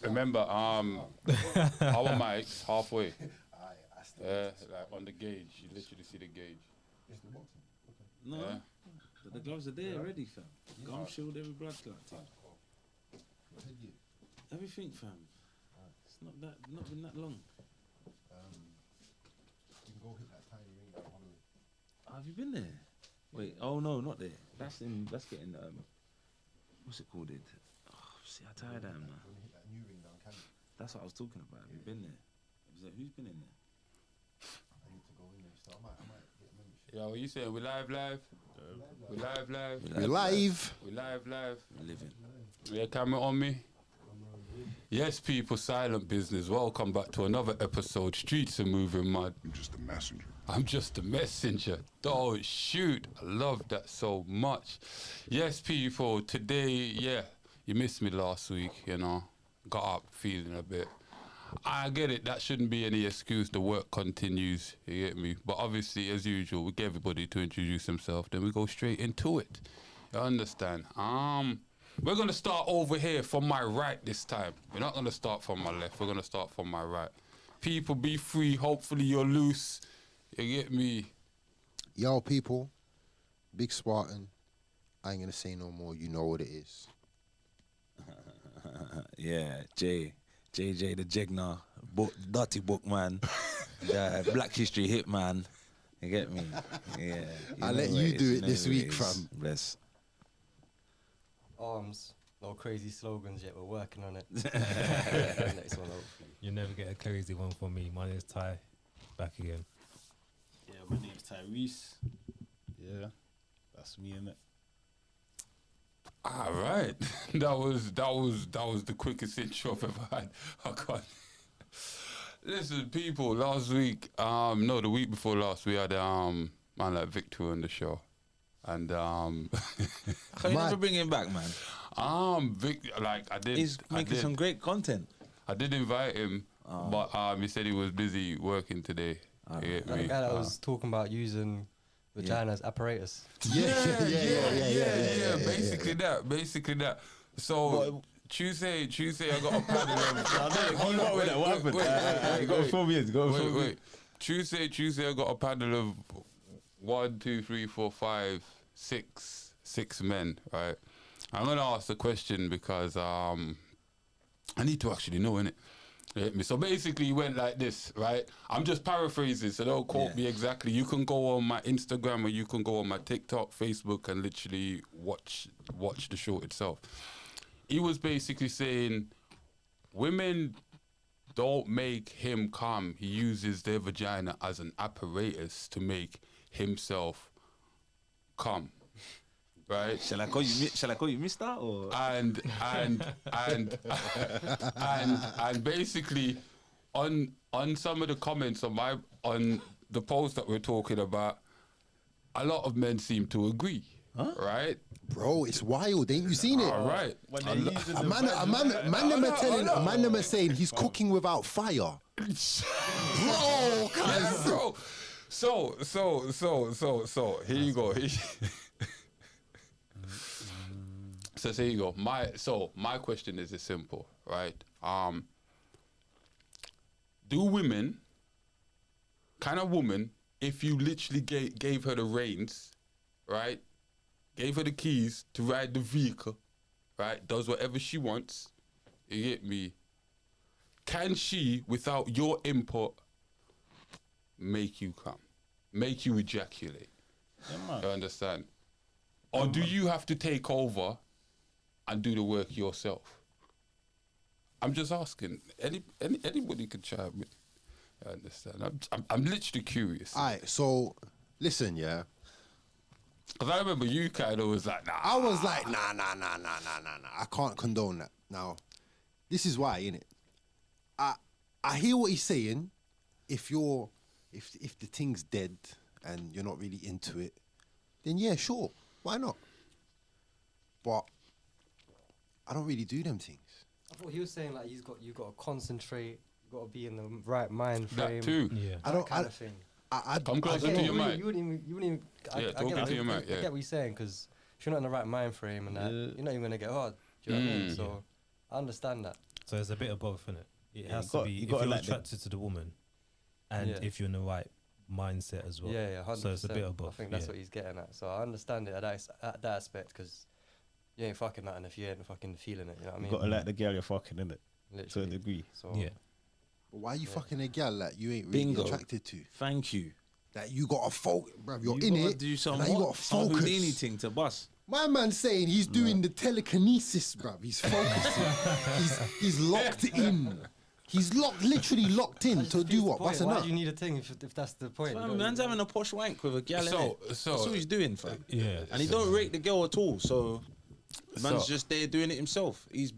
Remember, our mic's halfway. Yeah, like on the gauge. You literally see the gauge. No, Yeah. the gloves are there already, fam. Gum shield, every blood clot thing. Everything, fam. It's not been that long. You can go hit that tiny ring down Holloway. Have you been there? Wait, oh no, not there. That's getting what's it called? See, I tired I am now. You hit that new ring down Candy. That's what I was talking about. Have you been there? Who's been in there? I need to go in there, so I might get a membership. Yeah, what you saying? We live? We live? We're live. We live? We're living. Yeah, camera on me. Yes, people, silent business. Welcome back to another episode. Streets are moving mad. I'm just a messenger. I'm just a messenger. Oh, shoot. I love that so much. Yes, people, today, yeah, you missed me last week, you know. Got up feeling a bit. I get it. That shouldn't be any excuse. The work continues. You get me? But obviously, as usual, we get everybody to introduce themselves. Then we go straight into it. You understand? We're going to start over here from my right this time. We're not going to start from my left. We're going to start from my right. People, be free. Hopefully, you're loose. You get me? Yo, people. Big Spartan. I ain't gonna say no more. You know what it is. Yeah, JJ the Jigna, Dirty Book man, the Black History hit man. You get me? Yeah. I'll let you do it this week, fam. Bless. Arms, no crazy slogans yet. We're working on it. Next one, hopefully. You'll never get a crazy one from me. My name's Ty. Back again. Yeah, my name's Tyrese. Yeah, that's me, innit? All right. That was the quickest intro I've ever had. I can't. Listen, people, last week, the week before last, we had man like Victor on the show. And Can you never bring him back, man? I did. He's making some great content. I did invite him, but he said he was busy working today. You get The me? guy that was talking about using vagina as apparatus. Yeah. Basically that. So Tuesday, I got a paddle of. Hold on with that. What happened? Go 4 years. Wait. Tuesday, I got a paddle of 1, 2, 3, 4, 5, 6 men. Right. I'm gonna ask the question because I need to actually know, innit? You get me? So basically, he went like this, right? I'm just paraphrasing, so don't quote me exactly. You can go on my Instagram or you can go on my TikTok, Facebook, and literally watch the show itself. He was basically saying, women don't make him come. He uses their vagina as an apparatus to make himself come. Right? Shall I call you Mister or? And basically on some of the comments on the post that we're talking about, a lot of men seem to agree. Right? Bro, it's wild. Ain't you seen it? All right. A man them are saying he's cooking without fire. Bro, Bro. So here you go. So there you go. My question is simple, right? Can a woman, if you literally gave her the reins, right? Gave her the keys to ride the vehicle, right? Does whatever she wants, you get me? Can she, without your input, make you come? Make you ejaculate? Yeah, You understand? Or do you have to take over and do the work yourself? I'm just asking. Anybody could chime in. I understand. I'm literally curious. All right, so listen, yeah. Because I remember you kind of was like, nah. I was like, nah. I can't condone that. Now, this is why, innit? I hear what he's saying. If the thing's dead and you're not really into it, then yeah, sure. Why not? But I don't really do them things. I thought he was saying like you got to concentrate, you got to be in the right mind frame. That too. Yeah. That kind of thing. Come closer to your mic. You wouldn't even. Yeah, talking to your mic, yeah. I get what you're saying, because if you're not in the right mind frame and that, you're not even gonna get hard. Do you know what I mean? So I understand that. So it's a bit of both, isn't it? It Yeah, has you to got- be you if gotta you're like the- attracted to the woman, and Yeah. if you're in the right mindset as well. Yeah, yeah, 100%. So it's a bit of both. I think that's yeah. what he's getting at. So I understand it at that aspect because you ain't fucking nothing if you ain't fucking feeling it. You know what I You mean? gotta like the girl you're fucking, innit? To a Literally. degree. So Yeah. But why are you fucking a gal that you ain't really Bingo. attracted to? Thank you. That you got to focus, bruv. You're You in gotta it. Do some and now you got to focus. Houdini thing to bust. My man's saying he's doing the telekinesis, bruv. He's focusing. he's locked in. He's literally locked in to do what? What's Why enough? do you need a thing if that's the point? You Fam, don't- man's having a posh wank with a gal. So- innit? so- that's what he's doing, fam. Yeah. And he don't rate the girl at all. So man's So- just there doing it himself. He's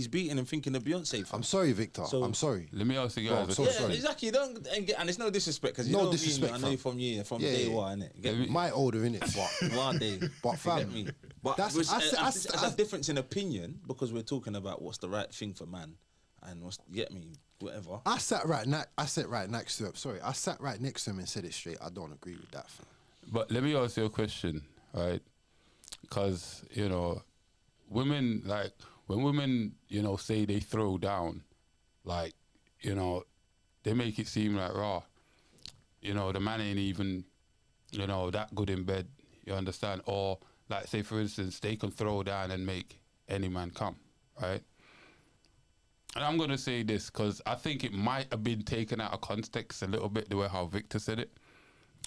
beating and thinking of Beyonce. Fam. I'm sorry, Victor. So- I'm sorry. Let me ask you Go guys. on, a so Yeah, sorry. exactly. And it's no disrespect because you No know disrespect, me. I know you fam. from Yeah, day yeah. one, innit? Get me? My older in it, but One day. But You fam, get me? But that's- which- I that's said- a difference in opinion because we're talking about what's the right thing for man and what's get me whatever. I sat right next to him. Sorry, I sat right next to him and said it straight. I don't agree with that. Fam. But let me ask you a question, right? Because, women, like, when women, say they throw down, like, they make it seem like, raw, the man ain't even, that good in bed, you understand? Or, like, say, for instance, they can throw down and make any man come, right? And I'm going to say this because I think it might have been taken out of context a little bit, the way how Victor said it.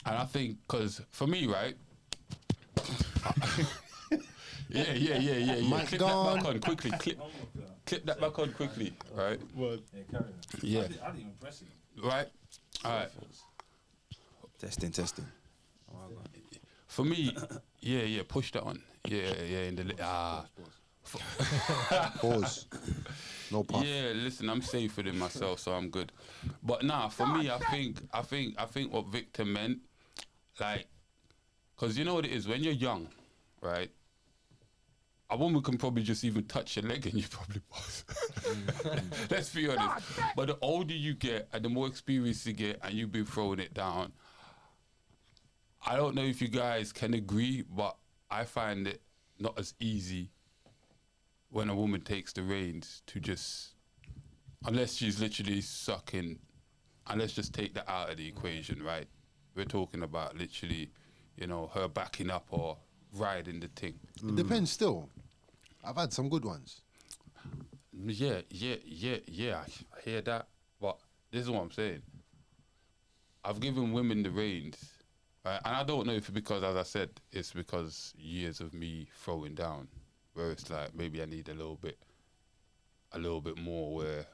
And I think, because for me, right? Yeah. Mic Clip gone. that back on quickly. Clip that back on quickly, right? Yeah. I didn't even press it. Right? All right. Testing. For me, yeah, push that on. Yeah, in the Pause. No puff. Yeah, listen, I'm safer than myself, so I'm good. But nah, for me, I think what Victor meant, like, because you know what it is when you're young, right? A woman can probably just even touch your leg and you probably bust. Let's be honest. But the older you get and the more experience you get and you've been throwing it down, I don't know if you guys can agree, but I find it not as easy when a woman takes the reins to just, unless she's literally sucking, and let's just take that out of the equation, right? We're talking about literally, her backing up or riding the thing. It depends still. I've had some good ones. Yeah, I hear that, but this is what I'm saying. I've given women the reins, right? And I don't know if it's because, as I said, it's because years of me throwing down, where it's like maybe I need a little bit more where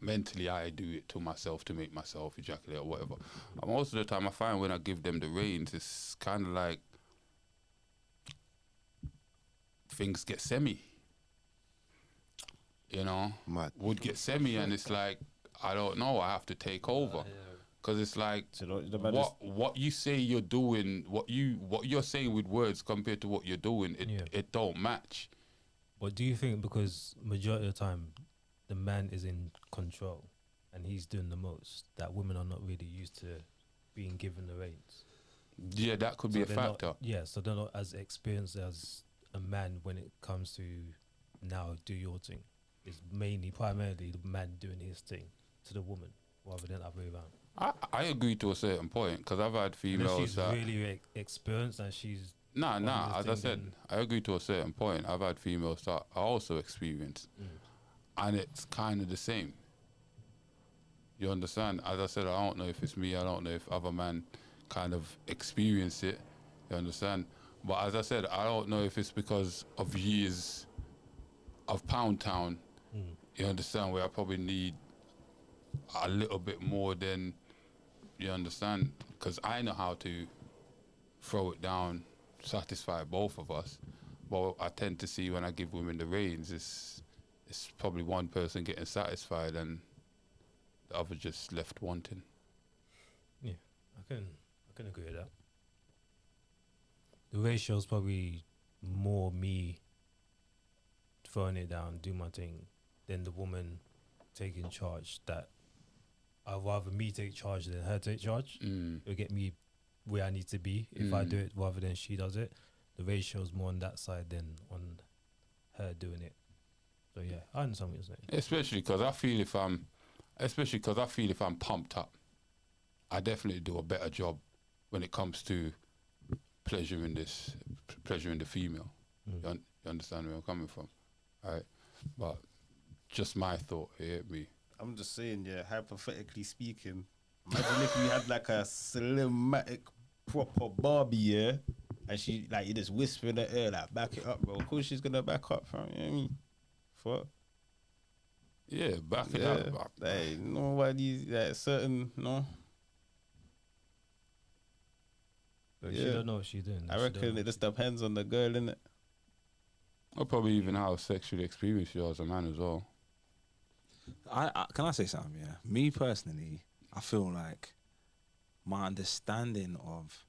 mentally I do it to myself to make myself ejaculate or whatever. And most of the time I find when I give them the reins, it's kind of like things get semi. Mad. Would get semi, and it's like, I don't know, I have to take over. Because it's like, what you say you're doing, what you're saying with words compared to what you're doing, it don't match. But do you think because majority of the time the man is in control and he's doing the most, that women are not really used to being given the reins? Yeah, that could be a they're not- factor. so they're not as experienced as a man when it comes to now do your thing. It's primarily the man doing his thing to the woman rather than other way around. I agree to a certain point, because I've had Unless females she's that... really experienced and she's Nah, on as this I thing, said, then- I agree to a certain point. I've had females that are also experienced, and it's kind of the same. You understand? As I said, I don't know if it's me, I don't know if other men kind of experience it, you understand? But as I said, I don't know if it's because of years of Pound Town, you understand, where I probably need a little bit more than, you understand? Because I know how to throw it down, satisfy both of us. But I tend to see when I give women the reins, it's probably one person getting satisfied and the other just left wanting. Yeah, I can agree with that. The ratio's probably more me throwing it down, do my thing, than the woman taking charge. That I'd rather me take charge than her take charge. It'll get me where I need to be if I do it rather than she does it. The ratio's more on that side than on her doing it. So yeah, I understand what you're saying. Especially because I feel if I'm pumped up, I definitely do a better job when it comes to pleasuring the female. You understand where I'm coming from, right? But just my thought, it hit me. I'm just saying, yeah, hypothetically speaking, imagine if you had like a slimmatic proper Barbie, yeah, and she like you just whisper in the ear like back it up, bro. Of course she's gonna back up, fam. You know what I mean? Fuck. Yeah, back it Yeah. up. Like nobody like certain no. But she Yeah. don't know what she's doing. I She don't reckon know it just depends on the girl, innit? Or probably even how sexually experienced you are as a man as well. I can I say something? Yeah, me personally, I feel like my understanding of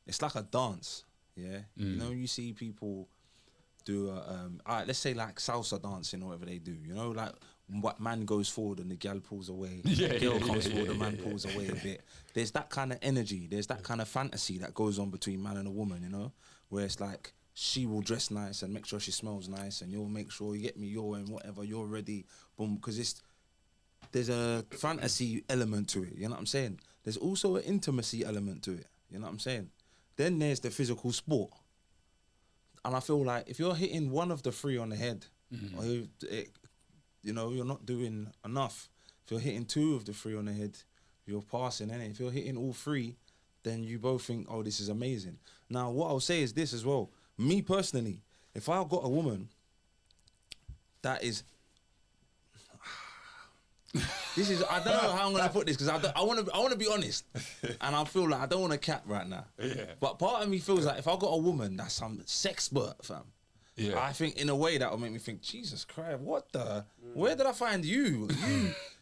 it's like a dance. Yeah, you know, you see people do alright, let's say like salsa dancing or whatever they do. You know, like what man goes forward and the gal pulls away. Yeah, the girl yeah, comes yeah, forward, yeah, the man yeah, pulls away a bit. There's that kind of energy. There's that kind of fantasy that goes on between man and a woman. You know, where it's like she will dress nice and make sure she smells nice, and you'll make sure you get me, you're wearing whatever, you're ready, boom. Because there's a fantasy element to it. You know what I'm saying? There's also an intimacy element to it. You know what I'm saying? Then there's the physical sport. And I feel like if you're hitting one of the three on the head, or you know, you're not doing enough. If you're hitting two of the three on the head, you're passing, innit? If you're hitting all three, then you both think, oh, this is amazing. Now, what I'll say is this as well. Me personally, if I got a woman that is... This is, I don't know how I'm gonna put this because I want to be honest, and I feel like I don't want to cap right now. Yeah. But part of me feels like if I got a woman that's some sexpert, fam, Yeah. I think in a way that will make me think, Jesus Christ, what the? Where did I find you?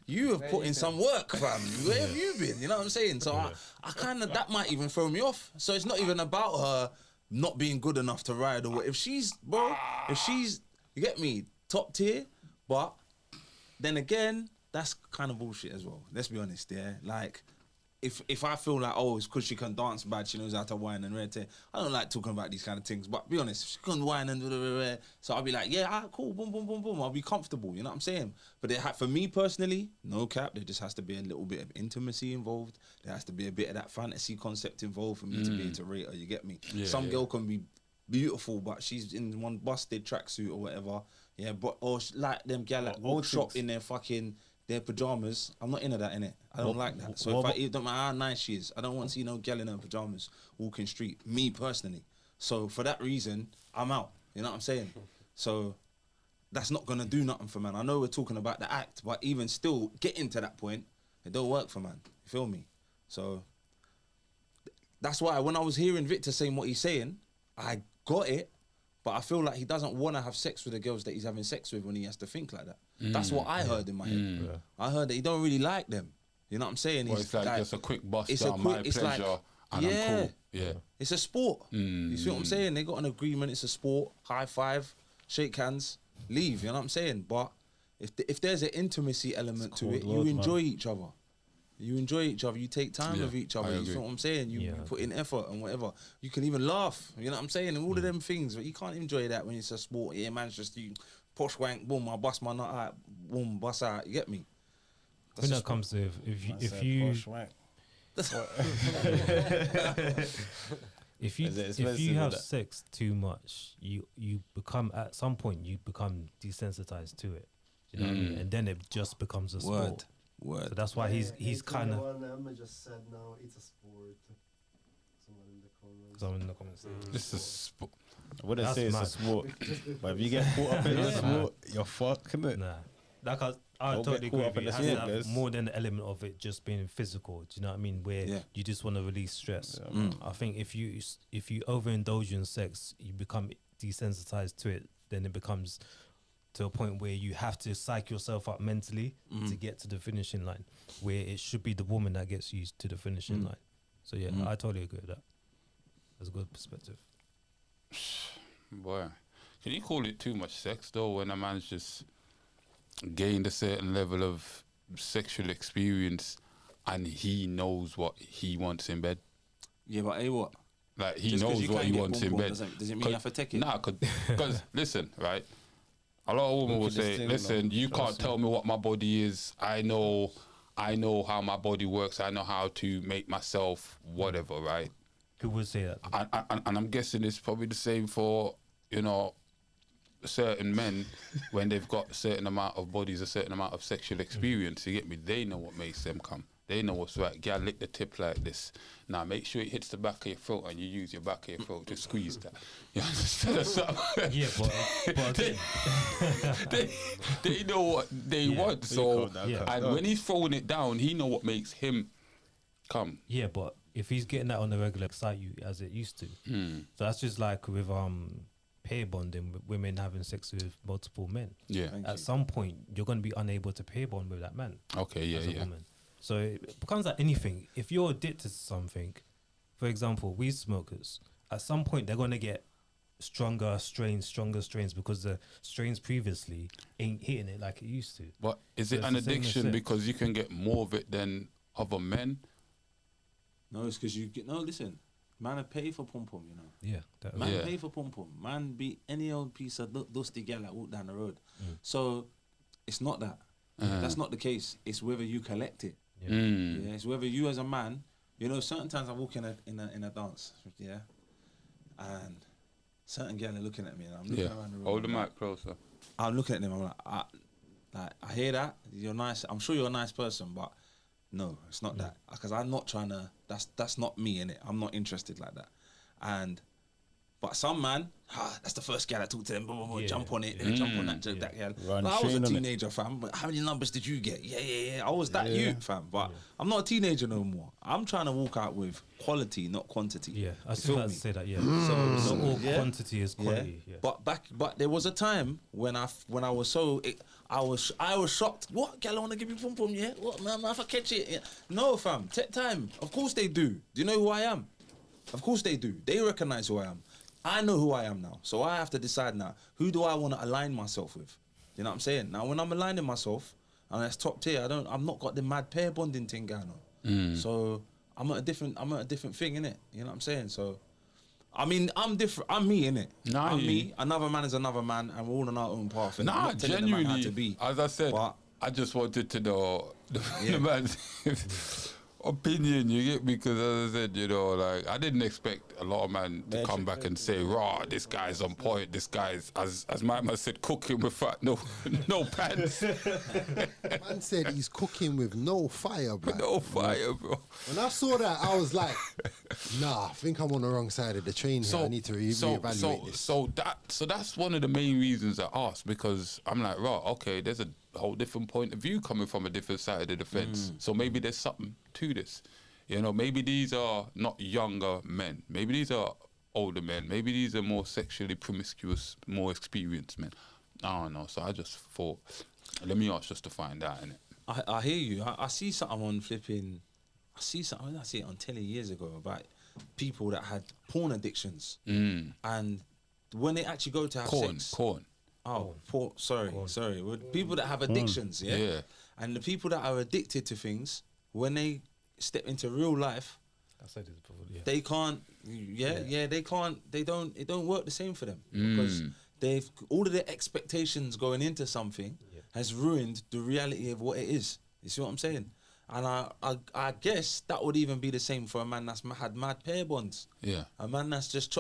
You have put in some work, fam. Where have you been? You know what I'm saying? So I kind of, that might even throw me off. So it's not even about her not being good enough to ride or what. If she's, you get me, top tier, but then again, that's kind of bullshit as well. Let's be honest, yeah. Like, if I feel like, oh, it's because she can dance bad, she knows how to whine and red tape. I don't like talking about these kind of things, but be honest, she can whine and so I'll be like, yeah, cool, boom, boom, boom, boom. I'll be comfortable, you know what I'm saying? But for me personally, no cap, there just has to be a little bit of intimacy involved. There has to be a bit of that fantasy concept involved for me to be able to rate her, you get me? Yeah, Some girl can be beautiful, but she's in one busted tracksuit or whatever. Yeah, but or like them gal that walk shop in their fucking their pajamas. I'm not into that, innit? I don't like that. So it don't matter how nice she is, I don't want to see no gal in her pajamas walking street. Me personally. So for that reason, I'm out. You know what I'm saying? So that's not gonna do nothing for man. I know we're talking about the act, but even still, getting to that point, it don't work for man. You feel me? So that's why when I was hearing Victor saying what he's saying, I got it. But I feel like he doesn't want to have sex with the girls that he's having sex with when he has to think like that. That's what I heard in my head. Yeah. I heard that he don't really like them. You know what I'm saying? Well, it's like just a quick bust it's down, my pleasure, like, and I'm cool. Yeah. It's a sport. You see what I'm saying? They got an agreement, it's a sport, high five, shake hands, leave, you know what I'm saying? But if there's an intimacy element to it, you enjoy each other. You enjoy each other. You take time with each other. You feel what I'm saying? You put in effort and whatever. You can even laugh. You know what I'm saying? And all of them things. But you can't enjoy that when it's a sport. Yeah, man's just you posh wank, boom, I bust my nut out, boom, bust out. You get me? When that comes to if you if you have sex too much, you become at some point you become desensitized to it. You know what I mean? And then it just becomes a sport. So that's why he's kind of. Emma just said now it's a sport. Someone in the comments. This is sport. I wouldn't say it's a sport, but if you get caught up in the sport, you're fucked, innit? Nah, like I Don't totally get caught agree up with in you. It the has to sport, have guys. more than the element of it just being physical. Do you know what I mean? Where you just want to release stress. I think if you overindulge in sex, you become desensitized to it. Then it becomes to a point where you have to psych yourself up mentally to get to the finishing line, where it should be the woman that gets you to the finishing line. So yeah, I totally agree with that. That's a good perspective. Boy, can you call it too much sex though when a man's just gained a certain level of sexual experience and he knows what he wants in bed? Yeah, but hey, what? Like he Just 'cause knows you what can he get wants in pom-pom bed. doesn't mean you have to take it. Nah, because listen, right? A lot of women will Look at this say, thing, "Listen, man. you can't Trust me. tell me what my body is. I know how my body works. I know how to make myself whatever." Right? Who would say that? And I'm guessing it's probably the same for certain men when they've got a certain amount of bodies, a certain amount of sexual experience. You get me? They know what makes them come. They know what's right. Girl, lick the tip like this. Now make sure it hits the back of your throat and you use your back of your throat to squeeze that. You understand? Something? Yeah, but again, They know what they want. So Yeah. and when he's throwing it down, he know what makes him come. yeah, but if he's getting that on the regular, excite you as it used to. Hmm. So that's just like with pair bonding, with women having sex with multiple men. Yeah. At some point, you're going to be unable to pair bond with that man. Okay. Yeah. As a Yeah. woman. So it becomes like anything. If you're addicted to something, for example, weed smokers, at some point they're going to get stronger strains because the strains previously ain't hitting it like it used to. But is So it it's an the same as addiction sex. because you can get more of it than other men? No, it's because you get no. Listen, man, I pay for pom pom. You know, Yeah. That, man Yeah. pay for pom pom. Man, be any old piece of dusty gal that walk down the road. Mm. So it's not that. That's not the case. It's whether you collect it. Yeah. Mm. Yeah, it's whether you as a man, certain times I walk in a dance, yeah, and certain girls are looking at me, and I'm looking Yeah. around the room. Hold the I'm like- mic closer. I'm looking at them. I'm like, I hear that you're nice. I'm sure you're a nice person, but no, it's not that. Because I'm not trying to. That's not me in it. I'm not interested like that. But some man, that's the first guy that talk to them. Blah, blah, blah, Yeah, jump on it, yeah. then jump on that girl. Run Like, I was a train on it. teenager, fam. But how many numbers did you get? Yeah. I was that Yeah. youth, fam. But I'm not a teenager no more. I'm trying to walk out with quality, not quantity. Yeah, I was You feel about to me? say that. Yeah. So Not all yeah. quantity is quality. Yeah. But there was a time when I was so I was shocked. What, gal, I want to give you pom pom, yeah? What, man, if I catch it, yeah. No, fam, take time. Of course they do. Do you know who I am? Of course they do. They recognize who I am. I know who I am now, so I have to decide now. Who do I want to align myself with? You know what I'm saying? Now, when I'm aligning myself, and that's top tier, I'm not got the mad pair bonding thing going on. So I'm at a different thing, innit? You know what I'm saying? So. I mean, I'm different. I'm me, innit? Nah, I'm you- me. Another man is another man, and we're all on our own path. And I'm Nah, not telling the man how genuinely, to be. as I said, But- I just wanted to know the Yeah. man's opinion, you get me? Because as I said, like, I didn't expect a lot of men to come back and say, "Raw, this guy's on point. This guy's, as my man said, cooking with fat, no pants, Man said he's cooking with no fire, bro. no fire, bro." When I saw that, I was like, nah, I think I'm on the wrong side of the train here. I need to reevaluate this. So that's one of the main reasons I asked, because I'm like, right, okay, there's a whole different point of view coming from a different side of the fence. So maybe there's something to this. Maybe these are not younger men. Maybe these are older men. Maybe these are more sexually promiscuous, more experienced men. I don't know. So I just thought, let me ask just to find out, innit? I hear you. I see something on flipping. I see something. I see it on telly years ago about people that had porn addictions, and when they actually go to have sex. Corn. Oh, sorry. With people that have addictions, yeah? Yeah. And the people that are addicted to things, when they step into real life, I said this before. Yeah. they can't. They can't. It don't work the same for them because they've all of their expectations going into something has ruined the reality of what it is. You see what I'm saying? And I guess that would even be the same for a man that's had mad pair bonds. Yeah. A man that's just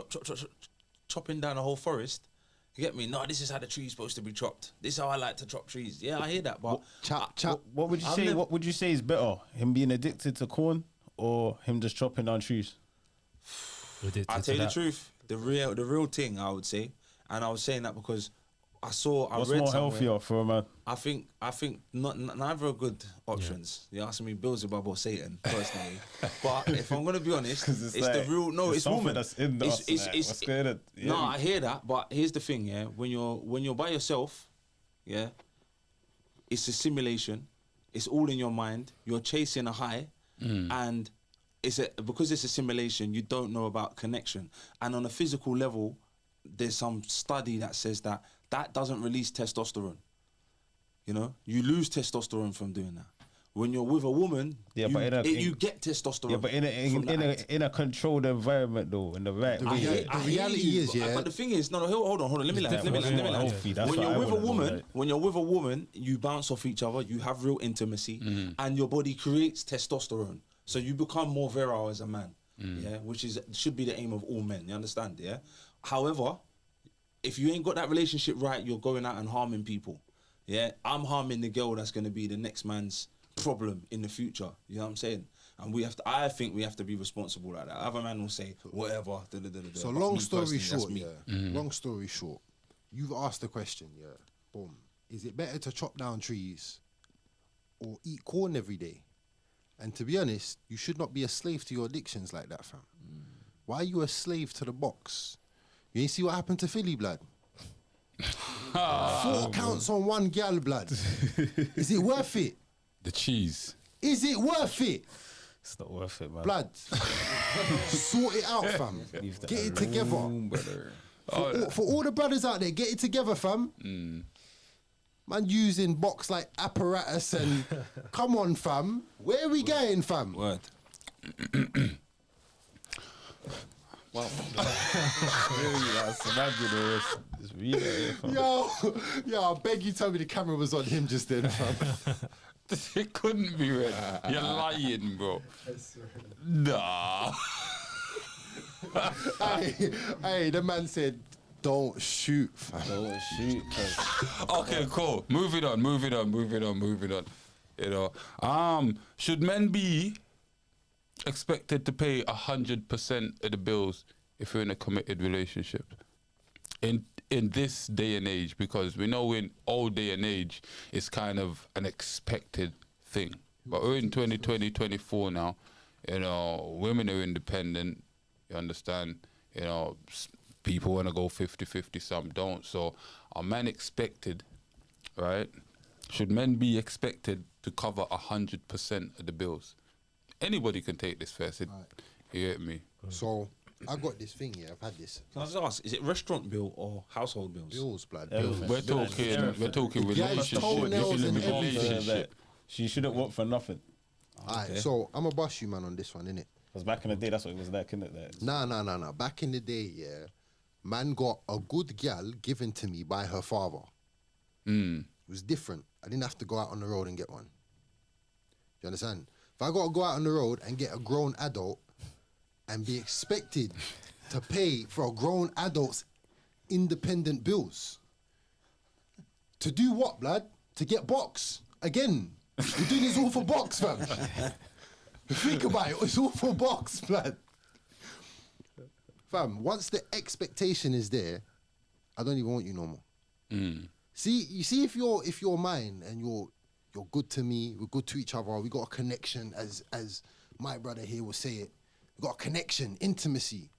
chopping down a whole forest. You get me? No, this is how the tree's supposed to be chopped. This is how I like to chop trees. Yeah, I hear that, but Chop. What would you I've say? never- What would you say is better, him being addicted to corn or him just chopping down trees? Addicted I'll to tell you the that. truth. The real thing, I would say. And I was saying that because I What's read more somewhere- healthier for a man? I think neither are good options. You're asking me Beelzebub or Satan personally, but if I'm gonna be honest, 'Cause it's it's the like, real. No, it's it's something woman. that's in us, like, what's going on? Yeah. No, I hear that, but here's the thing. Yeah, when you're by yourself, yeah, it's a simulation. It's all in your mind. You're chasing a high, and because it's a simulation. You don't know about connection, and on a physical level, there's some study that says that doesn't release testosterone. You lose testosterone from doing that. When you're with a woman, Yeah, you, but you get testosterone. Yeah, but from that act. in a controlled environment though, in the right The way. rea- I the hear reality you, is, yeah. But the thing is, no, hold on. Let me land. Let me land. Healthy, that's When what you're I with a wanna know, woman, like. when you're with a woman, you bounce off each other. You have real intimacy, and your body creates testosterone, so you become more virile as a man. Yeah, which should be the aim of all men. You understand? Yeah. However, if you ain't got that relationship right, you're going out and harming people. Yeah, I'm harming the girl that's going to be the next man's problem in the future. You know what I'm saying? And I think we have to be responsible like that. Other man will say whatever. So but long me story personally, that's short, me. yeah. Long story short, you've asked the question, yeah. Boom. Is it better to chop down trees or eat corn every day? And to be honest, you should not be a slave to your addictions like that, fam. Why are you a slave to the box? You ain't see what happened to Philly, blood? 4 counts on one gal, blood. Is it worth it? The cheese. Is it worth it? It's not worth it, man. Blood. Sort it out, fam. Leave that Get it together. For all the brothers out there, get it together, fam. Man using box like apparatus and come on, fam. Where are we going, fam? Word. It's really Yo, I beg you tell me the camera was on him just then, fam. It couldn't be red. You're lying, bro. Nah. hey, the man said, don't shoot, fam. Oh shoot! Okay, cool. Moving on. You know, should men be expected to pay 100% of the bills if you're in a committed relationship? In this day and age, because we know in old day and age, it's kind of an expected thing. But we're in 2020, 24 now. You know, women are independent. You understand? You know, people want to go 50-50, some don't. So are men expected, right? Should men be expected to cover 100% of the bills? Anybody can take this first. You get me? So, I got this thing here. I've had this. Can I just ask, is it restaurant bill or household bills? Bills, blood. Everything. Bills. We're talking The guy's relationship. toenails If and you're in a everything. relationship. She shouldn't work for nothing. Alright, so I'm a bust you, man, on this one, innit? Because back in the day, that's what it was like, innit? That Nah. Back in the day, yeah, man got a good gal given to me by her father. It was different. I didn't have to go out on the road and get one. You understand? If I got to go out on the road and get a grown adult and be expected to pay for a grown adult's independent bills, to do what, blood? To get box again. We're doing this all for box, fam. Think about it. It's all for box, blood. Fam, once the expectation is there, I don't even want you no more. See, you see, if you're mine and you're good to me, we're good to each other, we got a connection, as my brother here will say it. We got a connection, intimacy.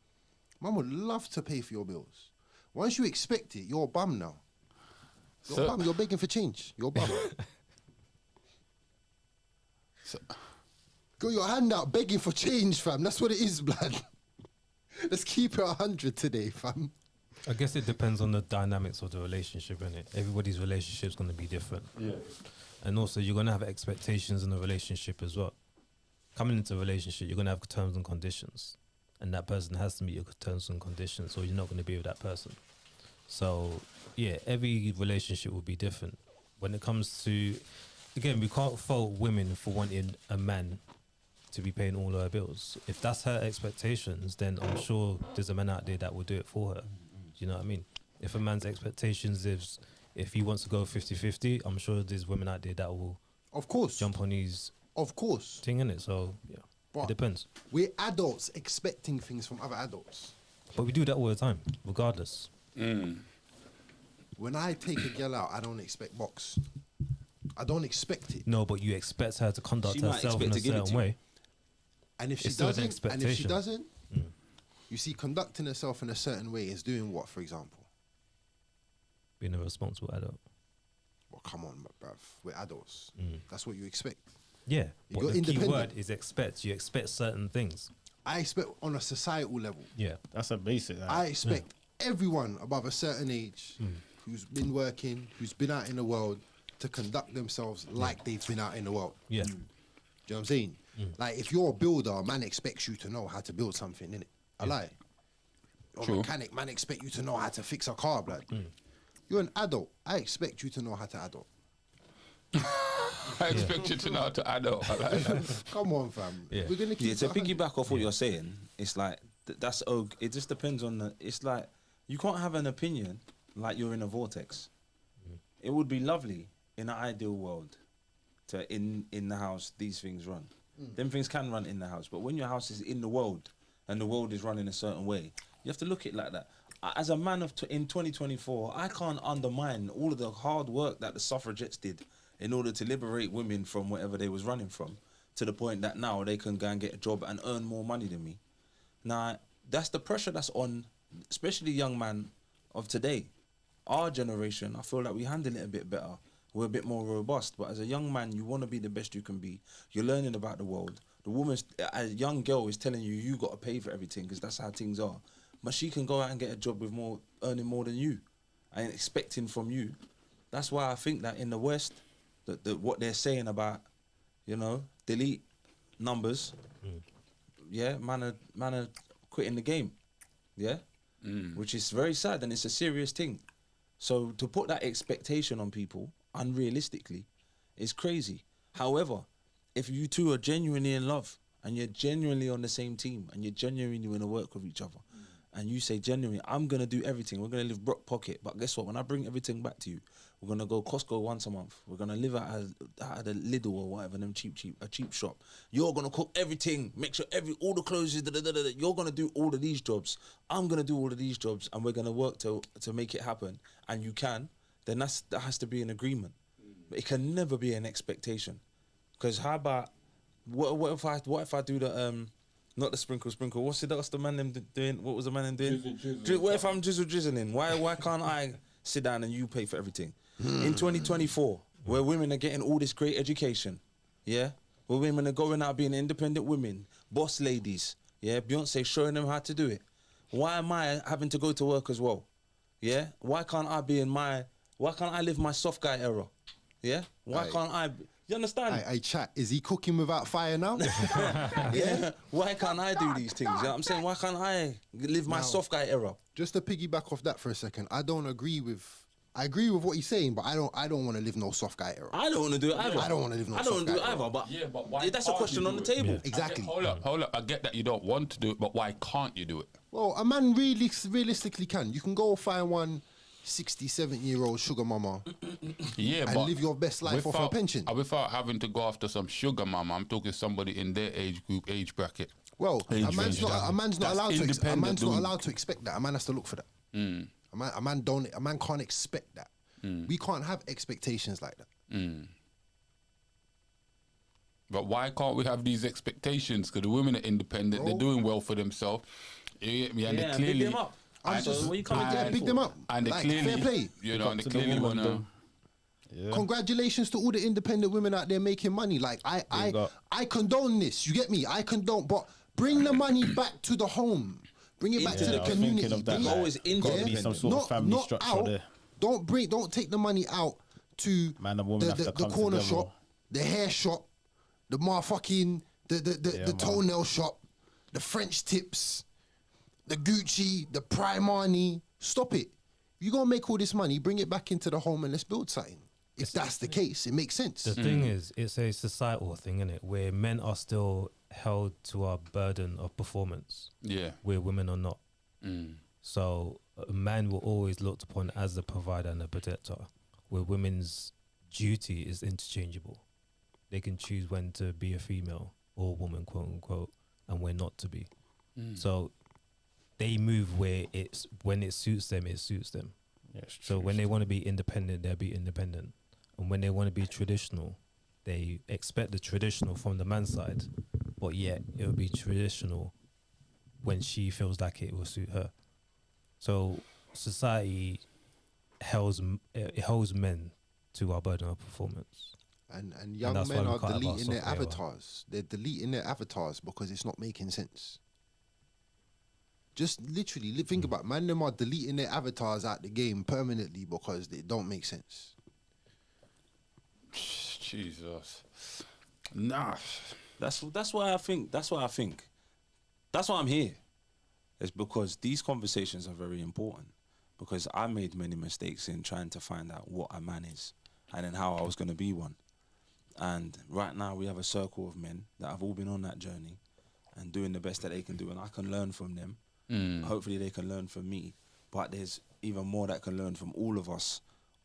Man would love to pay for your bills. Once you expect it, you're a bum now. You're a bum. You're begging for change. You're a bum. Got your hand out begging for change, fam. That's what it is, blood. Let's keep it 100 today, fam. I guess it depends on the dynamics of the relationship, innit? Everybody's relationship's going to be different. Yeah. And also, you're going to have expectations in a relationship as well. Coming into a relationship, you're going to have terms and conditions. And that person has to meet your terms and conditions, or you're not going to be with that person. So, yeah, every relationship will be different. When it comes to, again, we can't fault women for wanting a man to be paying all her bills. If that's her expectations, then I'm sure there's a man out there that will do it for her. Do you know what I mean? If a man's expectations is, if he wants to go 50-50, I'm sure there's women out there that will Of course. jump on his Of course. thing, innit? So, yeah, But it depends. we're adults expecting things from other adults. But we do that all the time, regardless. When I take a girl out, I don't expect box. I don't expect it. No, but you expect her to conduct She might herself in expect a to give it certain to you. way. And if she It's still an doesn't, expectation. you see, conducting herself in a certain way is doing what, for example? Being a responsible adult. Well, come on, bruv. We're adults. That's what you expect. Yeah, You but got the key independent. word is expect. You expect certain things. I expect on a societal level. Yeah. That's a basic. Like, I expect everyone above a certain age who's been working, who's been out in the world, to conduct themselves like they've been out in the world. Yeah. Do you know what I'm saying? Like if you're a builder, man expects you to know how to build something, innit? I lie. Or True. mechanic, man expect you to know how to fix a car, blood. You're an adult. I expect you to know how to adult. I expect you to know how to adult. I like that. Come on, fam. Yeah. We're gonna keep Yeah, to it 100. piggyback off what you're saying, it's like that's it just depends on the. It's like you can't have an opinion like you're in a vortex. It would be lovely in an ideal world to in the house these things run. Them things can run in the house, but when your house is in the world and the world is running a certain way, you have to look at it like that. As a man in 2024, I can't undermine all of the hard work that the suffragettes did in order to liberate women from whatever they was running from, to the point that now they can go and get a job and earn more money than me. Now, that's the pressure that's on, especially young man of today. Our generation, I feel like we handle it a bit better. We're a bit more robust. But as a young man, you want to be the best you can be. You're learning about the world. The woman's, a young girl is telling you, you got to pay for everything because that's how things are. But she can go out and get a job with earning more than you and expecting from you. That's why I think that in the West, what they're saying about, delete numbers, man are quitting the game, which is very sad and it's a serious thing. So to put that expectation on people unrealistically is crazy. However, if you two are genuinely in love and you're genuinely on the same team and you're genuinely want to work with each other, and you say genuinely, I'm gonna do everything. We're gonna live Brock Pocket, but guess what? When I bring everything back to you, we're gonna go Costco once a month. We're gonna live at a Lidl or whatever, them a cheap shop. You're gonna cook everything, make sure all the clothes. You're gonna do all of these jobs. I'm gonna do all of these jobs, and we're gonna work to make it happen. And you can, then that has to be an agreement. But it can never be an expectation. Because how about what if I do the not the sprinkle. What's the man them doing? What was the man them doing? What if I'm drizzling? Why can't I sit down and you pay for everything? In 2024, where women are getting all this great education, where women are going out being independent women, boss ladies, Beyonce showing them how to do it. Why am I having to go to work as well? Why can't I live my soft guy era? Why Aye. can't I? You understand? I chat. Is he cooking without fire now? Why can't I do these things? You know what I'm saying? Why can't I live my soft guy era? Just to piggyback off that for a second, I agree with what he's saying, but I don't want to live no soft guy era. I don't want to do it either. I don't want to live no I don't soft want to do it guy either. era. But Yeah, but why that's a can't question you on the do it? table. Exactly. Hold up. I get that you don't want to do it, but why can't you do it? Well, a man really realistically can. You can go find one 67-year-old sugar mama Yeah, and but live your best life off her pension. Without having to go after some sugar mama, I'm talking somebody in their age group, age bracket. Well, Age a man's range, not allowed to. A independent man's not doing- allowed to expect that. A man has to look for that. A man can't expect that. We can't have expectations like that. But why can't we have these expectations? Because the women are independent, they're doing well for themselves. You get me? And they Yeah, clearly, big them up. I'm So just what you coming and- to yeah, them big for? them up. and they Like, clearly, fair play. you know, and they to the clearly woman, wanna. Yeah. Congratulations to all the independent women out there making money. Like Big up. I condone this. You get me? I condone, but bring the money back to the home. Bring it back to Yeah, the I was community. thinking of that, Bring it- like, Always gotta be independent. some sort of family structure out. there. Don't take the money out to Man and woman have to the come corner together. shop, the hair shop, the motherfucking the man. toenail shop, the French tips, the Gucci, the Primani. Stop it. You gonna make all this money, bring it back into the home and let's build something. If that's the case, it makes sense. The thing is, it's a societal thing, isn't it? Where men are still held to our burden of performance, Yeah. where women are not. So a man will always looked upon as the provider and the protector, where women's duty is interchangeable. They can choose when to be a female or a woman, quote unquote, and when not to be. So they move when it suits them, it suits them. Yeah, it's So true, when they it's want to be independent, they'll be independent. And when they want to be traditional, they expect the traditional from the man's side, but yet it will be traditional when she feels like it will suit her. So society holds men to our burden of performance. And young that's men why we are can't have our deleting their software. avatars. They're deleting their avatars because it's not making sense. Just literally think about it. Man, them are deleting their avatars out the game permanently because they don't make sense. Jesus. Nah. That's why I think. That's why I'm here. It's because these conversations are very important. Because I made many mistakes in trying to find out what a man is, and then how I was going to be one. And right now we have a circle of men that have all been on that journey, and doing the best that they can do, and I can learn from them. Hopefully they can learn from me. But there's even more that can learn from all of us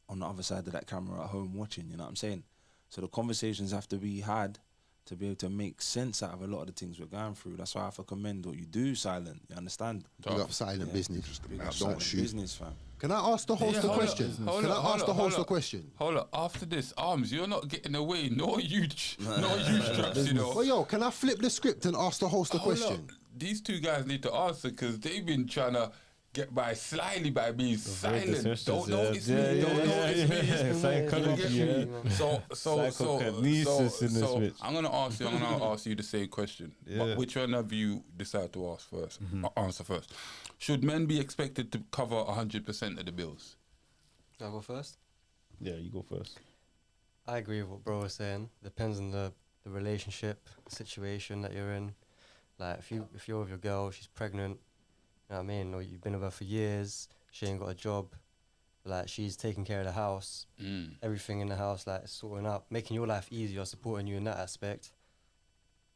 on the other side of that camera at home watching. You know what I'm saying? So the conversations have to be had to be able to make sense out of a lot of the things we're going through. That's why I have to commend what you do, Silent. You understand? Big up silent business. Big up Don't Silent shoot. business, fam. Can I ask the host a question? Can I ask the host a question? Hold up. After this, Arms, you're not getting away. No huge straps, you know. Well, yo, can I flip the script and ask the host a Hold question? up. These two guys need to answer because they've been trying to get by slyly by being silent. Don't notice me. Don't notice me. Psychology, You get me? So Psychokinesis in this bitch. I'm gonna ask you the same question. But which one of you decide to ask first? Answer first. Should men be expected to cover 100% of the bills? Can I go first? Yeah, you go first. I agree with what bro was saying. Depends on the relationship, situation that you're in. Like if you're with your girl, she's pregnant, you know what I mean, or you've been with her for years, she ain't got a job, like she's taking care of the house, everything in the house, like sorting out, making your life easier, supporting you in that aspect.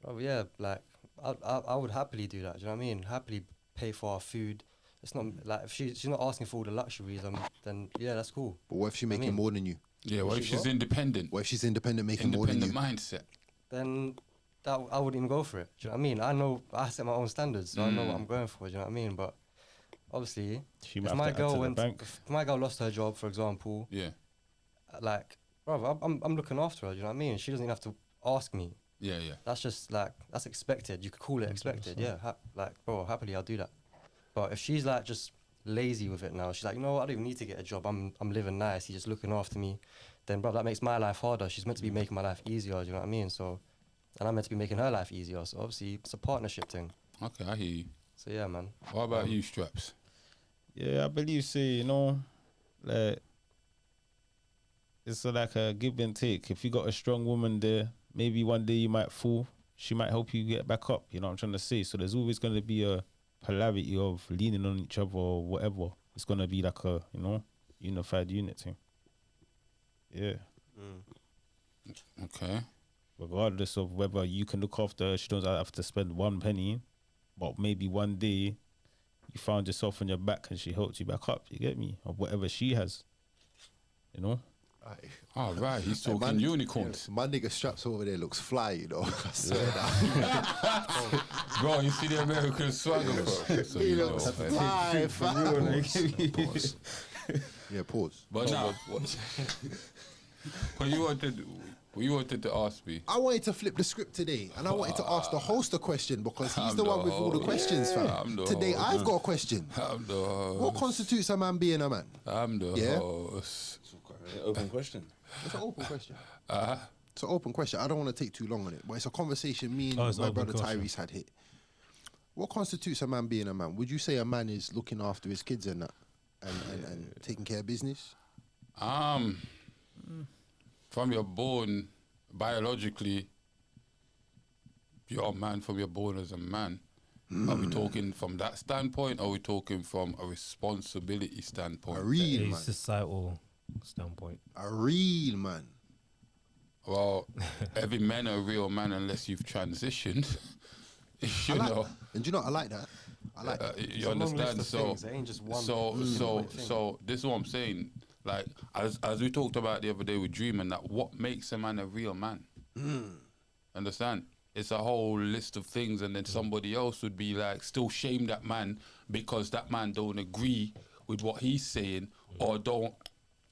Oh yeah, like I would happily do that. Do you know what I mean? Happily pay for our food. It's not like if she's not asking for all the luxuries, then yeah, that's cool. But what if she's making more than you? Yeah, what if she's independent? What if she's independent, making more than you? Independent mindset. Then that I wouldn't even go for it. Do you know what I mean? I know I set my own standards, so I know what I'm going for. Do you know what I mean? But obviously, She if might my have to add girl to the went, bank. if my girl lost her job, for example, Yeah, like, bro, I'm looking after her. Do you know what I mean? She doesn't even have to ask me. yeah. That's just like that's expected. You could call it expected. Yeah, like bro, happily I'll do that. But if she's like just lazy with it now, she's like, you know what, I don't even need to get a job. I'm living nice. He's just looking after me. Then bro, that makes my life harder. She's meant to be making my life easier. Do you know what I mean? So, and I'm meant to be making her life easier. So obviously it's a partnership thing. Okay, I hear you. So yeah, man. What about you, Straps? Yeah, I believe so, you know, like it's like a give and take. If you got a strong woman there, maybe one day you might fall. She might help you get back up. You know what I'm trying to say? So there's always going to be a polarity of leaning on each other or whatever. It's going to be like a, you know, unified unit thing. Yeah. Okay. Regardless of whether you can look after her, she doesn't have to spend one penny. But maybe one day you found yourself on your back and she helped you back up. You get me? Or whatever she has. You know? All right, he's Hey, talking man, unicorns. My nigga Straps over there looks fly, you know. I swear that. Bro, you see the American swagger, bro. So He you know, looks man. fly, fam. Pause. Yeah, pause. But now, what you wanted to ask me? I wanted to flip the script today, and I wanted to ask the host a question because he's I'm the the one with all the host. questions, I'm fam. the Today host. I've got a question. I'm the host. What constitutes a man being a man? I'm the Yeah? host. Open question. It's an open question. Uh-huh. It's an open question. I don't want to take too long on it, but it's a conversation me and it's my open brother question. Tyrese had hit. What constitutes a man being a man? Would you say a man is looking after his kids and that, and taking care of business? From you're born biologically, you're a man from you're born as a man. Are we talking from that standpoint, or are we talking from a responsibility standpoint? A real A man. societal standpoint. A real man. Well, every man a real man unless you've transitioned. You I like know. that. And do you know, I like that. I like that. You It's a long list understand? of So, things. It ain't just one so thing. this is what I'm saying. Like as we talked about the other day with Dreaming, that what makes a man a real man? Understand? It's a whole list of things, and then somebody else would be like still shame that man because that man don't agree with what he's saying or don't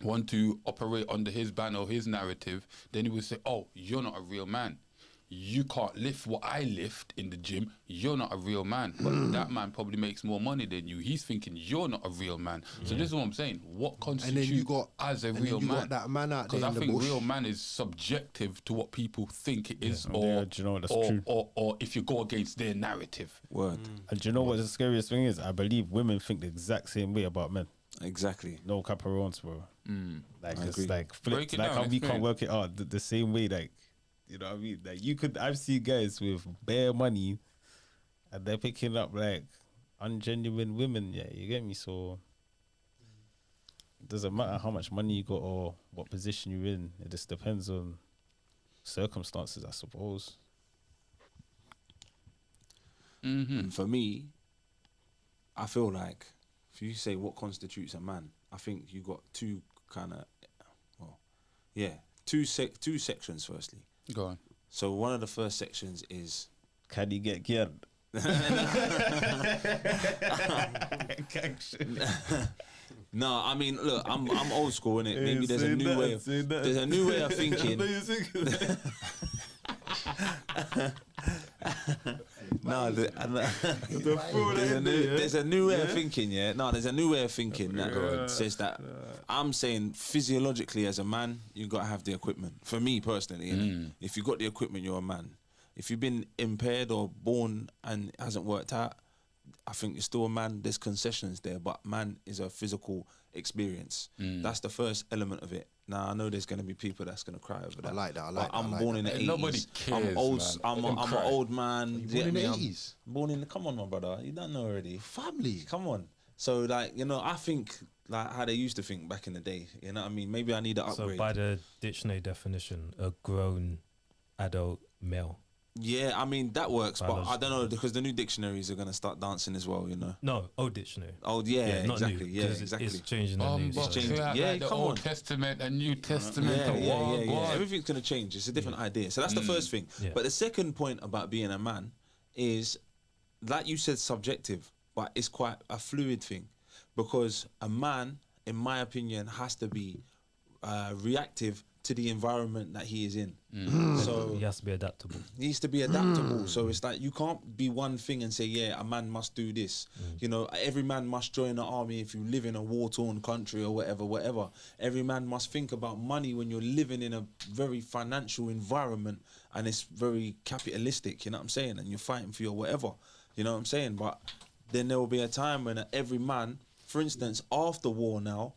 want to operate under his banner or his narrative. Then he would say, "Oh, you're not a real man. You can't lift what I lift in the gym. You're not a real man." But that man probably makes more money than you. He's thinking you're not a real man. So this is what I'm saying. What And constitutes then you got as a and real then you man? got that man out there Because I in the think bush. real man is subjective to what people think it is, Yeah, or, do you know what, that's or, true. or if you go against their narrative. Word. And do you know what the scariest thing is? I believe women think the exact same way about men. Exactly. No caparons, bro. Like I it's agree. like Break flipped. it Like down, how we explain. can't work it out the same way. Like, you know what I mean? Like you could, I've seen guys with bare money, and they're picking up like ungenuine women. Yeah, you get me? So it doesn't matter how much money you got or what position you're in. It just depends on circumstances, I suppose. And for me, I feel like if you say what constitutes a man, I think you got two kind of, well, yeah, two sections. Firstly, Go on. so one of the first sections is Can you get geared? no. I mean, look, I'm old school in it. Maybe there's a new way. There's a new way of thinking. No, there's a new way of thinking, yeah. No, there's a new way of thinking that says that I'm saying physiologically as a man, you gotta have the equipment. For me personally, innit? If you got the equipment, you're a man. If you've been impaired or born and it hasn't worked out, I think you're still a man. There's concessions there, but man is a physical experience. That's the first element of it. Now I know there's gonna be people that's gonna cry over that. I like that. But I'm that. born in the 80s. Nobody cares, I'm old. man. I'm Let them an cry. old man. You You born get in me? the I'm 80s? Born in the. Come on, my brother. You don't know already. Family. Come on. So like I think like how they used to think back in the day. You know what I mean? Maybe I need an So upgrade. by the dictionary definition, a grown adult male. Yeah, I mean that works, but I Biological. don't know because the new dictionaries are gonna start dancing as well. You know. No, old dictionary. Oh yeah, not exactly. new. Yeah, 'cause it's- exactly. It's changing the news. But so- changing. yeah, the come Old on. Testament and New Testament. Yeah, and yeah, what, yeah, yeah. what? Everything's gonna change. It's a different idea. So that's the first thing. Yeah. But the second point about being a man is, like you said, subjective, but it's quite a fluid thing, because a man, in my opinion, has to be reactive to the environment that he is in. So He has to be adaptable. he needs to be adaptable. So it's like you can't be one thing and say, yeah, a man must do this. You know, every man must join the army if you live in a war-torn country or whatever. Every man must think about money when you're living in a very financial environment and it's very capitalistic, you know what I'm saying? And you're fighting for your whatever, you know what I'm saying? But then there will be a time when every man, for instance, after war now,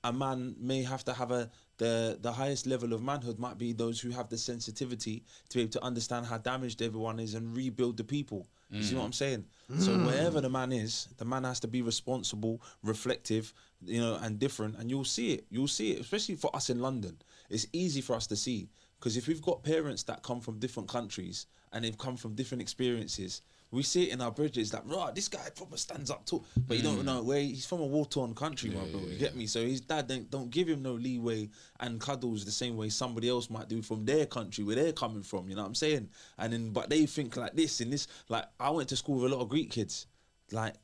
a man may have to have the highest level of manhood might be those who have the sensitivity to be able to understand how damaged everyone is and rebuild the people. You see what I'm saying? So wherever the man is, the man has to be responsible, reflective, you know, and different. And you'll see it. You'll see it, especially for us in London. It's easy for us to see because if we've got parents that come from different countries and they've come from different experiences, we see it in our bridges that, right, this guy proper stands up tall. But you don't know where he's from, a war-torn country, my bro. You get me? So his dad don't give him no leeway and cuddles the same way somebody else might do from their country, where they're coming from, you know what I'm saying? And then, but they think like this and this. Like, I went to school with a lot of Greek kids. Like,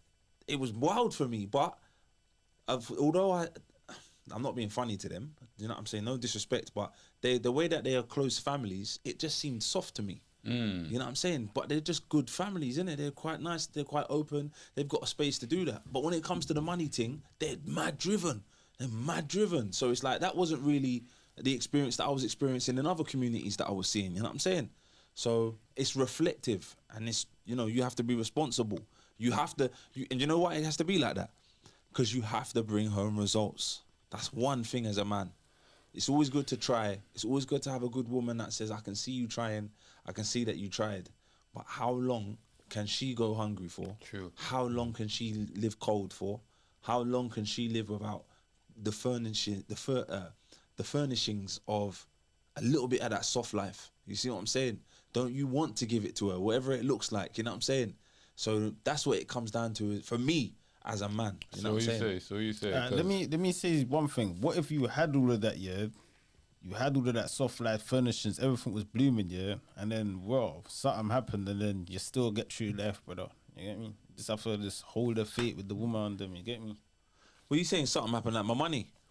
it was wild for me. But although I'm not being funny to them, you know what I'm saying? No disrespect, but the way that they are close families, it just seemed soft to me. You know what I'm saying? But they're just good families, innit? They're quite nice, they're quite open, they've got a space to do that. But when it comes to the money thing, they're mad driven. They're mad driven. So it's like that wasn't really the experience that I was experiencing in other communities that I was seeing, you know what I'm saying? So it's reflective and it's, you know, you have to be responsible. You have to, and you know why it has to be like that? Because you have to bring home results. That's one thing as a man. It's always good to try. It's always good to have a good woman that says, I can see you trying. I can see that you tried. But how long can she go hungry for? True. How long can she live cold for? How long can she live without the furnishings of a little bit of that soft life? You see what I'm saying? Don't you want to give it to her, whatever it looks like? You know what I'm saying? So that's what it comes down to for me as a man. You know So what I'm saying? So you say. Let me say one thing. What if you had all of that, yeah? You had all of that soft life furnishings, everything was blooming, yeah? And then, well, something happened and then you still get true life, brother. You get me? Just have to just hold the fate with the woman on them, you get me? Well, you saying something happened like my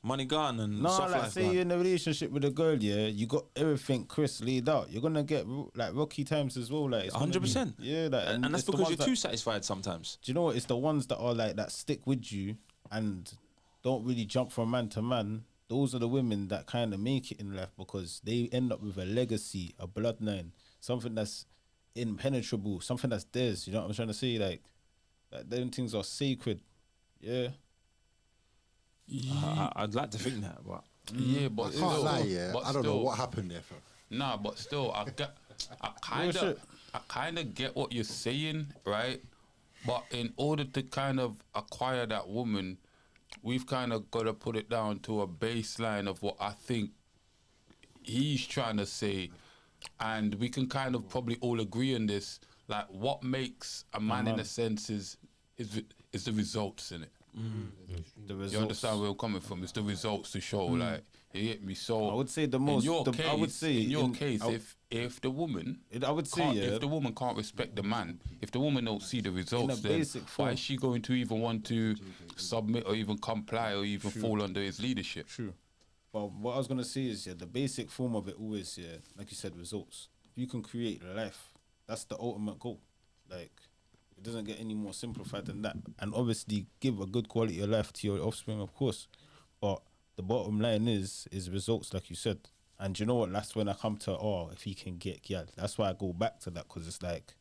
money gone and No, soft like life say gone. you're in a relationship with a girl, yeah, you got everything Chris laid out. You're gonna get like rocky times as well, like it's gonna be- 100%. Yeah, like, And that's it's the because ones you're that- too satisfied sometimes. Do you know what? It's the ones that are like that stick with you and don't really jump from man to man. Those are the women that kind of make it in life because they end up with a legacy, a bloodline, something that's impenetrable, something that's theirs. You know what I'm trying to say? Like them things are sacred. Yeah. I'd like to think that, but Yeah, I but can't still, lie, yeah. but I don't know still- what happened there, fam. Nah, but still, I kind of get what you're saying, right? But in order to kind of acquire that woman, we've kind of got to put it down to a baseline of what I think he's trying to say, and we can kind of probably all agree on this. Like, what makes a man, in a sense, is the results in it. The results. You understand where I'm coming from? It's the results to show. Like, you get me. So I would say the most. In your the- case, I would say in your in- case, I- if the woman, I would say, can't, yeah. if the woman can't respect the man, if the woman don't see the results, then basic why form. is she going to even want to submit or even comply or even fall under his leadership? True. But what I was gonna say is, yeah, the basic form of it always, yeah, like you said, results. If you can create life, that's the ultimate goal. Like, it doesn't get any more simplified than that. And obviously, give a good quality of life to your offspring, of course. But the bottom line is results, like you said. And you know what? That's when I come to, if he can get girl. That's why I go back to that, because it's like,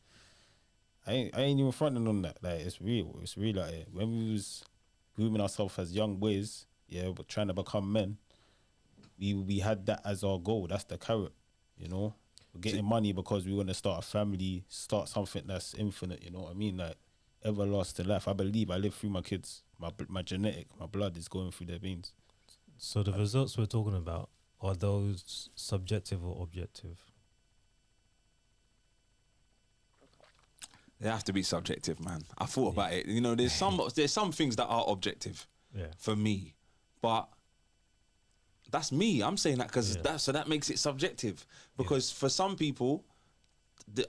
I ain't even fronting on that. Like, it's real. It's real. Like, when we was grooming ourselves as young boys, yeah, but trying to become men, we had that as our goal. That's the carrot, you know. We're getting money because we want to start a family, start something that's infinite. You know what I mean? Like everlasting life. I believe I live through my kids. My genetic, my blood is going through their veins. So the results we're talking about, are those subjective or objective? they have to be subjective, man. I thought about it. You know, there's some things that are objective Yeah. for me, but that's me. I'm saying that because Yeah. that makes it subjective. Because for some people,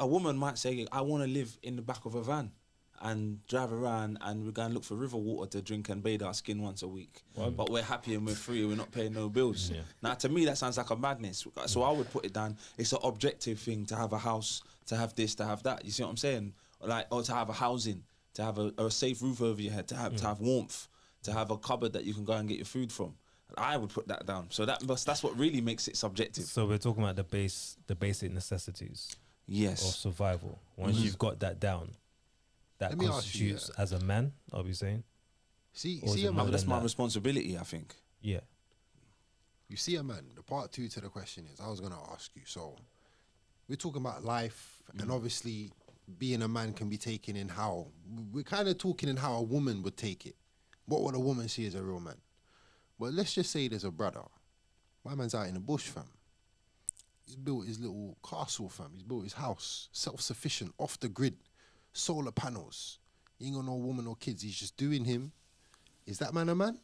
a woman might say, "I want to live in the back of a van and drive around, and we're going to look for river water to drink and bathe our skin once a week. But we're happy and we're free. We're not paying no bills." Yeah. Now, to me, that sounds like a madness. So I would put it down. It's an objective thing to have a house, to have this, to have that. You see what I'm saying? Like, or to have a housing, to have a safe roof over your head, to have warmth, to have a cupboard that you can go and get your food from. I would put that down. So that's what really makes it subjective. So we're talking about the basic necessities of Yes. survival. Once you've got that down, that Let me ask you, constitutes as a man. Are we saying? See Or is a it man. more That's than my that? responsibility, I think. Yeah. You see a man. The part two to the question is, I was gonna ask you. So, we're talking about life, and obviously, being a man can be taken in how we're kind of talking in how a woman would take it. What would a woman see as a real man? Well, let's just say there's a brother. My man's out in the bush, fam. He's built his little castle, fam. He's built his house, self-sufficient, off the grid, solar panels. He ain't got no woman or kids. He's just doing him. Is that man a man?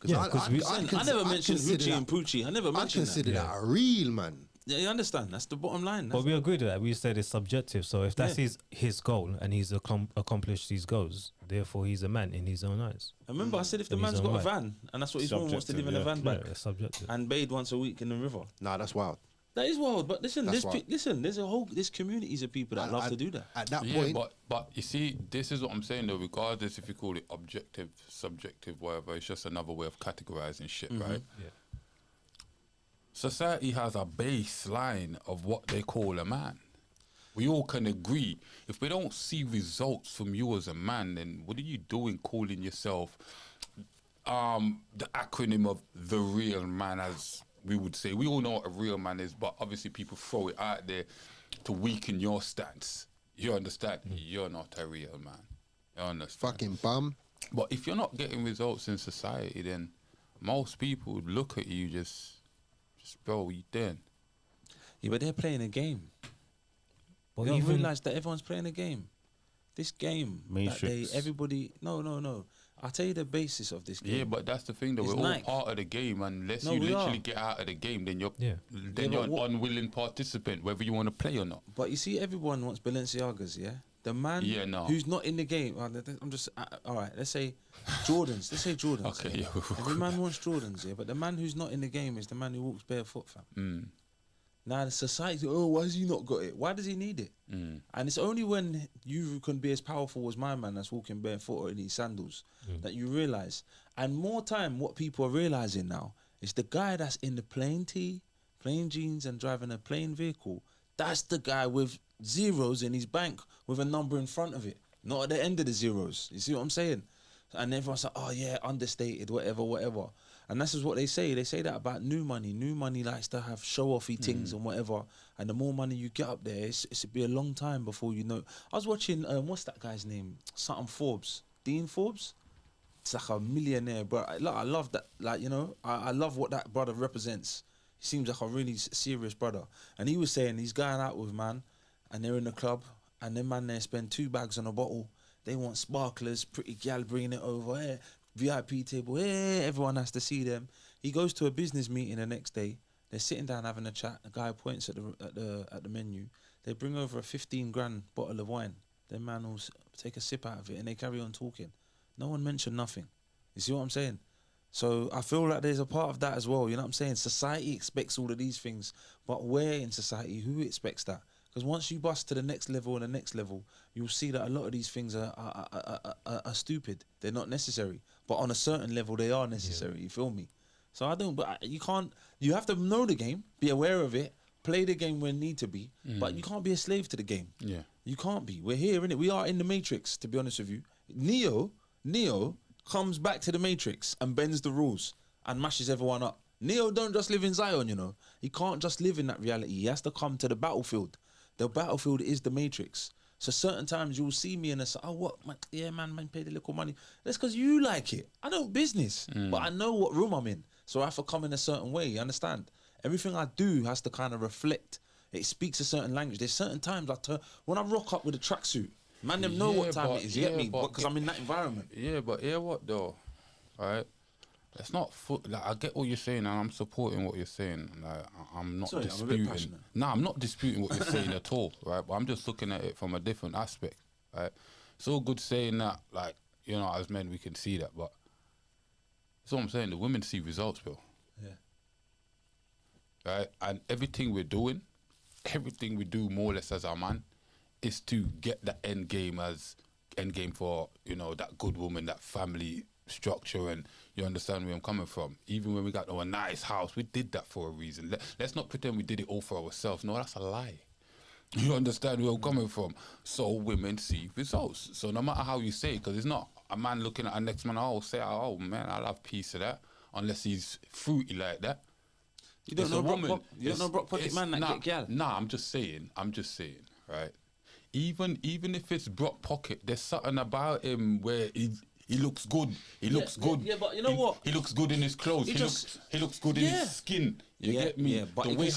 Yeah, 'cause we- I never mentioned Hoochie and Poochie. I never I mentioned that. consider that a real man. Yeah, you understand? That's the bottom line. But we agreed to that. We said it's subjective. So if that's his goal and he's accomplished these goals, therefore he's a man in his own eyes. Remember, I said if the In his man's own got a right. van and that's what his woman wants to live in a van Yeah, back it's subjective. and bathe once a week in the river. Nah, that's wild. That is wild. But listen, That's there's communities of people that love to do that. At that Yeah, point, but you see, this is what I'm saying though. Regardless if you call it objective, subjective, whatever, it's just another way of categorizing shit, right? Yeah. Society has a baseline of what they call a man. We all can agree. If we don't see results from you as a man, then what are you doing calling yourself the acronym of the real man, as we would say? We all know what a real man is, but obviously people throw it out there to weaken your stance. You understand? You're not a real man. You understand? fucking bum. But if you're not getting results in society, then most people would look at you just bro, you doing? Yeah, but they're playing a game. But You don't even realize that everyone's playing a game. This game, Matrix. everybody. No. I'll tell you the basis of this game. Yeah, but that's the thing though. It's We're Nike. all part of the game. Unless No, you we literally are. get out of the game, then you're Yeah. Yeah, you're but an what- unwilling participant, whether you want to play or not. But you see, everyone wants Balenciagas, yeah? The man Yeah, no. who's not in the game, I'm just, all right, let's say Jordans. Let's say Jordans. Okay, yeah, we'll Every man wants Jordans, yeah? But the man who's not in the game is the man who walks barefoot, fam. Mm, Now the society, why has he not got it? Why does he need it? mm. And it's only when you can be as powerful as my man that's walking barefoot or in his sandals that you realise. And more time, what people are realising now is the guy that's in the plain tee, plain jeans and driving a plain vehicle, that's the guy with zeros in his bank with a number in front of it, not at the end of the zeros. You see what I'm saying? And everyone's like, oh yeah, understated, whatever. And that's just what they say. They say that about new money. New money likes to have show-offy things and whatever. And the more money you get up there, it'll be a long time before you know. I was watching, what's that guy's name? Something Forbes. Dean Forbes? It's like a millionaire, bro. I love that. Like, you know, I love what that brother represents. He seems like a really serious brother. And he was saying he's going out with man, and they're in the club, and them man there spend 2 bags on a bottle. They want sparklers, pretty gal bringing it over here, VIP table, everyone has to see them. He goes to a business meeting the next day. They're sitting down having a chat. The guy points at the menu. They bring over a 15 grand bottle of wine. Then man will take a sip out of it and they carry on talking. No one mentioned nothing. You see what I'm saying? So I feel like there's a part of that as well. You know what I'm saying? Society expects all of these things, but where in society, who expects that? Because once you bust to the next level and the next level, you'll see that a lot of these things are stupid. They're not necessary. But on a certain level, they are necessary. You feel me? So I don't, but you can't, you have to know the game, be aware of it, play the game when need to be, but you can't be a slave to the game. Yeah. You can't be. We're here, innit? We are in the Matrix, to be honest with you. Neo comes back to the Matrix and bends the rules and mashes everyone up. Neo don't just live in Zion, you know. He can't just live in that reality. He has to come to the battlefield. The battlefield is the Matrix. So certain times you'll see me and I say, oh, what? Man paid a little money. That's because you like it. I don't business, but I know what room I'm in. So I have to come in a certain way, you understand? Everything I do has to kind of reflect. It speaks a certain language. There's certain times when I rock up with a tracksuit, man, them know what time it is, you get me? Because I'm in that environment. Yeah, but hear what though, right? It's not like I get what you're saying, and I'm supporting what you're saying. Like I'm not Sorry, I'm a bit disputing. passionate. Nah, I'm not disputing what you're saying at all, right? But I'm just looking at it from a different aspect, right? It's all good saying that, like, you know, as men we can see that, but that's what I'm saying. The women see results, bro. Yeah. Right, and everything we do more or less as a man, is to get that end game for, you know, that good woman, that family structure, and you understand where I'm coming from. Even when we got a nice house, we did that for a reason. Let's not pretend we did it all for ourselves. No, that's a lie. You understand where I'm coming from? So women see results. So no matter how you say it, because it's not a man looking at a next man, say, oh man, I'll have piece of that, unless he's fruity like that. You don't know Brock Pocket man that get gal? Nah, I'm just saying, right? Even if it's Brock Pocket, there's something about him where he looks good. He looks good. Yeah, but you know what? He looks good in his clothes. He looks good in his skin. You get me? Yeah, but the way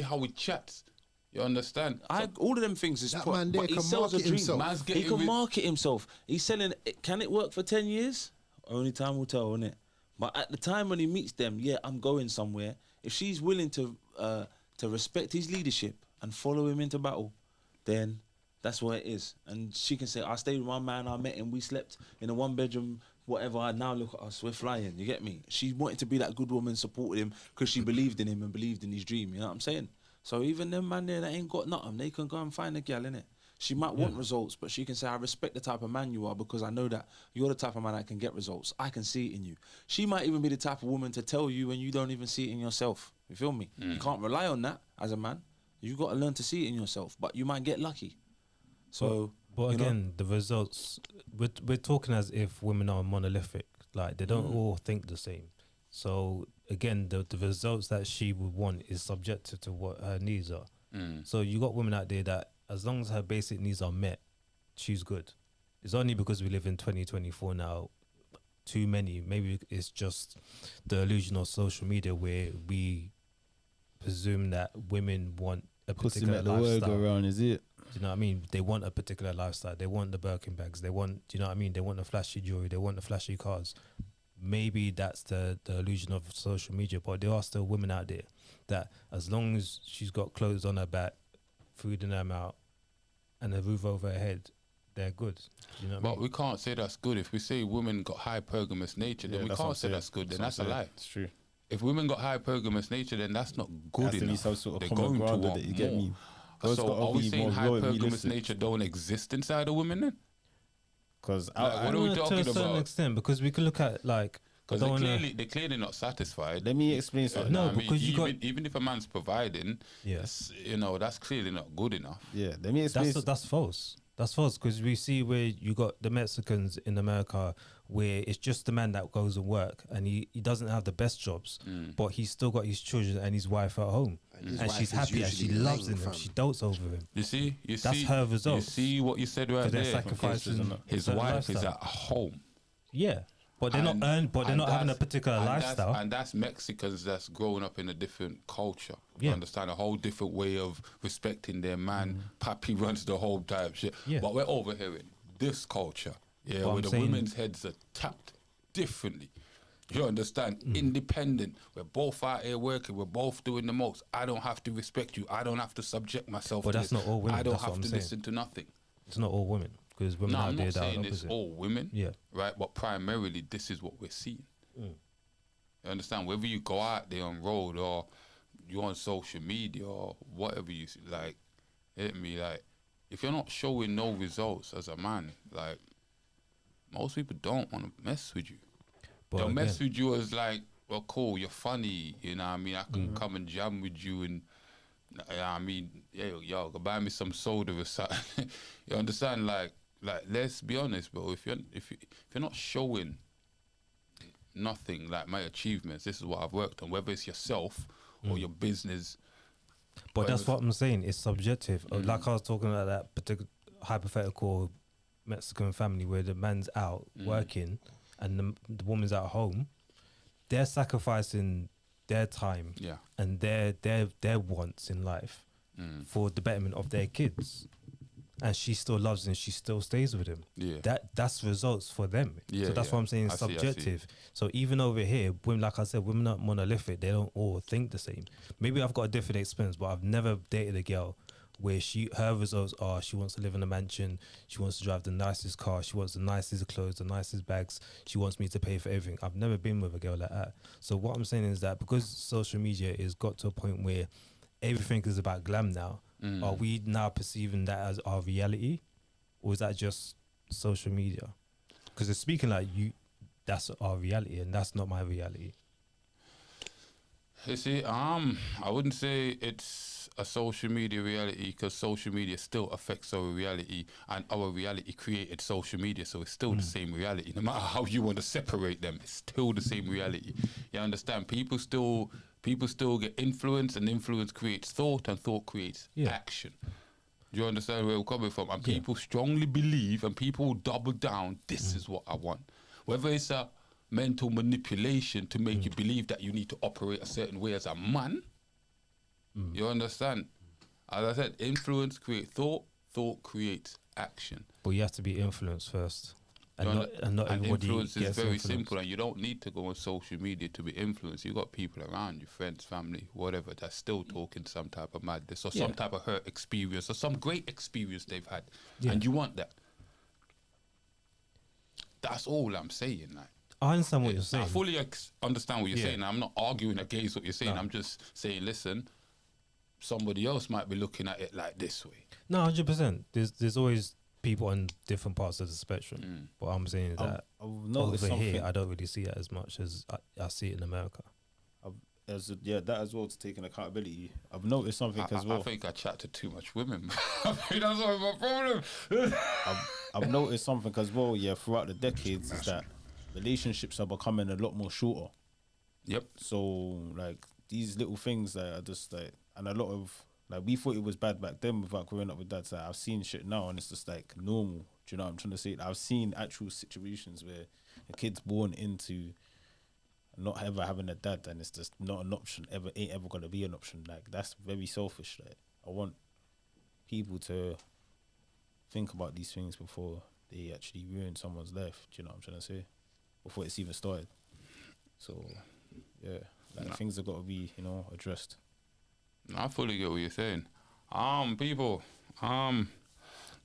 how he chats. You understand? All of them things is That man there but he can sells a market dream. himself. He can market himself. He's selling. Can it work for 10 years? Only time will tell, innit? But at the time when he meets them, I'm going somewhere. If she's willing to respect his leadership and follow him into battle, then that's what it is. And she can say, I stayed with my man, I met him, we slept in a 1-bedroom, whatever, and now look at us, we're flying, you get me? She wanted to be that good woman, supported him, because she believed in him and believed in his dream, you know what I'm saying? So even them man there that ain't got nothing, they can go and find a gal, innit? She might want results, but she can say, I respect the type of man you are because I know that you're the type of man that can get results. I can see it in you. She might even be the type of woman to tell you when you don't even see it in yourself. You feel me? You can't rely on that as a man. You got to learn to see it in yourself, but you might get lucky. So, but again, the results, we're talking as if women are monolithic. Like, they don't all think the same. So, again, the results that she would want is subjective to what her needs are. So, you got women out there that, as long as her basic needs are met, she's good. It's only because we live in 2024 now, too many, maybe it's just the illusion of social media where we presume that women want a particular the word lifestyle. go around, is it? Do you know what I mean? They want a particular lifestyle. They want the Birkin bags. They want, do you know what I mean? They want the flashy jewelry. They want the flashy cars. Maybe that's the illusion of social media, but there are still women out there that as long as she's got clothes on her back, food in her mouth, and a roof over her head, they're good. You know what I mean? But we can't say that's good. If we say women got hypergamous nature, then we can't say that's good. Then that's a lie. It's true. If women got hypergamous nature, then that's not good Has to be enough. some sort of They're common going to ground with want it, you get more. me? Girls So gotta are we be saying more loyal and hypergamous realistic. nature don't exist inside of women then? Because Like, what are we To talking a certain about? extent, because we can look at like, Because I don't wanna- they're clearly not satisfied. let me explain something. No, I mean, because you got- even if a man's providing, Yeah. that's, you know, that's clearly not good enough. Yeah, let me explain. that's false. That's false because we see where you got the Mexicans in America where it's just the man that goes and work and he doesn't have the best jobs, but he's still got his children and his wife at home. his And wife she's is happy and she usually loves lying, him. fam. She dotes over him. You see, That's her results. You see what you said right Because they're there. sacrificing His certain wife is lifestyle. at home. Yeah, but they're not they're and not having a that's- particular and lifestyle. and that's Mexicans that's growing up in a different culture. Yeah. You understand? A whole different way of respecting their man. Papi runs the whole type shit. Yeah. But we're over here in this culture, But where I'm the saying- women's heads are tapped differently. You understand? Independent. We're both out here working. We're both doing the most. I don't have to respect you. I don't have to subject myself But to that's this. not all women, I don't that's what have I'm to saying. listen to nothing. It's not all women because women No, out I'm there not that are saying it's opposite. all women. Yeah. Right, but primarily this is what we're seeing. You understand? Whether you go out there on road or you're on social media or whatever you see, like, hit me, like, if you're not showing no results as a man, like, most people don't want to mess with you. But They'll mess again- with you as like, well, cool, you're funny, you know what I mean? I can come and jam with you and, you know what I mean, yeah, yo, go buy me some soda or something. You understand? Like, let's be honest, bro. If you're not showing nothing, like my achievements, this is what I've worked on, whether it's yourself or your business. But that's whatever. what I'm saying. It's subjective. Like I was talking about that particular hypothetical Mexican family where the man's out working and the woman's at home. They're sacrificing their time Yeah. and their wants in life for the betterment of their kids, and she still loves him. She still stays with him. Yeah. That's results for them. Yeah, So that's yeah. what I'm saying. It's I see, I see. subjective. So even over here, women, like I said, women are monolithic. They don't all think the same. Maybe I've got a different experience, but I've never dated a girl where her results are she wants to live in a mansion, she wants to drive the nicest car, she wants the nicest clothes, the nicest bags, she wants me to pay for everything. I've never been with a girl like that. So what I'm saying is that because social media is got to a point where everything is about glam now, are we now perceiving that as our reality, or is that just social media? Because it's speaking like that's our reality, and that's not my reality. You see, I wouldn't say it's a social media reality because social media still affects our reality, and our reality created social media, so it's still the same reality. No matter how you want to separate them, it's still the same reality. You understand? People still get influence, and influence creates thought, and thought creates action. Do you understand where we're coming from? And people strongly believe, and people double down. This is what I want. Whether it's a mental manipulation to make you believe that you need to operate a certain way as a man. You understand? As I said, influence creates thought, thought creates action. But you have to be influenced first, and You not everybody influence is gets very influenced. simple, and you don't need to go on social media to be influenced. You got people around you, friends, family, whatever, that's still talking some type of madness or some type of hurt experience or some great experience they've had, and you want that. That's all I'm saying. Like, I understand what you're I saying. fully understand what you're Yeah. saying. I'm not arguing against what you're saying. No. I'm just saying, listen, somebody else might be looking at it like this way. No, 100%. There's always people on different parts of the spectrum. But I'm saying is that I've noticed over something. here, I don't really see it as much as I see it in America. That as well to taking accountability. I've noticed something as well. I think I chat to too much women. I think that's always my problem. I've noticed something as well. Yeah, throughout the decades, is that relationships are becoming a lot more shorter. Yep. So like these little things that are just like, and a lot of like we thought it was bad back then without growing up with that. So I've seen shit now, and it's just like normal. Do you know what I'm trying to say? I've seen actual situations where a kid's born into not ever having a dad, and it's just not an option. Ain't ever gonna be an option. Like that's very selfish. Like I want people to think about these things before they actually ruin someone's life. Do you know what I'm trying to say? Before it's even started. So yeah, like things have got to be, addressed. I fully get what you're saying. People,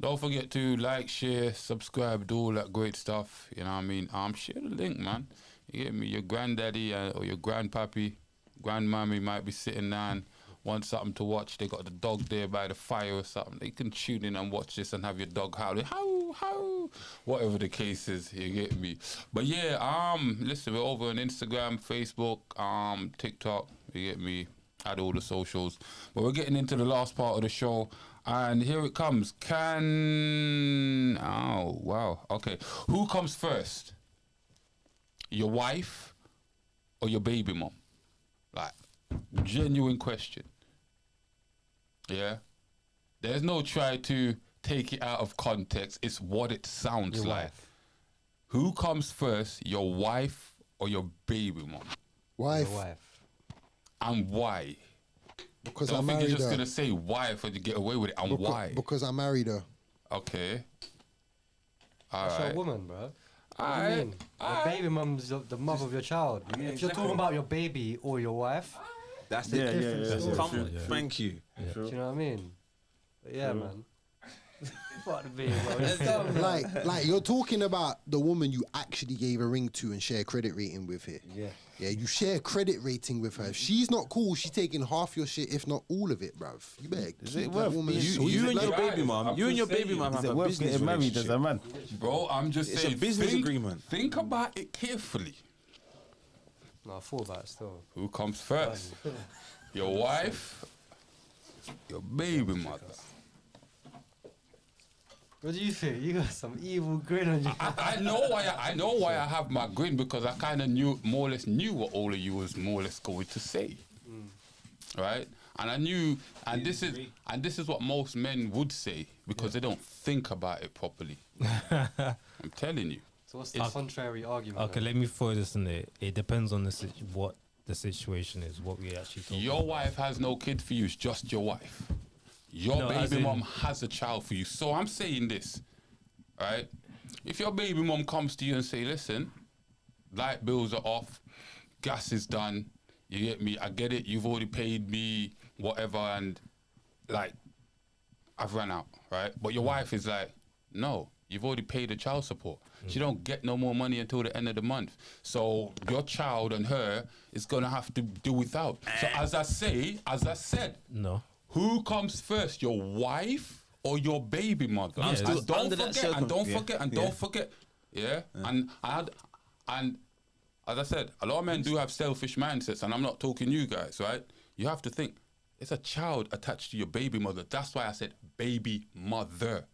don't forget to like, share, subscribe, do all that great stuff. You know what I mean? Share the link, man. You get me? Your granddaddy or your grandpappy, grandmammy might be sitting down, want something to watch. They got the dog there by the fire or something. They can tune in and watch this and have your dog howling, how, whatever the case is. You get me? But yeah, listen, we're over on Instagram, Facebook, TikTok. You get me? Add all the socials. But we're getting into the last part of the show, and here it comes. Oh, wow. Okay. Who comes first? Your wife or your baby mom? Like, genuine question. Yeah? There's no try to take it out of context. It's what it sounds Your like. wife. Who comes first, your wife or your baby mom? Wife, Your wife. And why? because Don't I think you're married just her. gonna say wife and you get away with it. And why? Because I married her. Okay. All That's your right. woman, bro. What do you Alright, mean? Your baby mum's the mother of your child. If you're talking about your baby or your wife, That's the Yeah, difference. yeah, yeah, Come- yeah. Thank you. do you know what I mean? But yeah, True. man. Fuck the baby, bro. It's dumb, man. Like you're talking about the woman you actually gave a ring to and share credit rating with here. Yeah. Yeah, you share credit rating with her. If she's not cool, she's taking half your shit, if not all of it, bruv. You better Is keep it that worth woman being sweet. You and your Guys, baby mum, I'm you and your just baby saying, mum Is have it a worth business getting married as relationship. a man? Bro, I'm just It's a saying. business think, agreement. Think about it carefully. No, I thought about it still. Who comes first? Your wife, your baby mother. What do you think? You got some evil grin on you. I know why I have my grin, because I kind of more or less knew what all of you was more or less going to say, right? And I knew, and this is what most men would say, because they don't think about it properly. I'm telling you. So what's the contrary argument? Okay, then? let me throw this in there. It depends on what the situation is, what we actually talk Your wife has no kid for you; it's just your wife. Your No, as baby in- mom has a child for you. So I'm saying this, right? If your baby mom comes to you and say, "Listen, light bills are off, gas is done. You get me? I get it. You've already paid me whatever, and like I've run out, right?" But your wife is like, "No, you've already paid the child support. She don't get no more money until the end of the month. So your child and her is gonna have to do without." So as I said, No. who comes first, your wife or your baby mother? I'm still And don't under that forget, and don't circum- forget, and yeah. don't forget, yeah. And as I said, a lot of men do have selfish mindsets, and I'm not talking you guys, right? You have to think, it's a child attached to your baby mother. That's why I said baby mother.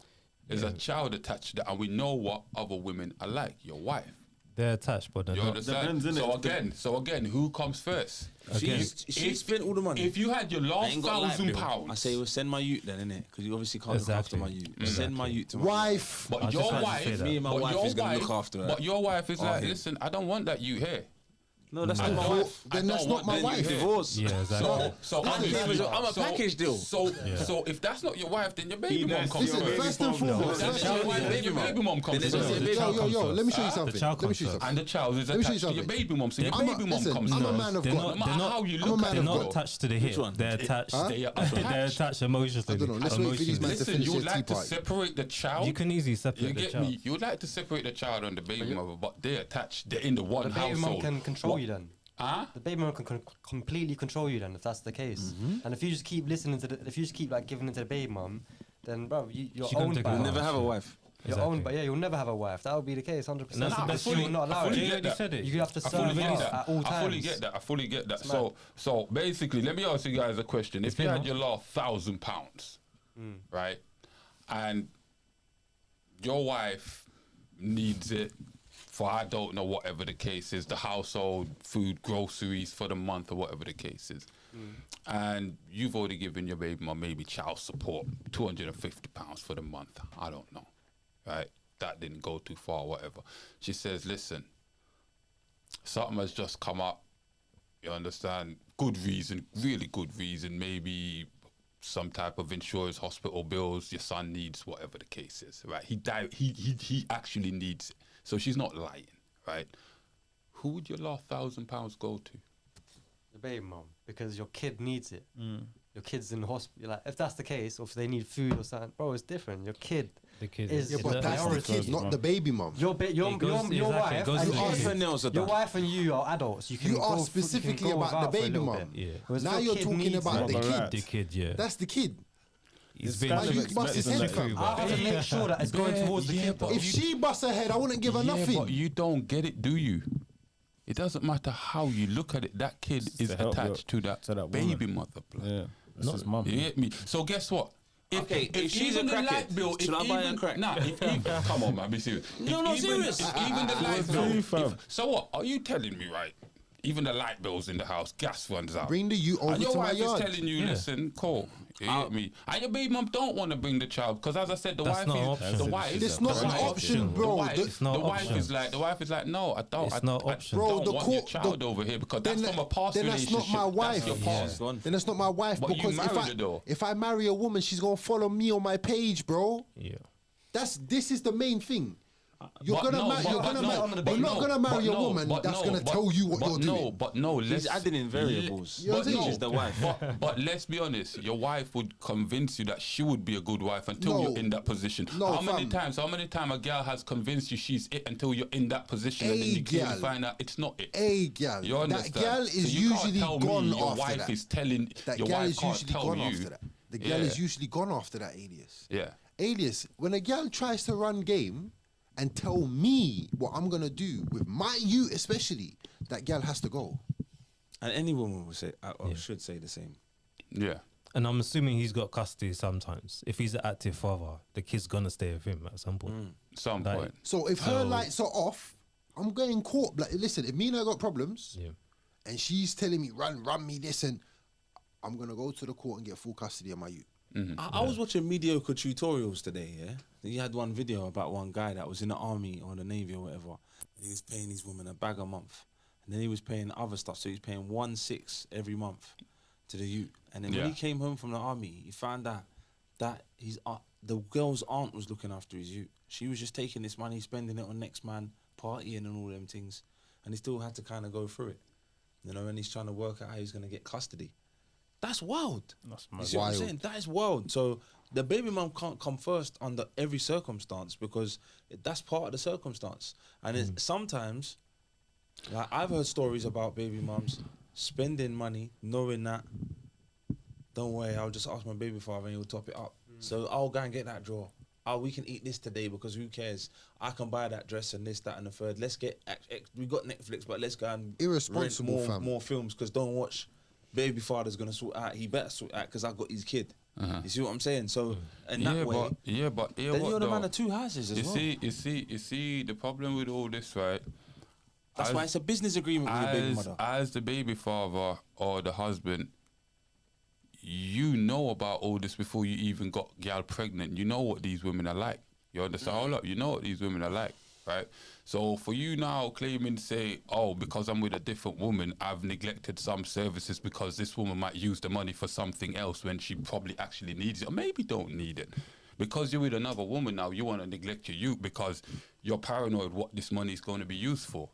There's a child attached to that, and we know what other women are like. Your wife. They're attached, but they're You not. understand? Depends, So again, who comes first? Again. She spent all the money. If you had your I last ain't got light bill. £1,000, I say, well, send my ute then, innit? Because you obviously can't look after Exactly. my ute. Exactly. Send my ute to my Wife. but I your just had to say wife, that. Me and my but wife your is gonna look wife- after her. But your wife is Oh, like, him. listen, I don't want that you here. No, that's I not my don't- wife. I Then that's don't not want my that you wife. here. Divorce. Yeah, exactly. So That's obviously- I'm a package deal. So if that's not your wife, then your baby mom that's comes your first. baby First and mom. foremost, That's Then your it's wife, your then your baby baby mom comes Then it's first. your The baby child Yo, comes let me first. show you The something. child Let me comes show you first. something. And the child is Let me show you attached to your something. baby mom, so your I'm baby mom listen, comes I'm a first. man of They're God. No not. matter They're how not. you I'm a look man at They're it, not bro. attached to the hip. one? They're attached. Huh? They are They're attached. attached emotionally. I don't know. Let's wait for these men to Listen, finish you their would like tea to party. separate the child. You can easily You separate the get child. me? You would like to separate the child and the baby mother, but they're attached. They're in the one The baby mum household. can control What? you then. Huh? The baby mum can completely control you then, if that's the case. And if you just keep listening to if you just keep like giving it to the baby mum, then bro, you're She gonna owned take by it her. You'll never have a wife. You're owned by you'll never have a wife. That would be the case, 100%. And that's the Nah, best I fully- You're not I allowed. fully You get that. said it. You have to I fully serve get her that. at all times. I fully get that. I fully get that. It's So basically, let me ask you guys a question. If you been had hard. your last £1,000, right, and your wife needs it for, I don't know, whatever the case is, the household food, groceries for the month, or whatever the case is, and you've already given your baby mum maybe child support, £250 for the month. I don't know, right? That didn't go too far, whatever. She says, listen, something has just come up. You understand? Good reason, really good reason. Maybe some type of insurance, hospital bills. Your son needs whatever the case is, right? He died. He actually needs it. So she's not lying, right? Who would your last £1,000 go to? The baby mum, because your kid needs it. Your kid's in the hospital. Like, if that's the case, or if they need food or something, bro, it's different. Your kid The kid is Yeah, but that's the priority. kid, not the baby mum. Your It goes- your exactly, it wife goes and to the you- kid. Her nails are your done. wife and you are adults. You can You go asked you can specifically go about the without for a baby little mum. bit. Yeah. Whereas Now your you're kid talking needs about it. the Mother kid. rat. The kid, yeah. That's the kid. He's It's been kind of you bust his expecting head, that. fam. I have to make sure that it's going Yeah, towards the yeah, kid. but Though. If she busts her head, I wouldn't give her Yeah, nothing. but you don't get it, do you? it doesn't matter how you look at it. That kid is to help attached to that, to that baby mother. Blood. Yeah, that's his mum. You get me? So guess what? If she's even a the crackhead, light bill, should I buy her crack? Nah, come on, man, be serious. No, serious. If even the light do, bill. fam? So what? Are you telling me, right? Even the light bills in the house, gas runs out. Bring the you over And your to my wife yard. is telling you, listen, Cole, you get me? And your baby mum don't want to bring the child because, as I said, the That's wife not an is option. the wife. It's not an option, bro. It's not The an wife option. is like, no, I don't. It's I, not I option. Bro, don't the want your court- child the- over here because then that's from a past then that's relationship. not my wife. That's your Yeah. past. Then that's not my wife But you because married her though. if I marry a woman, she's gonna follow me on my page, bro. Yeah. This is the main thing. You're But gonna no, marry. but- You're but gonna no, marry. but You're not no, gonna marry but a no, woman but that's no, gonna but- tell you what but you're no, doing. But no, He's let's adding in variables. You know what But I'm no, saying? She's the wife. but let's be honest, your wife would convince you that she would be a good wife until No. you're in that position. No, how many fam. times a girl has convinced you she's it until you're in that position and then Hey, you clearly girl. find out it's not it. Hey, gal, You that understand? gal is So you can't usually tell gone me your after wife that. is telling That your gal wife is can't usually tell gone you. after that. The gal Yeah. is usually gone after that, Alias. Yeah. Alias, when a gal tries to run game and tell me what I'm gonna do with my youth, especially, that gal has to go. And any woman would say, or should say the same. Yeah. And I'm assuming he's got custody sometimes. If he's an active father, the kid's gonna stay with him at some point. Some Like- point. So if her lights are off, I'm going court. Like, listen, if me and her got problems, Yeah. and she's telling me run me this, and I'm gonna go to the court and get full custody of my youth. I was watching mediocre tutorials today, yeah? You had one video about one guy that was in the army or the navy or whatever. He was paying his woman a bag a month. And then he was paying other stuff. So he was paying 1/6 every month to the youth. And then when Yeah. he came home from the army, he found out that the girl's aunt was looking after his youth. She was just taking this money, spending it on next man, partying and all them things. And he still had to kind of go through it. You know, and he's trying to work out how he's going to get custody. That's wild. That's You mad. see what I'm Wild. saying? That is wild. So the baby mum can't come first under every circumstance because that's part of the circumstance. And it's sometimes, like I've heard stories about baby mums spending money knowing that, don't worry, I'll just ask my baby father and he'll top it up. So I'll go and get that drawer. Oh, we can eat this today because who cares? I can buy that dress and this, that, and the third. Let's get, we got Netflix, but let's go and Irresponsible, rent fam. more films because don't watch. Baby father's gonna sort out. He better sort out because I got his kid. You see what I'm saying? So in that way, but then what you're the man though? of two houses as You well. see the problem with all this, right? That's why it's a business agreement with your baby mother. As the baby father or the husband, you know about all this before you even got gal pregnant. You know what these women are like. You understand? Hold up, you know what these women are like, right? So for you now claiming to say, oh, because I'm with a different woman, I've neglected some services because this woman might use the money for something else when she probably actually needs it, or maybe don't need it. Because you're with another woman now, you want to neglect your youth because you're paranoid what this money is going to be used for.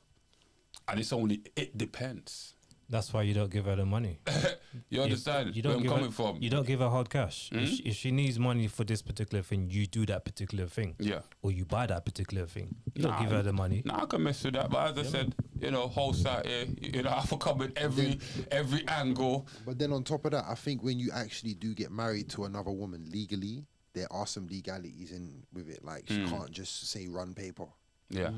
And it depends. That's why you don't give her the money. You understand where I'm give coming her, from? You don't give her hard cash. If she needs money for this particular thing, you do that particular thing. Yeah. Or you buy that particular thing. You don't Nah, give her the money. Nah, I can mess with that. But as I said, whole side here, I have to come with every angle. But then on top of that, I think when you actually do get married to another woman legally, there are some legalities in with it. Like she can't just say run paper. Yeah.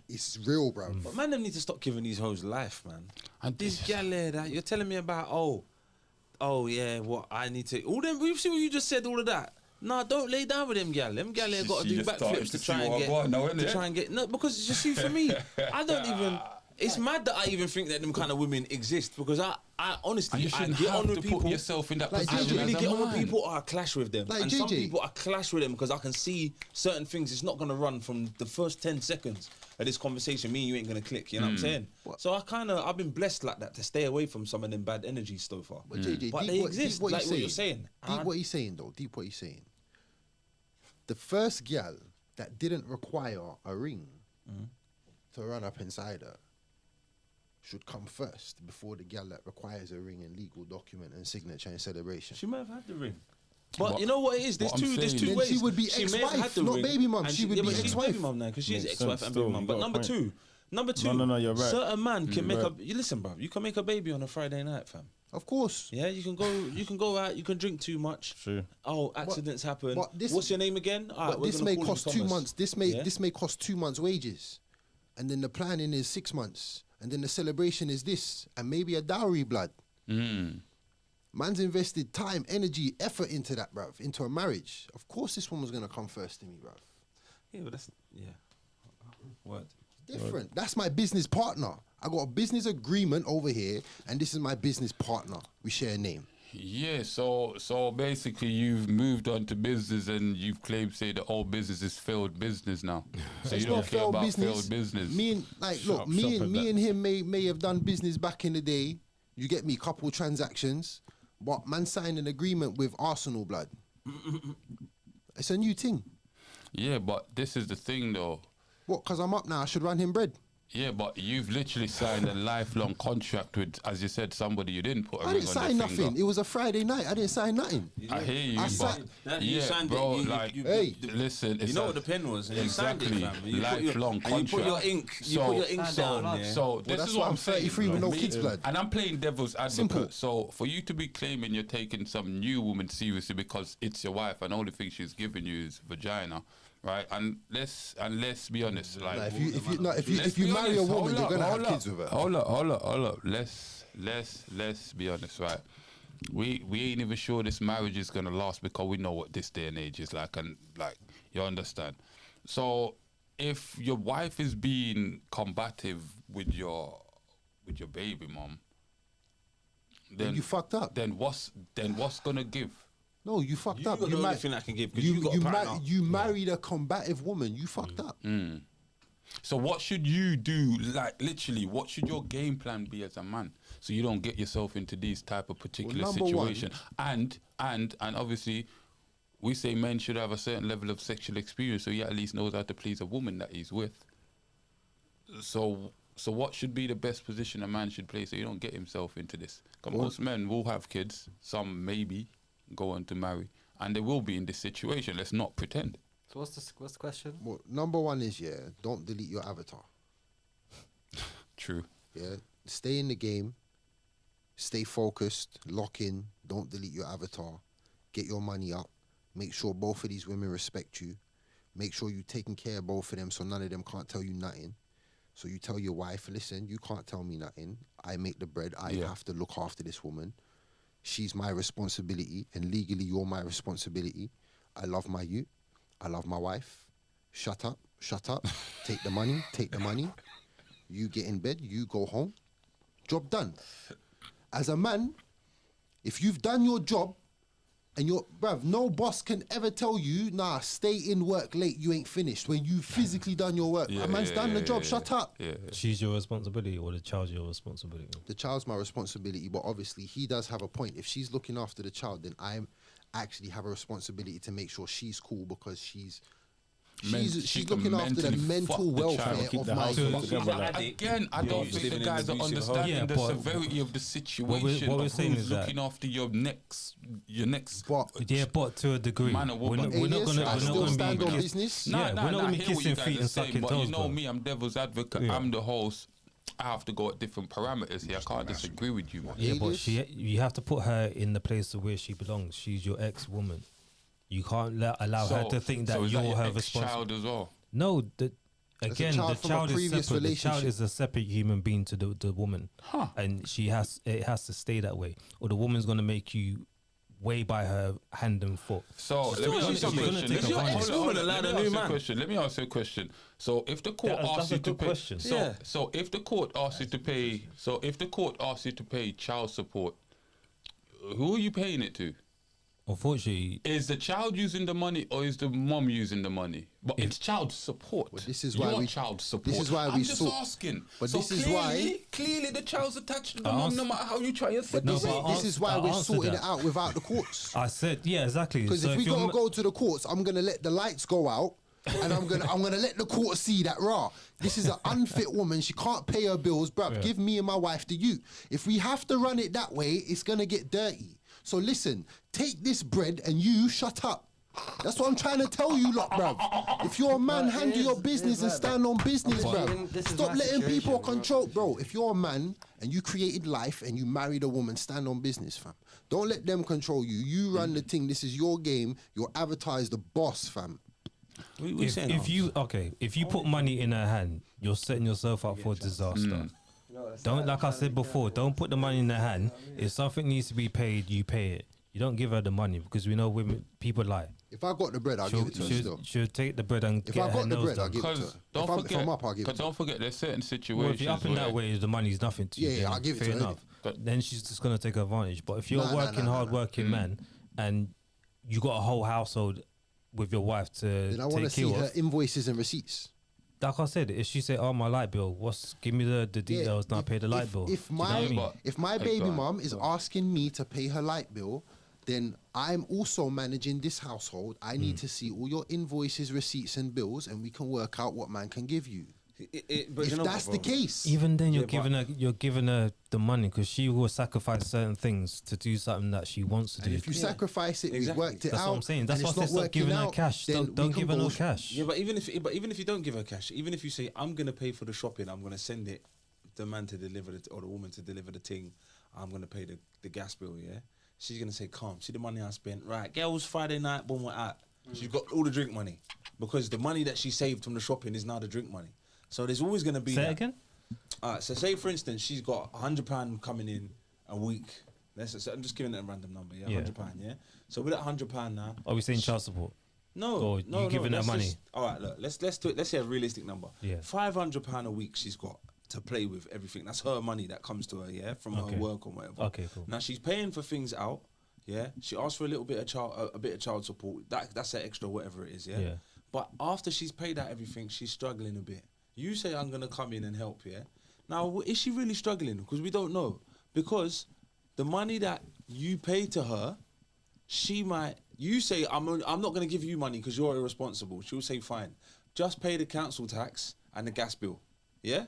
It's real, bro. But man, them need to stop giving these hoes life, man. And This gal here that you're telling me about, oh yeah, what I need to. All them, you see what you just said, all of that. Nah, don't lay down with them gal. Them gal here got to She do just started backflips to to try see and what get. I want now, To innit? try and get no, because you see, for me, I don't even. It's mad that I even think that them kind of women exist because I And honestly, you I shouldn't get have on to with people. put yourself in that Like I position really as a get on with man. people or I clash with them. Like and some JJ. people I clash with them because I can see certain things. It's not going to run from the first 10 seconds of this conversation. Me and you ain't going to click. You know what I'm saying? So I've been blessed like that to stay away from some of them bad energies so far. But JJ, But deep they what, exist, deep what like he's what you're saying. Deep what he's saying, though. Deep what he's saying. The first gal that didn't require a ring to run up inside her should come first before the gal that requires a ring and legal document and signature and celebration. She may have had the ring. But What- you know what it is? There's what I'm two saying- Then ways. she would be may have ex-wife, had the not ring, baby mum. and She would be she's ex-wife. baby mum now because she's Makes ex-wife sense and still, baby mum. you But got a number point. two, No, you're right. certain man can make right. a. You listen, bro. You can make a baby on a Friday night, fam. Of course. Yeah, you can go out. You can drink too much. True. Oh, accidents happen. but this- What's your name again? Alright, But we're this gonna may call you cost 2 Thomas. months. Yeah? This may cost 2 months' wages. and then the planning is 6 months, and then the celebration is this, and maybe a dowry, blood. Man's invested time, energy, effort into that, bruv, into a marriage. Of course, this woman's gonna come first to me, bruv. Yeah, but that's word. Different. That's my business partner. I got a business agreement over here, and this is my business partner. We share a name. Yeah, so basically you've moved on to business and you've claimed say that all business is failed business now. So It's you don't not care failed about business. failed business. Me and like, Shut look, up, me shut and up me that. and him may have done business back in the day. You get me, couple transactions, but man signed an agreement with Arsenal, blood. It's a new thing. Yeah, but this is the thing though. What? Because I'm up now, I should run him bread. Yeah, but you've literally signed a lifelong contract with, as you said, somebody you didn't put a I ring didn't on sign their nothing. finger. It was a Friday night. I didn't sign nothing. I hear you, I but signed- You yeah, signed bro, it. You- like, you- Hey. listen, it's You know a- what the pen was, and you exactly, signed it, fam. You put your- lifelong and contract. you put your ink. You put your ink Signed down. out Yeah. So this that's is why what I'm I'm saying. 33 with no Me- kids, blood. And I'm playing devil's advocate. Simple. So for you to be claiming you're taking some new woman seriously because it's your wife and the only thing she's giving you is vagina, right? And let's be honest, like Like, if let's you be marry a honest. woman, Hold you're up, gonna have hold up, kids with her. Hold up. Let's be honest, right? We ain't even sure this marriage is gonna last because we know what this day and age is like, and like you understand. So if your wife is being combative with your baby mom, Then you fucked up. Then what's gonna give? No, you fucked You up. got the only thing I can give, 'cause you got a partner. you married a combative woman. You fucked up. So what should you do? Like literally, what should your game plan be as a man, so you don't get yourself into these type of particular Well, number one- situation? And obviously, we say men should have a certain level of sexual experience, so he at least knows how to please a woman that he's with. So what should be the best position a man should play so you don't get himself into this? 'Cause most men will have kids, some maybe go on to marry, and they will be in this situation. Let's not pretend. So what's the question? Well, number one is don't delete your avatar. True. Yeah, stay in the game. Stay focused. Lock in. Don't delete your avatar. Get your money up. Make sure both of these women respect you. Make sure you're taking care of both of them so none of them can't tell you nothing. So you tell your wife, listen, you can't tell me nothing. I make the bread. I Yeah. have to look after this woman. She's my responsibility, and legally you're my responsibility. I love my youth. I love my wife. Shut up. Take the money. You get in bed. You go home. Job done. As a man, if you've done your job, and bruv, no boss can ever tell you, nah, stay in work late, you ain't finished, when you physically done your work. A man's done the job, shut up. Yeah. She's your responsibility or the child's your responsibility? The child's my responsibility, but obviously he does have a point. If she's looking after the child, then I actually have a responsibility to make sure she's cool because she's She can looking after the mentally fuck mental the welfare child. Keep of the my household youth. together. Like, Again, I don't you think live the in an guys are abusive home. understanding Yeah, the but severity of the situation what we're of saying who's is that- looking after your next But Yeah, but to a degree. Man or woman. We're not Alias, gonna. I We're still not stand gonna on be. business. Yeah, we're not gonna be I hear what kissing you guys feet are and saying, sucking but toes, you know bro. me, I'm devil's advocate. Yeah. I'm the host. I have to go at different parameters here. I can't disagree with you, man. Yeah, but Alias? you have to put her in the place of where she belongs. She's your ex-woman. You can't allow her to think that so is you're your her responsibility. ex-child as well. No, a again, child the from a child is previous separate. The child relationship. is a separate human being to the woman, and it has to stay that way, or the woman's gonna make you way by her hand and foot. So let me gonna- ask you she's a gonna question. take Let me- advantage. hold on, hold on. Woman allowed Let a me new ask you a man. question. Let me ask you a question. So if the court That's asks a you to good pay, question. Yeah. so if the court asks you to pay, so if the court asks you to pay child support, who are you paying it to? Unfortunately, Is the child using the money or is the mom using the money? But it's child support. Well, this is You why want we- child support. this is why I'm we just sort- asking. but so this is clearly the child's attached to the I mom, asked- no matter how you try and set No, this but up. I This is answered- why I we're answered sorting that. it out without the courts. I said, yeah, exactly. Because So if we you're gotta ma- go to the courts, I'm gonna let the lights go out, and I'm gonna let the court see that this is an unfit woman. She can't pay her bills, bruv. Yeah. Give me and my wife the you. If we have to run it that way, it's gonna get dirty. So listen, take this bread and you shut up. That's what I'm trying to tell you, lot, bruv. If you're a man, But it handle is- your it is business and like stand that. on business, But bruv. this is Stop my letting people situation, bro. control, bro. If you're a man and you created life and you married a woman, stand on business, fam. Don't let them control you. You run the thing. This is your game. Your avatar is the boss, fam. If you put money in her hand, you're setting yourself up for disaster. Don't, like I said before, don't put the money in her hand. If something needs to be paid, you pay it. You don't give her the money because we know people lie. If I got the bread, I'll give it to her still. She'll take the bread and If get I her got the nails bread, I'll done. give it to her. Don't If I'm up, I'll give it Because to her. don't forget, there's certain situations. Well, if you're up in that where- way, the money's nothing to you. Yeah, then I'll give it fair to her, enough. Then she's just gonna take advantage. But if you're Nah, working hard, working man, and you got a whole household with your wife to Then I want to take see care her of, invoices and receipts. like I said, if she say, "Oh, my light bill," give me the details, and I'll pay the light bill. If Do you know what I mean? if my Hey, baby go on, mum is asking me to pay her light bill, then I'm also managing this household. I need to see all your invoices, receipts, and bills, and we can work out what man can give you. But If you know that's what, the bro? case, Even then, Yeah, you're giving her the money because she will sacrifice certain things to do something that she wants to and do. if you sacrifice it, Exactly. we've worked it That's out. what I'm saying. and That's why I it's said not stop working giving her out, cash. then Don't we give can her no go- cash. Yeah, but even if you don't give her cash, even if you say I'm gonna pay for the shopping, I'm gonna send it the man to deliver it or the woman to deliver the thing, I'm gonna pay the gas bill. Yeah, she's gonna say, "Calm, see the money I spent. Right, girls, Friday night, boom, we're out." She's got all the drink money because the money that she saved from the shopping is now the drink money. So there's always gonna be Say it that. again. All right, so say for instance she's got £100 coming in a week. I'm just giving it a random number. Yeah, Yeah. £100. Yeah. So with that £100 now. Are we saying child support? No, Or no, you giving her let's money? just- all right, look, let's do it. Let's say a realistic number. Yeah. £500 a week she's got to play with everything. That's her money that comes to her, yeah, from Okay. her work or whatever. Okay, cool. Now she's paying for things out. Yeah, she asked for a little bit of child support. That's her extra, whatever it is. Yeah. Yeah. But after she's paid out everything, she's struggling a bit. You say I'm gonna come in and help. Yeah. Now is she really struggling? Because we don't know. Because the money that you pay to her, she might. You say I'm not going to give you money because you're irresponsible. She'll say fine, just pay the council tax and the gas bill. Yeah,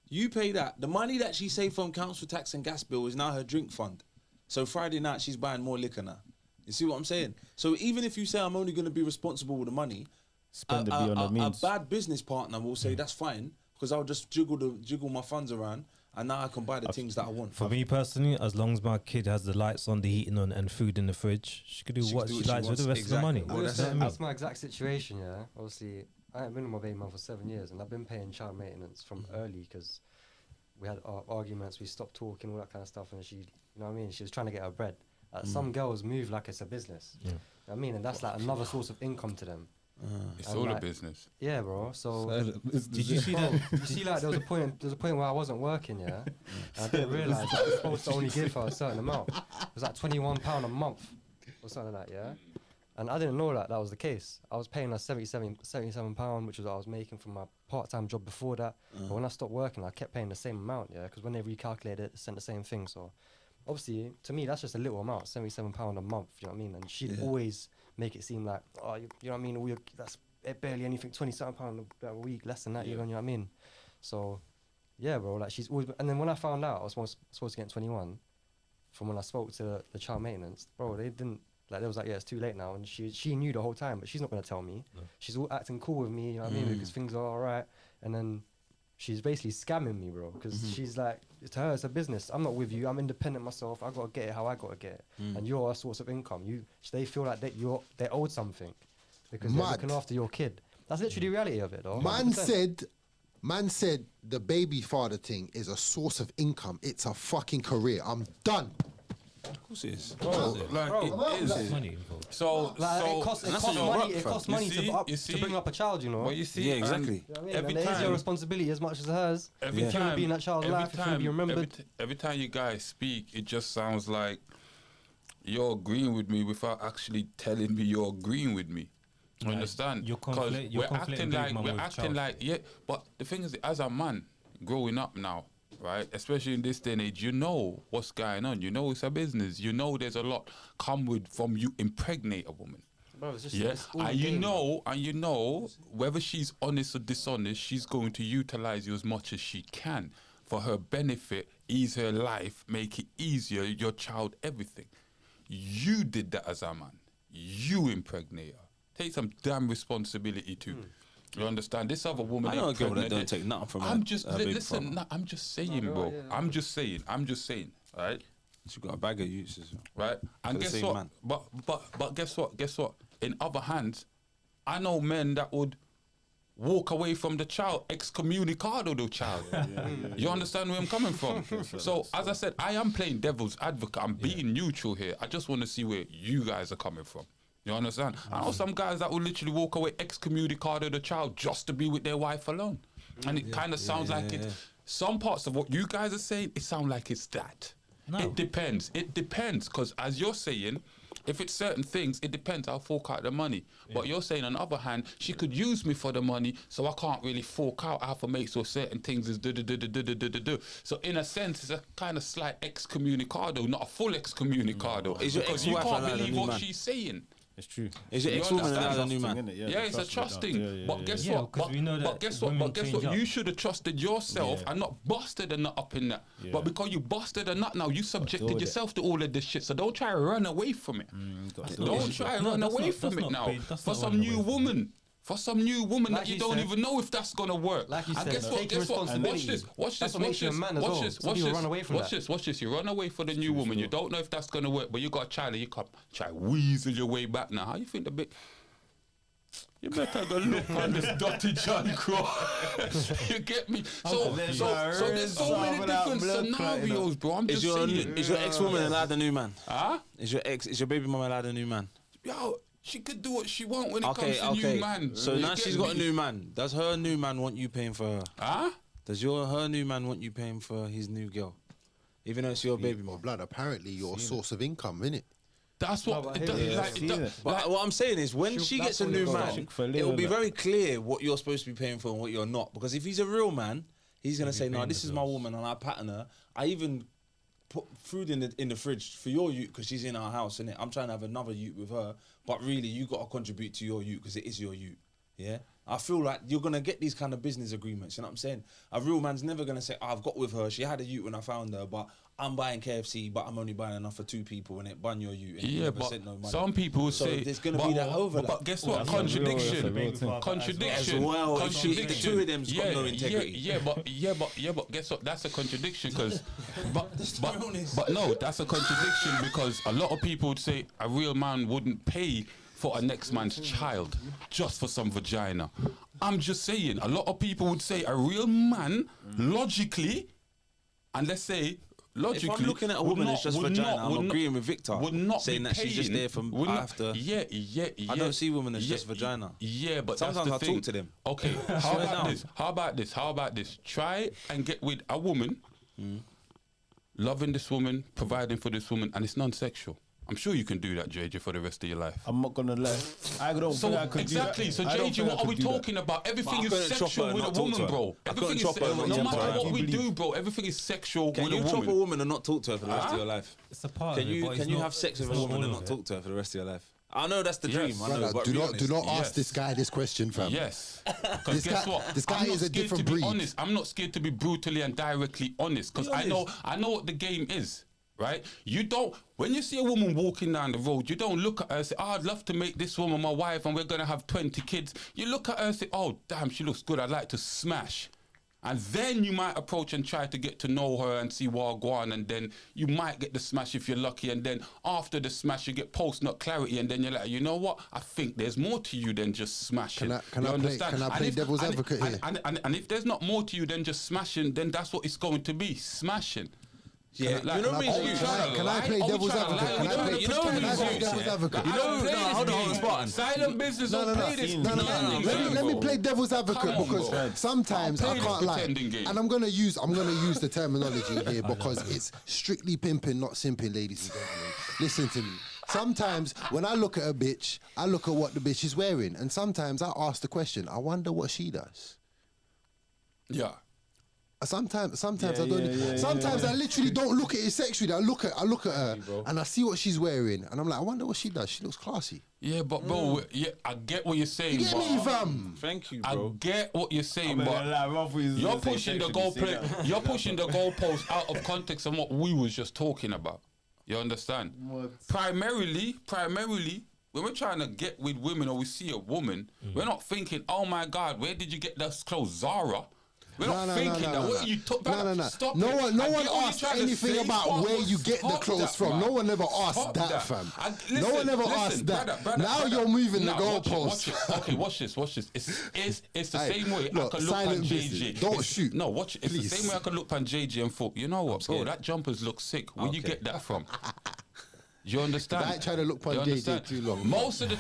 you pay that. The money that she saved from council tax and gas bill is now her drink fund. So Friday night she's buying more liquor now. You see what I'm saying? So even if you say I'm only going to be responsible with the money, Spend it beyond the a means. bad business partner will say that's fine because I'll just jiggle my funds around and now I can buy the things that I want. For me personally, as long as my kid has the lights on, the heating on, and food in the fridge, she can do what she likes with the rest of the money. Well, You that's know what I mean? That's my exact situation, yeah. Obviously, I haven't been with my baby mum for 7 years, and I've been paying child maintenance from early because we had arguments, we stopped talking, all that kind of stuff, and she, you know what I mean? She was trying to get her bread. Some girls move like it's a business. Yeah. You know what I mean? And that's like another source of income to them. It's And all a like- business. Yeah, bro. So Did you see that? you see, like there was a point where I wasn't working, yeah, and I didn't realise that I was supposed to only give her a certain amount. It was like £21 a month or something like that, yeah. And I didn't know that was the case. I was paying her £77, which was what I was making from my part-time job before that. But when I stopped working, I kept paying the same amount, yeah, because when they recalculated it, it sent the same thing. So obviously, to me, that's just a little amount, £77 a month. You know what I mean? And she'd always make it seem like, oh, you know what I mean? That's barely anything, £27 a week, less than that, even. You know what I mean? So, yeah, bro. Like she's always. And then when I found out I was supposed to get 21, from when I spoke to the child maintenance, bro, they didn't. Like they was like, yeah, it's too late now, and she knew the whole time, but she's not gonna tell me. No. She's all acting cool with me, you know what I mean? Because things are alright, and then she's basically scamming me, bro. Because she's like, to her, it's a business. I'm not with you. I'm independent myself. I gotta get it how I gotta get it, and you're a source of income. They feel like they're owed something because they're Mad. looking after your kid. That's literally the reality of it, though. Man 100%. said the baby father thing is a source of income. It's a fucking career. I'm done. Of course it is. Like Bro, it is. Money involved. So, Like, so it costs that's money. your work, It fam. costs You money see- you to see- bring up a child, you know. Well, you see, Yeah, and exactly. You know what I mean? Every And it is your time- responsibility as much as hers. Every If you wanna time, be in that child's every life, if you wanna be time- remembered. every time you guys speak, it just sounds like you're agreeing with me without actually telling me you're agreeing with me. You Right. understand? You're 'Cause conflate- you're we're conflating acting big like mum we're with acting child. like yeah. But the thing is, as a man growing up now, right, especially in this day and age, you know what's going on. You know it's a business. You know there's a lot come with from you impregnate a woman. Bro, it's just Yeah, it's all and a you game, know, whether she's honest or dishonest, she's going to utilize you as much as she can for her benefit, ease her life, make it easier. Your child, everything. You did that as a man. You impregnate her. Take some damn responsibility too. You understand? This other woman. I know a girl that impregnated- don't take nothing from I'm her- just her big listen. father. Nah, I'm just saying, bro. I'm just saying. Right. She got a bag of uses. Right? And the guess same what? man. But guess what? In other hands, I know men that would walk away from the child, excommunicado the child. You understand where I'm coming from? So, as I said, I am playing devil's advocate. I'm being neutral here. I just want to see where you guys are coming from. You understand? I know some guys that will literally walk away, excommunicado the child just to be with their wife alone. And it kind of sounds like it. Some parts of what you guys are saying, it sounds like it's that. No. It depends. It depends, because as you're saying, if it's certain things, it depends. I'll fork out the money. But you're saying, on the other hand, she could use me for the money, so I can't really fork out. I have to make sure certain things is do. So in a sense, it's a kind of slight excommunicado, not a full excommunicado. Is your because you ex-wife can't allowed a believe new what man? she's saying. It's true. Is your You ex-woman understand? allowed a new man? Innit? Yeah, it's a trusting. But guess Yeah, what? 'cause we know But that guess what? women But guess change what? up. You should have trusted yourself Yeah. and not busted a nut up in that. Yeah. But because you busted a nut now, you subjected do it. yourself to all of this shit. So don't try to run away from it. Don't try to No, run that's away not- from that's it not now. paid- that's For not some running new away from woman. For some new woman Like that you you don't said. even know if that's gonna work. Like you and said, guess what? take Guess what? responsibility. Watch this. Watch That's this. what Watch makes you a this. man as Watch well. this. Some Watch people this. run away from Watch that. this. Watch this. You run away for the new woman. You don't know if that's gonna work, but you got a child and you come try weasel your way back now. How you think the bit? You better go look on this Dotty John Crow. You get me? So there's so many different scenarios, bro. I'm Is just saying. your ex-woman allowed a new man? Huh? Is your baby mama allowed a new man? Yo, she could do what she want when it Okay, comes to okay. new man. So You now get she's got a me? new man. Does her new man want you paying for her? Huh? Does her new man want you paying for his new girl? Even though it's your baby Well, mom. blood, apparently your source of income, innit? That's what. No, but it here does- it is. like, it does- But what I'm saying is, when she that's gets a when new it goes man, Chick-fil-A it will be and that. very clear what you're supposed to be paying for and what you're not. Because if he's a real man, he's gonna say, "No, paying this the is my bills." woman, and I pattern her. I even put food in the fridge for your ute because she's in our house, innit? I'm trying to have another ute with her, but really, you got to contribute to your ute because it is your ute. Yeah." I feel like you're gonna get these kind of business agreements. You know what I'm saying? A real man's never gonna say, "I've got with her. She had a ute when I found her, but I'm buying KFC, but I'm only buying enough for 2 people, and it bun your ute." And you Yeah, never but sent no money. some people would So say there's gonna but- be that overlap. But guess what? that's a real- that's a Contradiction. real thing. Contradiction. As well, if she- the Contradiction. two of them's got no integrity. Yeah, but guess what? That's a contradiction because, but no, that's a contradiction because a lot of people would say a real man wouldn't pay for a next man's child just for some vagina. I'm just saying, a lot of people would say a real man, logically, and let's say logically, If I'm looking at a would woman not- that's just would vagina, not- I'm would not- agreeing with Victor, would not saying be that she's just paying- there for would not- after. Yeah. I don't see women as yeah, just vagina. Yeah, but Sometimes that's the I thing. talk to them. Okay, how Swear about down. this? How about this? Try and get with a woman, Hmm. loving this woman, providing for this woman, and it's non-sexual. I'm sure you can do that, JJ, for the rest of your life. I'm not gonna lie. I don't So think I could exactly. do that. So I don't JJ, think I what are could we do that. talking about? Everything I is couldn't chop her sexual and with a not talk to woman, her. bro. I Everything couldn't is chop her and no not talk to matter her. what we Believe. do, bro. Everything is sexual Can with a you chop a woman. woman and not talk to her for the rest of your life? It's a part Can of it, you but it's can you not- have sex with a it's not woman all and of not it. talk to her for the rest of your life? I know that's the Yes. dream. I know, Brother, but do be not honest. ask Yes. this guy this question, fam. Yes. Because This guess guy- what? this guy I'm not is a scared different to be breed. honest. I'm not scared to be brutally and directly honest because I know what the game is. Right? You don't, when you see a woman walking down the road, you don't look at her and say, oh, I'd love to make this woman my wife and we're going to have 20 kids. You look at her and say, oh, damn, she looks good. I'd like to smash. And then you might approach and try to get to know her and see what go on. And then you might get the smash if you're lucky. And then after the smash, you get post-nut clarity. And then you're like, you know what? I think there's more to you than just smashing. Can I play devil's advocate here? And if there's not more to you than just smashing, then that's what it's going to be, smashing. Yeah, Like, you know are what you I mean? trying to Can I lie? play Are we devil's trying to advocate? lie? Can I Are we play- trying to can I pretend play these devil's games? advocate? Like, I don't play hold this on, game. Spartan. Silent business, don't play this No. pretending Let game, me bro. play devil's advocate Come on, because bro. sometimes I'll I play can't this lie, pretending game. and I'm gonna use the terminology here because it's strictly pimping, not simping, ladies and gentlemen. Listen to me. Sometimes when I look at a bitch, I look at what the bitch is wearing, and sometimes I ask the question, I wonder what she does. Yeah. Sometimes I don't. Sometimes I literally don't look at it sexually. I look at her and I see what she's wearing, and I'm like, I wonder what she does. She looks classy. Yeah, but bro, yeah, I get what you're saying, You get but me, fam? Thank you, I bro. get what you're saying, I'm but gonna lie, Ralph is you're gonna say pushing the sexually, see that? you're pushing the goalpost out of context and what we was just talking about. You understand? Primarily, when we're trying to get with women or we see a woman, we're not thinking, oh my God, where did you get those clothes? Zara. We're not thinking that. What are you talking about? No. Stop No it. one, no I one get what you're asked trying to anything say. about Stop where it. you get the Stop clothes that, from. man. No one ever asked Stop that, fam. Listen, No one ever listen, asked that. brother, Now brother. you're moving the Nah, watch it, goalposts. watch it. Okay, watch this. It's the Hey, same way look, I can look at silent JJ. business. Don't It's- shoot. No, watch it. It's Please. the same way I can look at JJ and thought, you know what, bro? That jumpers look sick. Where you Okay. get that from? You understand? I ain't trying to look upon You JJ understand? too long. Most of the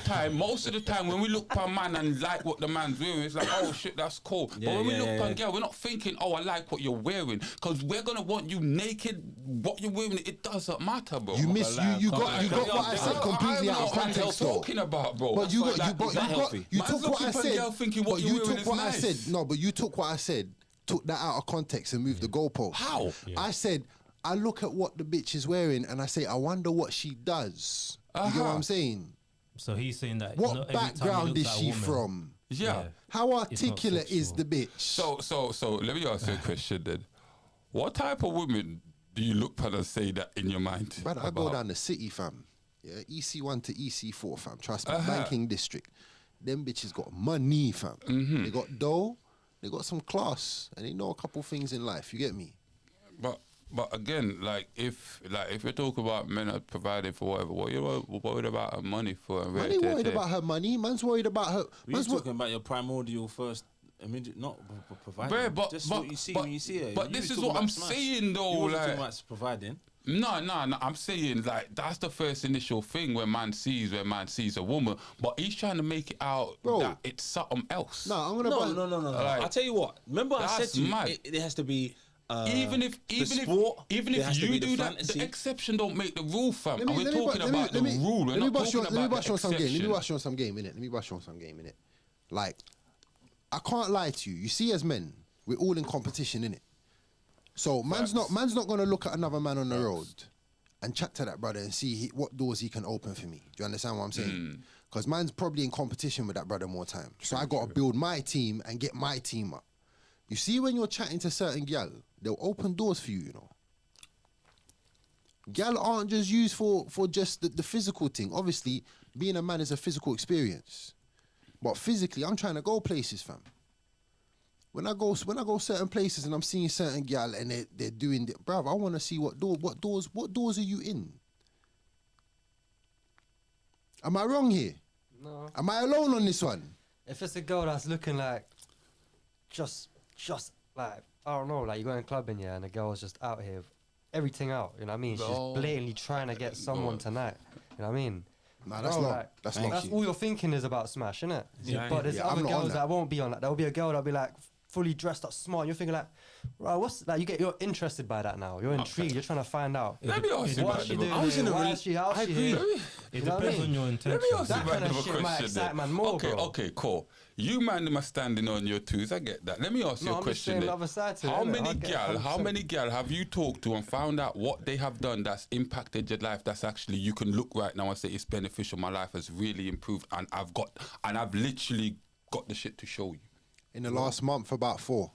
time, when we look upon man and like what the man's wearing, it's like, oh shit, that's cool. But when we look upon girl, we're not thinking, oh, I like what you're wearing, because we're gonna want you naked. What you're wearing, it doesn't matter, bro. You missed. You got what I said completely out of context, though. Talking about, bro. But you That's got, like, but is you that got, healthy? you Man's took what looking I upon said. girl thinking what But you're you wearing took is what I nice. said. No, but you took what I said, took that out of context and moved the goalpost. How? I said I look at what the bitch is wearing and I say I wonder what she does. You get what I'm saying? So he's saying that. What not every time he background looks is at a she woman- from? Yeah. How articulate is sexual. the bitch? So let me ask you a question then. What type of women do you look at and say that in your mind? Brother, I go about? down the city, fam. Yeah, EC1 to EC4, fam. Trust me, banking district. Them bitches got money, fam. They got dough, they got some class, and they know a couple things in life. You get me? But again, like if we talk about men are providing for whatever, what you worried about her money for? And Man ain't worried about her money. Man's worried about her. We're Man's talking about your primordial first. Immediate, not providing. Bruh, but- just but- what you see but- when you see it. but You this was is talking what about I'm smash. saying, though, You wasn't like- talking about providing. No, I'm saying like that's the first initial thing when man sees a woman, but he's trying to make it out Bro. that it's something else. No, I'm gonna. No. Like, I'll tell you what. Remember, I said that's to you, mad. it has to be. even if there has to you be do the that, fantasy. the exception don't make the rule, fam. Let me, and we're let me, talking let about me, the let me, rule. We're let me not brush talking on, let me about brush the on some game. Let me exception. brush on some game in it. Let me brush on some game in it. Like, I can't lie to you. You see, as men, we're all in competition in it. So man's not gonna look at another man on the road and chat to that brother and see what doors he can open for me. Do you understand what I'm saying? Because man's probably in competition with that brother more time. So I got to build my team and get my team up. You see, when you're chatting to certain gal, they'll open doors for you, you know. Gal aren't just used for just the physical thing. Obviously, being a man is a physical experience. But physically, I'm trying to go places, fam. When I go certain places and I'm seeing certain gal and they're doing it, bruv, I want to see what doors are you in? Am I wrong here? No. Am I alone on this one? If it's a girl that's looking like just like I don't know, like you go in clubbing, yeah, and the girl's just out here, with everything out. You know what I mean? She's No. just blatantly trying to get someone tonight. You know what I mean? Nah, that's Bro, not. like, That's that's not. all you're thinking is about smash, innit? Yeah, But there's yeah, I'm other not on girls that. that won't be on that. There'll be a girl that'll be like fully dressed up, smart. And you're thinking like, right, what's like? You're interested by that now. You're intrigued. You're trying to find out. Let me ask you What's about she the doing? I was in a Why rela- is she? How's I she agree. here? It You know what I depends mean? on your Let me intentions. ask you That about kind of the shit might question excite then. man more, okay, bro. okay, cool. You man are standing on your twos. I get that. Let me ask you No, a I'm just question. saying then. the other side to it, How innit? many I get gal? How 100%. many gal have you talked to and found out what they have done that's impacted your life? That's actually you can look right now and say it's beneficial. My life has really improved, and I've literally got the shit to show you. In the last month, about 4.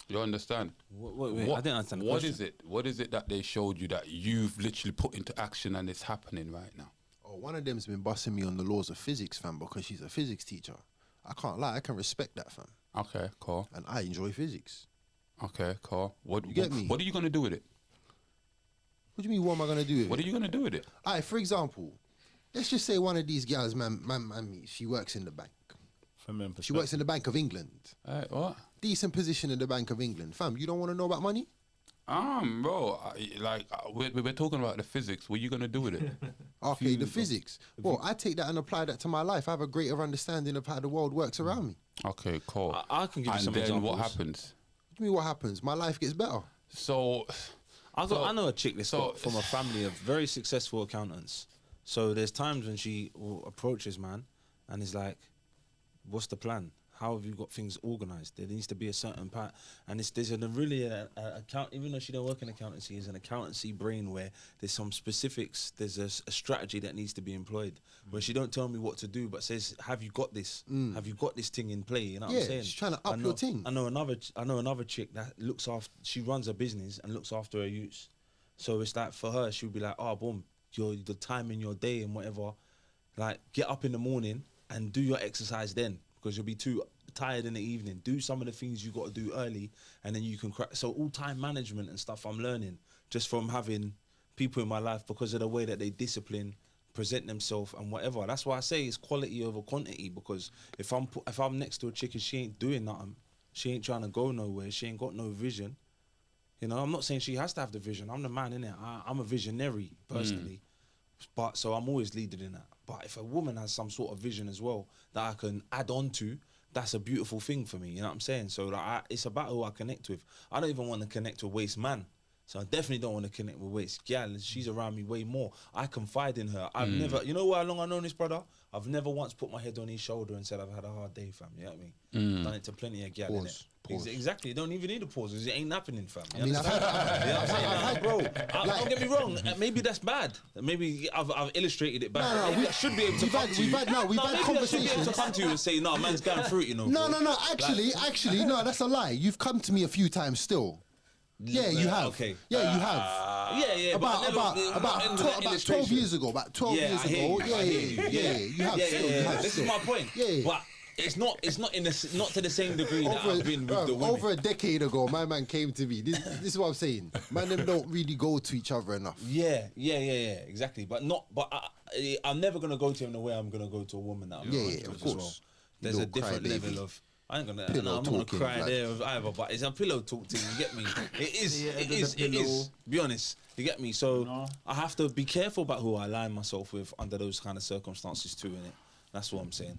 You understand? Wait, I didn't understand the What question. is it? What is it that they showed you that you've literally put into action and it's happening right now? Oh, one of them's been busting me on the laws of physics, fam, because she's a physics teacher. I can't lie, I can respect that, fam. Okay, cool. And I enjoy physics. Okay, cool. What You get me? What are you gonna do with it? What do you mean, what am I going to do with What it? are you gonna do with it? Alright, for example, let's just say one of these gals, man, she works in the bank. From men She works in the Bank of England. What? Decent position in the Bank of England. Fam, you don't want to know about money? Bro, we're talking about the physics. What are you gonna do with it? Okay, the physics. Well, I take that and apply that to my life. I have a greater understanding of how the world works around me. Okay, cool. I can give you and some then examples. what happens? What do you mean what happens? My life gets better. So, I know a chick that's so- got from a family of very successful accountants. So there's times when she will approaches man and is like, what's the plan? How have you got things organized? There needs to be a certain part, and there's account. Even though she don't work in accountancy, is an accountancy brain where there's some specifics. There's a strategy that needs to be employed. Where she don't tell me what to do, but says, "Have you got this? Have you got this thing in play?" You know what Yeah, I'm saying? she's trying to I up know- your thing. I know another chick that looks after. She runs a business and looks after her youths. So it's like for her, she'll be like, "Oh, boom, the time in your day and whatever. Like, get up in the morning and do your exercise then, because you'll be too tired in the evening. Do some of the things you got to do early, and then you can crack. So all time management and stuff I'm learning just from having people in my life because of the way that they discipline, present themselves and whatever. That's why I say it's quality over quantity, because if I'm next to a chick and she ain't doing nothing, she ain't trying to go nowhere, she ain't got no vision. You know, I'm not saying she has to have the vision. I'm the man in it. I'm a visionary personally, but so I'm always leading in that. But if a woman has some sort of vision as well that I can add on to, that's a beautiful thing for me. You know what I'm saying? So like, it's about who I connect with. I don't even want to connect with waste man. So I definitely don't want to connect with waste gal. She's around me way more. I confide in her. I've never, you know how long I've known this brother? I've never once put my head on his shoulder and said I've had a hard day, fam. You know what I mean? Done it to plenty of gal. Pause. Exactly. You don't even need a pause because it ain't happening, fam. I mean, I've had, You know what I'm saying? I've had- Bro, like- don't get me wrong. Maybe that's bad. Maybe I've illustrated it bad. No, Maybe I should be able to we've come had- to you. we've had- no, we've had maybe I should be able to conversations. come to you and say, no, man's going through it, you know. No, bro. no, no. Actually, no. That's a lie. You've come to me a few times still. Yeah, you have. Okay. Yeah, you have. Yeah, but I never- About end of 12 that illustration. years ago. About 12 Yeah, years I hear ago. you, I hear you. Yeah, you have. still, you have This still. is my point. Yeah. But it's not in not to the same degree that I've been with the women. Over a decade ago, my man came to me. This is what I'm saying. Man, them don't really go to each other enough. Yeah, exactly. But I'm never gonna go to him the way I'm gonna go to a woman that I'm Yeah, close yeah, to of as course. well. You There's a little different crybaby. level of. I ain't gonna. Pillow I'm not gonna talking, cry like. there either. But it's a pillow talk thing. You get me? It is. Yeah, it the is. It pillow. is. Be honest. You get me? So No. I have to be careful about who I align myself with under those kind of circumstances too. Innit? That's what I'm saying.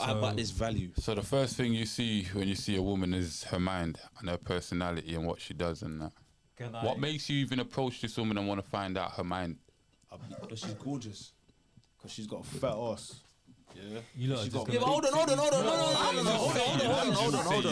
I have about this value. So the first thing you see when you see a woman is her mind and her personality and what she does and that. What makes you even approach this woman and want to find out her mind? But she's gorgeous. Because she's got a fat ass. Yeah. You lot are She just got gonna Yeah, but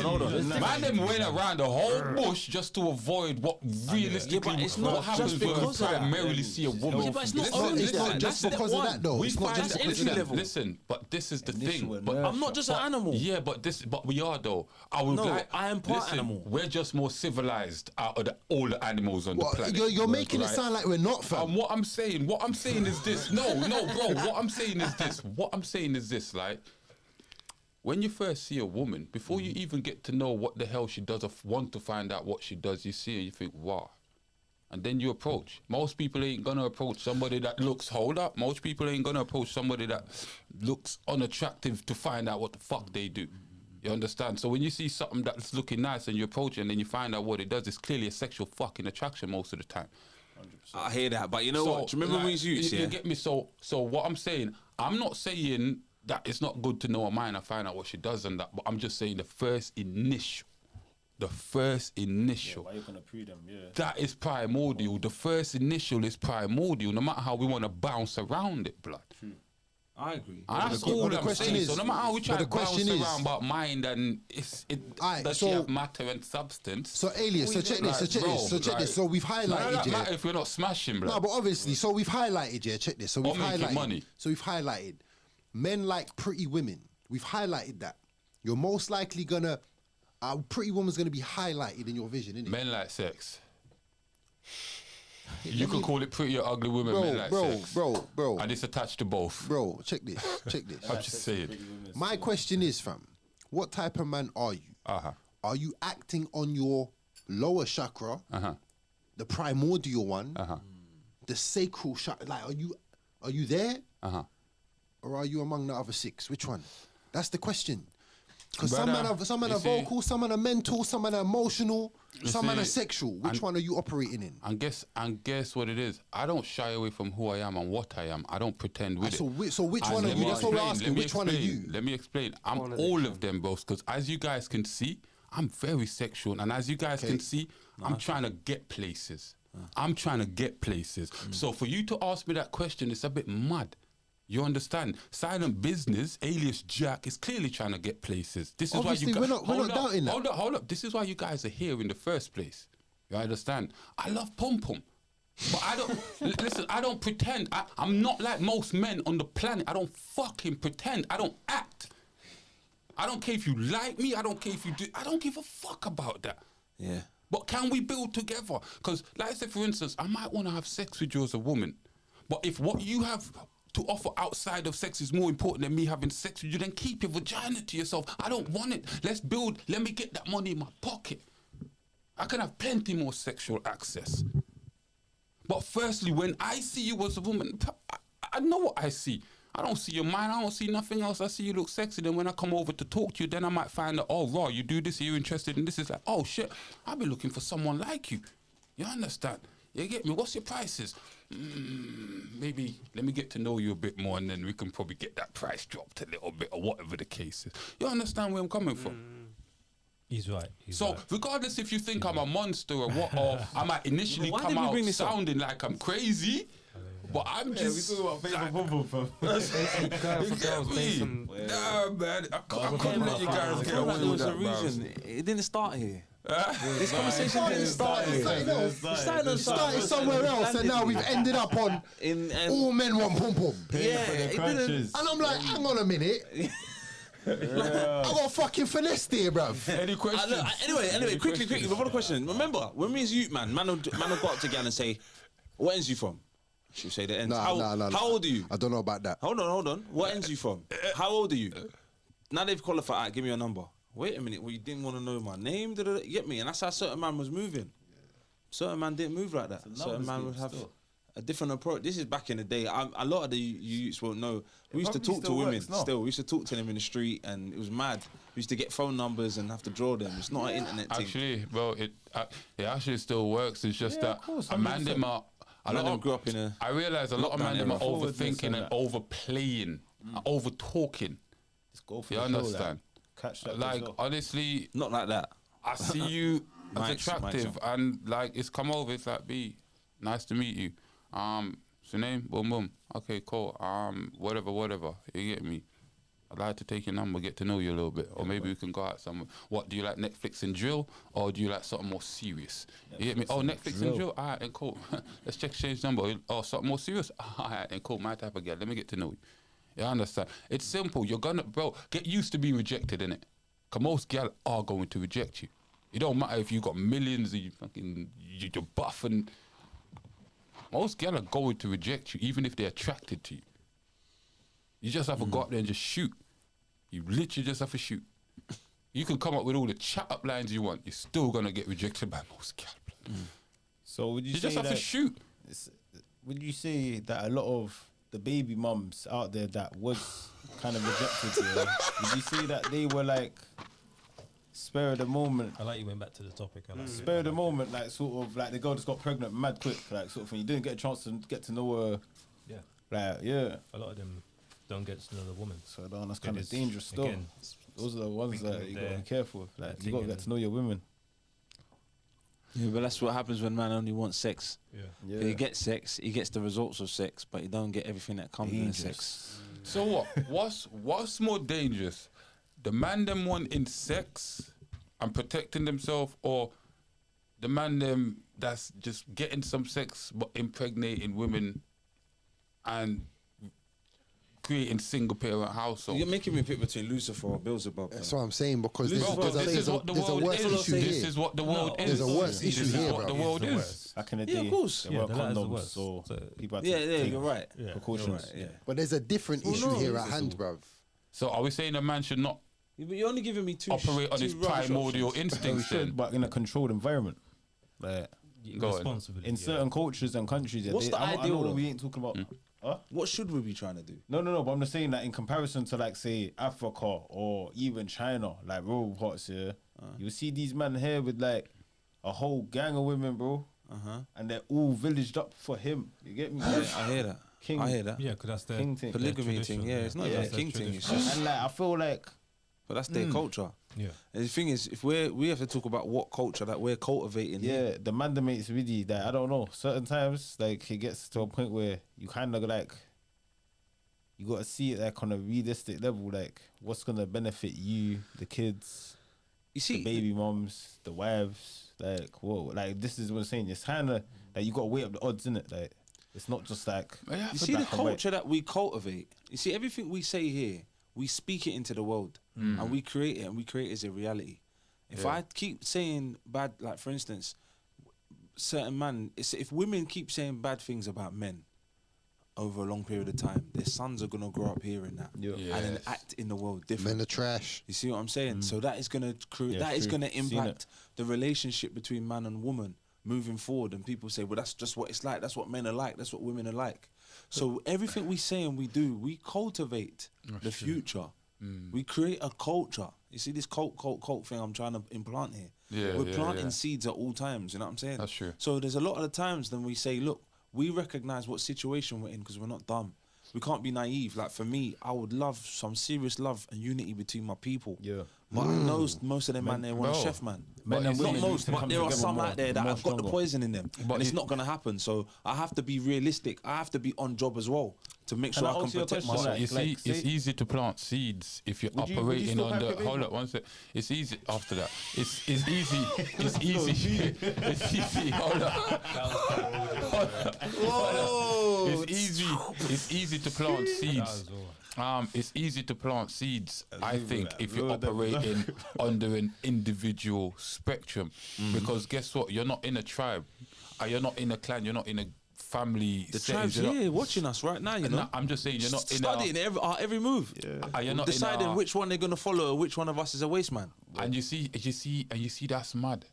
hold on. Man, them went around the whole bush just to avoid what realistically Yeah, but it's not what happens just when you because of that. primarily see a woman. Yeah, but it's not Listen, only It's not that. just That's because step of one. that, though. We It's not find just that's because entry of that. level. Listen, but this is the Initial thing. and But I'm not just an animal. yeah, but we are though. I would No, like. I am part listen, animal. We're just more civilized out of all the animals on What, the planet. you're making it right? sound like we're not, fam. And what I'm saying is this. No, bro. What I'm saying is this. Like, when you first see a woman, before you even get to know what the hell she does or want to find out what she does, you see her, you think, wow. And then you approach. Most people ain't gonna approach somebody that looks, hold up. Most people ain't gonna approach somebody that looks unattractive to find out what the fuck they do. You understand? So when you see something that's looking nice and you approach it and then you find out what it does, it's clearly a sexual fucking attraction most of the time. I hear that, but you know what? Do you remember like, when we used you get me? So what I'm saying, I'm not saying that it's not good to know a mind and find out what she does and that, but I'm just saying the first initial, Why you gonna pre them? Yeah. that is primordial. The first initial is primordial, no matter how we want to bounce around it, blood. I agree. And that's the all I'm question saying. is- So no matter how we try but to the bounce question is- around about mind and Aight, does so- she have matter and substance? So alias, so check this. So we've None of highlighted that yeah. matter if we're not smashing, blood. No, but obviously, so we've highlighted, yeah, check this. So we've Or making highlighted money. So we've highlighted men like pretty women. We've highlighted that. You're most likely gonna a pretty woman's gonna be highlighted in your vision, innit? Men like sex. You could call it pretty or ugly women, men like sex. Bro, And it's attached to both. bro, check this. I'm just saying. My question is, fam, what type of man are you? Uh-huh. Are you acting on your lower chakra, Uh-huh. the primordial one, Uh-huh. the sacral chakra? Like, are you there, Uh-huh. or are you among the other six? Which one? That's the question. Because some Brother, men you are see- vocal, some men are mental, some men are emotional, some men are see, sexual. Which one are you operating in? And guess what it is? I don't shy away from who I am and what I am. I don't pretend with So it. so which And one are let you? me That's what we're explain, asking. let me Which one are explain, you? Let me explain. I'm One all of them, bros, because as you guys can see, I'm very sexual. And as you guys can see, I'm trying to get places. I'm trying to get places. So for you to ask me that question, it's a bit mad. You understand? Silent Business, alias Jack, is clearly trying to get places. This is Obviously, why we're you not- we're not doubting that. Hold up. This is why you guys are here in the first place. You understand? I love pom pom. But I don't listen. I don't pretend. I'm not like most men on the planet. I don't fucking pretend. I don't act. I don't care if you like me. I don't care if you do. I don't give a fuck about that. Yeah. But can we build together? Because, like I said, for instance, I might want to have sex with you as a woman. But if what you have to offer outside of sex is more important than me having sex with you, then keep your vagina to yourself. I don't want it. Let's build. Let me get that money in my pocket. I can have plenty more sexual access. But firstly, when I see you as a woman, I know what I see. I don't see your mind. I don't see nothing else. I see you look sexy. Then when I come over to talk to you, then I might find that, oh, raw, you do this, you're interested in this. It's like, oh, shit, I've been looking for someone like you. You understand? You get me? What's your prices? Maybe let me get to know you a bit more, and then we can probably get that price dropped a little bit, or whatever the case is. You understand where I'm coming from? He's right. So regardless if you think I'm a monster or what, or I might initially Why come did we out bring this up? sounding like I'm crazy, but I'm just. we talk about like, bum bum, fam. you get me? Nah, man, I couldn't let you guys I get feel like away there with was a that, man. reason. It didn't start here. This conversation didn't start here. It started somewhere else, and now we've ended up on all men want pom pom. Yeah, it didn't. And I'm like, hang on a minute. I got fucking finessed here, bruv. Any questions? Look, anyway, quickly, before the question. Remember, when we as youth, man will go up to girl and say, "What ends you from?" She'll say the ends. No. How old are you? I don't know about that. Hold on. What ends you from? How old are you? Now they've qualified. Right, give me your number. Wait a minute. Well, you didn't want to know my name. You get me? And that's how certain man was moving. Certain man didn't move like that. Certain man would have a different approach. This is back in the day. A lot of the youths won't know. We used to probably talk to still women. works, no? Still, we used to talk to them in the street, and it was mad. We used to get phone numbers and have to draw them. It's not an internet thing. Actually, well, it actually still works. It's just that of course, a man 100%. them are. A lot of them grew up in a. I realize a lot of lockdown men them are era. overthinking and that. overplaying, over talking. Just go for You the flow, understand? Catch that. Like yourself. honestly, Not like that. I see you as Mike's attractive, and like it's come over. It's like, B, nice to meet you. What's your name? Boom, boom. Okay, cool. Whatever. You get me? I'd like to take your number, get to know you a little bit, or maybe we can go out somewhere. What do you like, Netflix and drill, or do you like something more serious? You get me? Oh, Netflix and drill. All right, then cool. Let's exchange number. Oh, something more serious. All right, then cool. My type of girl. Let me get to know you. You understand? It's simple. You're gonna, bro, get used to being rejected, innit? Cause most gal are going to reject you. It don't matter if you got millions, and you're buff, and most gal are going to reject you, even if they're attracted to you. You just have to go out there and just shoot. You literally just have to shoot. You can come up with all the chat up lines you want. You're still gonna get rejected by most gal. So would you You say just have to that? shoot. Would you say that a lot of the baby mums out there that was kind of rejected here, would you say that they were like spur of the moment? I like you went back to the topic. I like it. Spur of the moment, like sort of like the girl just got pregnant mad quick, like sort of thing. You didn't get a chance to get to know her. Yeah. Like, yeah. A lot of them don't get to know the woman. So that's kind of Because, dangerous still. again, Those are the ones thinking that of you gotta their- be careful with. Like, you thing gotta get and- to know your women. Yeah, but that's what happens when man only wants sex. Yeah. He gets sex, he gets the results of sex, but he don't get everything that comes with sex. So what? What's more dangerous? The man them wanting sex and protecting themselves, or the man them that's just getting some sex but impregnating women and creating single parent households? You're making me pick between Lucifer or Beelzebub. That's what I'm saying, because there's, Bro, there's, a, this there's, is a, what the there's a world worse is. issue This here. is what the world is. There's a worse issue This is here, what bro. the world is. Back in the Yeah, day, of course. there Yeah, were the latter's the condoms, worst. so So- people had to Yeah, take you're right. Yeah, precautions. You're right, yeah. But there's a different issue no, here it's at hand, bruv. So are we saying a man should not Yeah, but you're only giving me two. operate on two his rubbish primordial options. instincts We then? should, but in a controlled environment. Like Go on. Responsibility. in certain cultures and countries, yeah, What's the I ideal know though? we ain't talking about. Huh? What should we be trying to do? No. But I'm just saying that in comparison to like say Africa or even China, like rural parts here, you see these men here with like a whole gang of women, bro, and they're all villaged up for him. You get me? Yeah, I hear that. King. I hear that. Yeah, because that's their King thing. Polygamy tradition, thing, yeah, it's not Yeah, even a that's king their thing. It's tradition. just, And like I feel like but that's their culture. Yeah. And the thing is, if we have to talk about what culture that we're cultivating. here. yeah, the mandates really that I don't know. Certain times like it gets to a point where you kind of like you got to see it like on a realistic level, like what's gonna benefit you, the kids, You see, the baby moms, the wives. Like whoa, like this is what I'm saying. It's kind of like you got to weigh up the odds, innit? Like it's not just like you see the culture that we cultivate. You see, everything we say here, we speak it into the world, and we create it, and we create it as a reality. If I keep saying bad, like for instance, certain man, if women keep saying bad things about men, over a long period of time, their sons are gonna grow up hearing that, Yeah. and then Yes. act in the world different. Men are trash. You see what I'm saying? So that is gonna create. Yeah, that is true. gonna Seen impact the relationship between man and woman moving forward. And people say, well, that's just what it's like. That's what men are like. That's what women are like. So everything we say and we do, we cultivate the future. We create a culture. You see this cult thing I'm trying to implant here. Yeah, We're yeah, planting yeah. seeds at all times. You know what I'm saying? That's true. So there's a lot of the times then we say, look, we recognize what situation we're in because we're not dumb. We can't be naive. Like for me, I would love some serious love and unity between my people. Yeah. But I know most of them man, they want a bro. chef man. Men and Not women most, need to but come there are together some more- out there that more have got the stronger. poison in them, But and it's it- not gonna happen. So I have to be realistic. I have to be on job as well to make Can sure I I can ask you a protect question, myself. You see, Like, it's say- easy to plant seeds if you're Would you operating still on have the. your Hold baby? up, one sec. It's easy after that. It's easy. It's easy. It's easy. Hold up. Whoa! It's easy. It's easy to plant seeds. It's easy to plant seeds. I think if you're operating under an individual spectrum, because guess what? You're not in a tribe. You're not in a clan. You're not in a family. The setting, tribe's you're not- here watching us right now. You know, No, I'm just saying you're not in studying every move. you're not Deciding in a, which one they're gonna follow or which one of us is a waste man. and you see that's mad.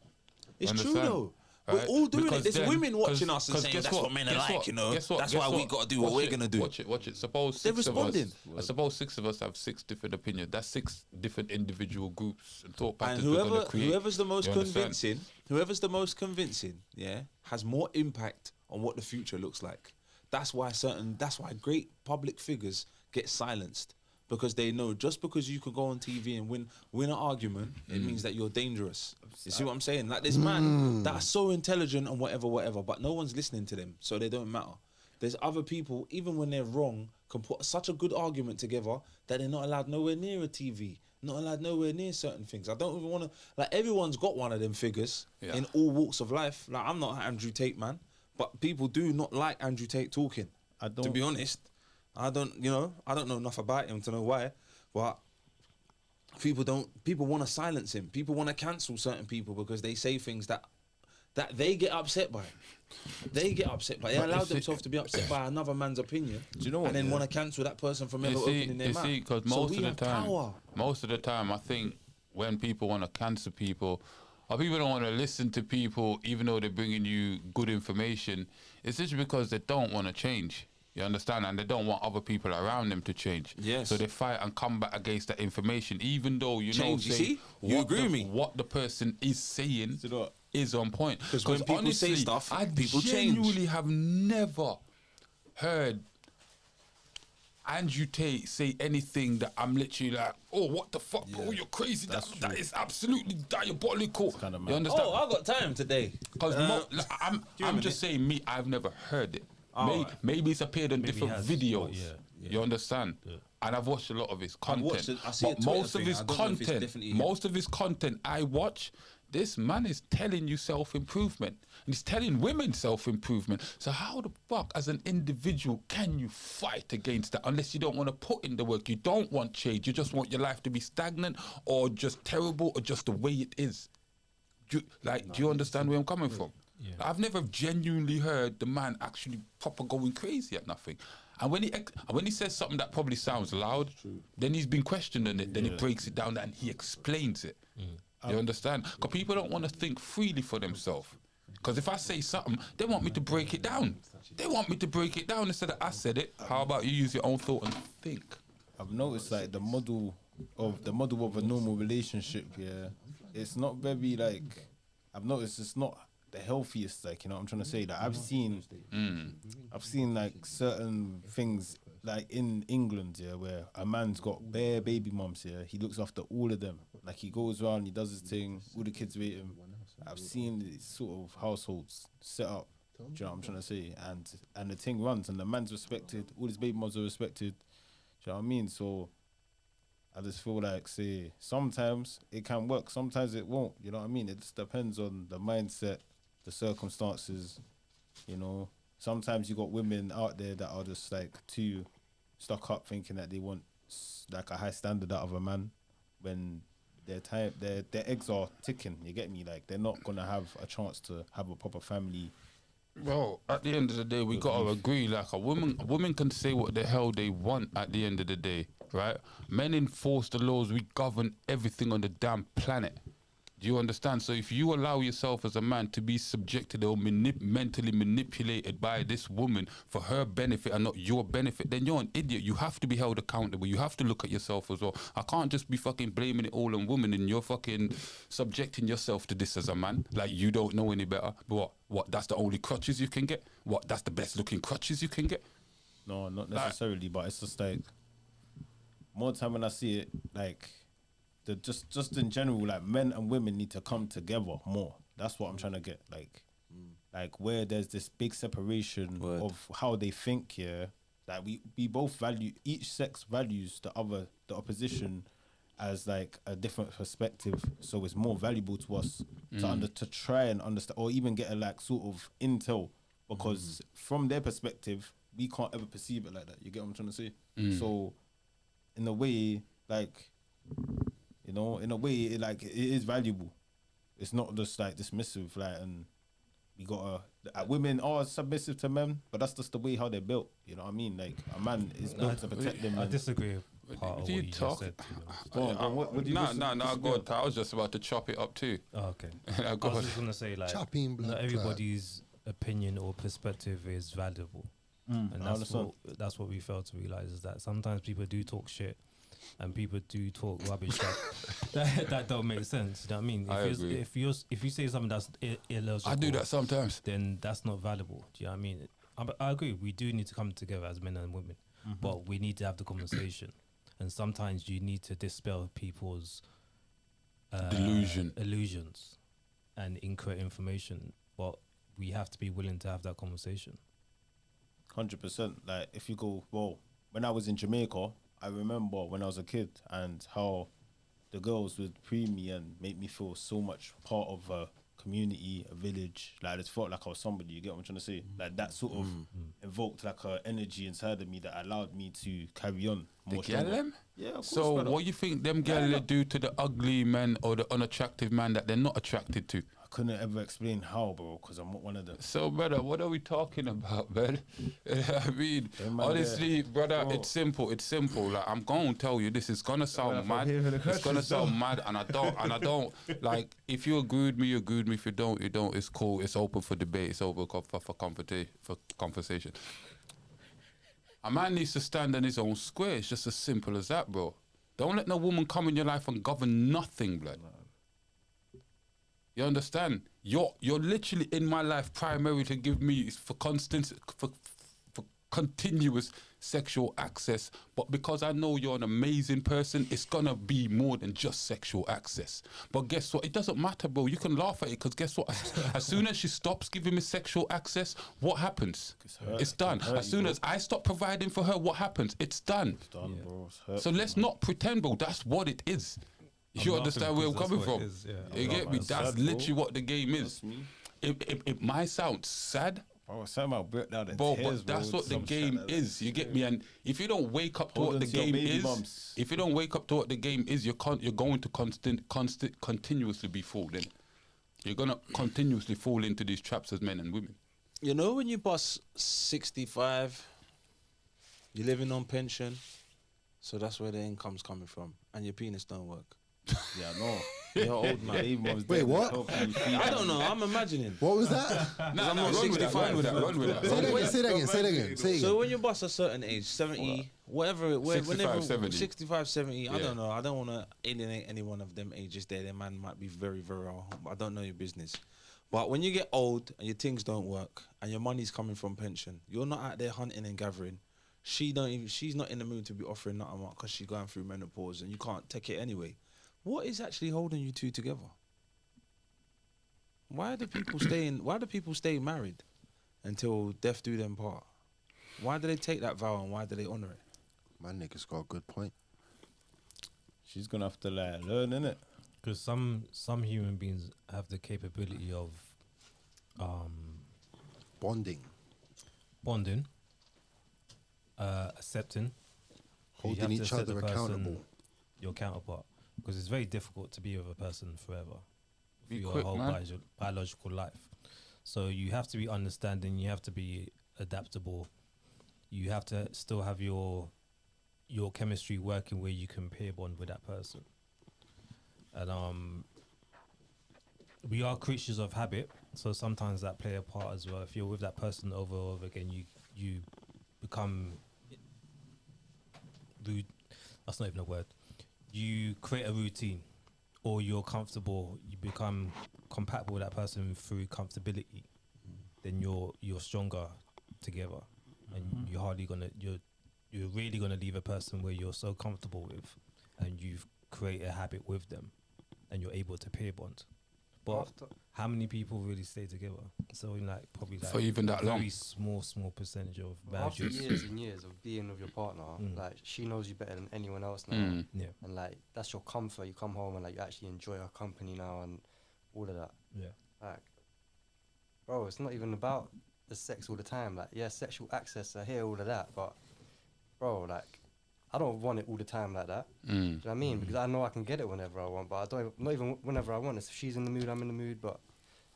It's true Understand? though. We're Right? all doing Because it. There's then- women watching 'cause- us and 'cause saying guess that's what men are Guess like. what? You know, Guess what? that's Guess why we what? gotta do what Watch we're it, gonna do. Watch it. Suppose They're six of us. responding. I suppose 6 of us have 6 different opinions. That's 6 different individual groups and thought And patterns we're gonna create. whoever's the most You understand? convincing, yeah, has more impact on what the future looks like. That's why great public figures get silenced, because they know just because you could go on TV and win an argument, it means that you're dangerous. You see what I'm saying? Like there's man that are so intelligent and whatever, but no one's listening to them, so they don't matter. There's other people, even when they're wrong, can put such a good argument together that they're not allowed nowhere near a TV, not allowed nowhere near certain things. I don't even want to, like, everyone's got one of them figures Yeah. in all walks of life. Like, I'm not Andrew Tate, man, but people do not like Andrew Tate talking. I To don't- be honest, I don't know enough about him to know why, but people want to silence him. People want to cancel certain people because they say things that they get upset by. They get upset by. They But allow you see- themselves to be upset by another man's opinion. Do you know what, And then yeah? want to cancel that person from ever opening their mouth. because So most we of the have time, power. I think when people want to cancel people, or people don't want to listen to people, even though they're bringing you good information, it's just because they don't want to change. You understand? And they don't want other people around them to change. Yes. So they fight and combat against that information, even though you Change, you know, see? You what agree the, with me? what the person is saying you know what? is on point. 'Cause when people say honestly, stuff, I people change. genuinely have never heard Andrew Tate say anything that I'm literally like, oh, what the fuck, bro? You're crazy. That is absolutely diabolical. kinda You mad. understand? Oh, I got time today. Because give I'm me a just saying, me, I've never heard it. right. Maybe it's appeared on Maybe different has, videos. but yeah. You understand? And I've watched a lot of his watched content. it- I see a But Twitter most of thing. his I don't know if it's content, definitely- most of his content I watch, this man is telling you self-improvement. And he's telling women self-improvement. So how the fuck, as an individual, can you fight against that unless you don't want to put in the work? You don't want change. You just want your life to be stagnant or just terrible or just the way it is. Do you understand where I'm coming from? Yeah. I've never genuinely heard the man actually proper going crazy at nothing. And when he says something that probably sounds loud, then he's been questioning it. Then he breaks it down and he explains it. You understand? Because people don't want to think freely for themselves. Because if I say something, they want me to break it down. They want me to break it down instead of I said it. How about you use your own thought and think? I've noticed like the model of a normal relationship. Yeah, it's not very like. I've noticed it's not the healthiest. Like, you know what I'm trying to say. That I've seen like certain things like in England, yeah, where a man's got bare baby mums. Yeah, he looks after all of them. Like he goes around, he does his thing. All the kids with him. I've seen these sort of households set up. Do you know what I'm trying to say? And the thing runs, and the man's respected. All his baby mums are respected. Do you know what I mean? So I just feel like, say, sometimes it can work, sometimes it won't. You know what I mean? It just depends on the mindset, the circumstances. You know, sometimes you got women out there that are just like too stuck up, thinking that they want like a high standard out of a man, when their eggs are ticking. You get me? Like they're not gonna have a chance to have a proper family Well, at the end of the day, we gotta agree. Like a woman can say what the hell they want. At the end of the day, right? Men enforce the laws. We govern everything on the damn planet. Do you understand? So if you allow yourself as a man to be subjected or mentally manipulated by this woman for her benefit and not your benefit, then you're an idiot. You have to be held accountable. You have to look at yourself as well. I can't just be fucking blaming it all on women and you're fucking subjecting yourself to this as a man. Like you don't know any better. But what? That's the only crutches you can get? What? That's the best looking crutches you can get? No, not necessarily, but it's just like more time when I see it, like the just in general, like men and women need to come together more. That's what I'm trying to get. Like where there's this big separation of how they think. Yeah, like we both value, each sex values the opposition as like a different perspective, so it's more valuable to us to try and understand or even get a like sort of intel, because from their perspective we can't ever perceive it like that. You get what I'm trying to say? So in a way, like, you know, in a way it is valuable. It's not just like dismissive, like, and we gotta women are submissive to men, but that's just the way how they're built. You know what I mean? Like a man is built to protect them. I disagree with part of what you just said. What do you No, disagree go on? on. I was just about to chop it up too. Oh, okay. Go I was on. just gonna say, like, Chopping blood not clot. everybody's opinion or perspective is valuable, and I understand. that's what we fail to realize, is that sometimes people do talk shit, and people do talk rubbish that don't make sense. You know what I mean? I agree. If you say something that's illogical, I do that sometimes. then that's not valuable. Do you know what I mean? I agree. We do need to come together as men and women, but we need to have the conversation. And sometimes you need to dispel people's illusions and incorrect information. But we have to be willing to have that conversation. 100%. Like if you go, well, when I was in Jamaica, I remember when I was a kid and how the girls would pre me and make me feel so much part of a community, a village. Like I just felt like I was somebody. You get what I'm trying to say? Like that sort of evoked like a energy inside of me that allowed me to carry on more. Get them? Yeah, of course. So brother. what you think them girls do to the ugly men or the unattractive man that they're not attracted to? I couldn't ever explain how, bro, because I'm not one of them. So, brother, what are we talking about, man? I mean, Them man honestly, brother, Bro. it's simple. It's simple. Like, I'm going to tell you, this is gonna sound I'm mad. here for the It's gonna questions, sound though. mad, and I don't. Like, if you agree with me, you agree with me. If you don't, you don't. It's cool. It's open for debate. It's open for conversation. A man needs to stand on his own square. It's just as simple as that, bro. Don't let no woman come in your life and govern nothing, blood. You understand? You're literally in my life primarily to give me for continuous sexual access, but because I know you're an amazing person, it's gonna be more than just sexual access. But guess what? It doesn't matter, bro. You can laugh at it because guess what? As soon as she stops giving me sexual access, what happens? It's done. As soon as I stop providing for her, what happens? It's done. Done, bro. It's hurt, So let's not pretend, bro. That's what it is. You understand where I'm coming from? You get me? That's sad, literally bro. what the game is. That's me. It might sound sad, Bro, something about break down the bro, tears, but that's bro, what the some shit game like that. is. You get me? And if you don't wake up to Hold what the on to your game baby is, bumps. if you don't wake up to what the game is, you're going to continuously be fooled in. You're gonna continuously fall into these traps as men and women. You know when you bust 65, you're living on pension, so that's where the income's coming from, and your penis don't work. Yeah, no. You're old man. Baby mom's Wait, dead, what? helping you feed I them. don't know. I'm imagining. What was that? I'm not run with that, 65. run with that, run with that. Say that again. Say that again. Say it So again. when you bust a certain age, 70, whatever, 65, whenever, 70. 65, 70, I Yeah. don't know. I don't want to alienate any one of them ages there. Their man might be very, very old. I don't know your business. But when you get old and your things don't work and your money's coming from pension, you're not out there hunting and gathering. She's not in the mood to be offering nothing because she's going through menopause and you can't take it anyway. What is actually holding you two together? Why do people stay married until death do them part? Why do they take that vow and why do they honor it? My nigga's got a good point. She's gonna have to like learn, innit? Because some human beings have the capability of Bonding. bonding, accepting, You Holding have to each accept other the person, accountable. your counterpart, because it's very difficult to be with a person forever for Be your quick, whole man. biological life. So you have to be understanding. You have to be adaptable. You have to still have your chemistry working where you can pair bond with that person. And we are creatures of habit, so sometimes that play a part as well. If you're with that person over and over again, you become rude. That's not even a word. You create a routine, or you're comfortable. You become compatible with that person through comfortability. Then you're stronger together, and you're really gonna leave a person where you're so comfortable with, and you've created a habit with them, and you're able to pair bond. But how many people really stay together? So in like probably like For even that long? very small percentage of After marriages. years and years of being with your partner, like she knows you better than anyone else now, Yeah, and like that's your comfort. You come home and like you actually enjoy her company now and all of that. yeah. Like, bro, it's not even about the sex all the time. Like, yeah, sexual access, I hear all of that, but bro, like, I don't want it all the time like that. Do you know what I mean? Because I know I can get it whenever I want, but I don't. Not even whenever I want. If she's in the mood, I'm in the mood. But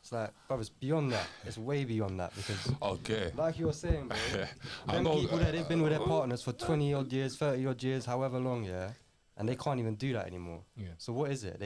it's like, bro, it's beyond that. It's way beyond that because, Okay. like you were saying, bro, I them know- people that they've been with their partners for 20 odd years, 30 odd years, however long, yeah, and they can't even do that anymore. Yeah. So what is it?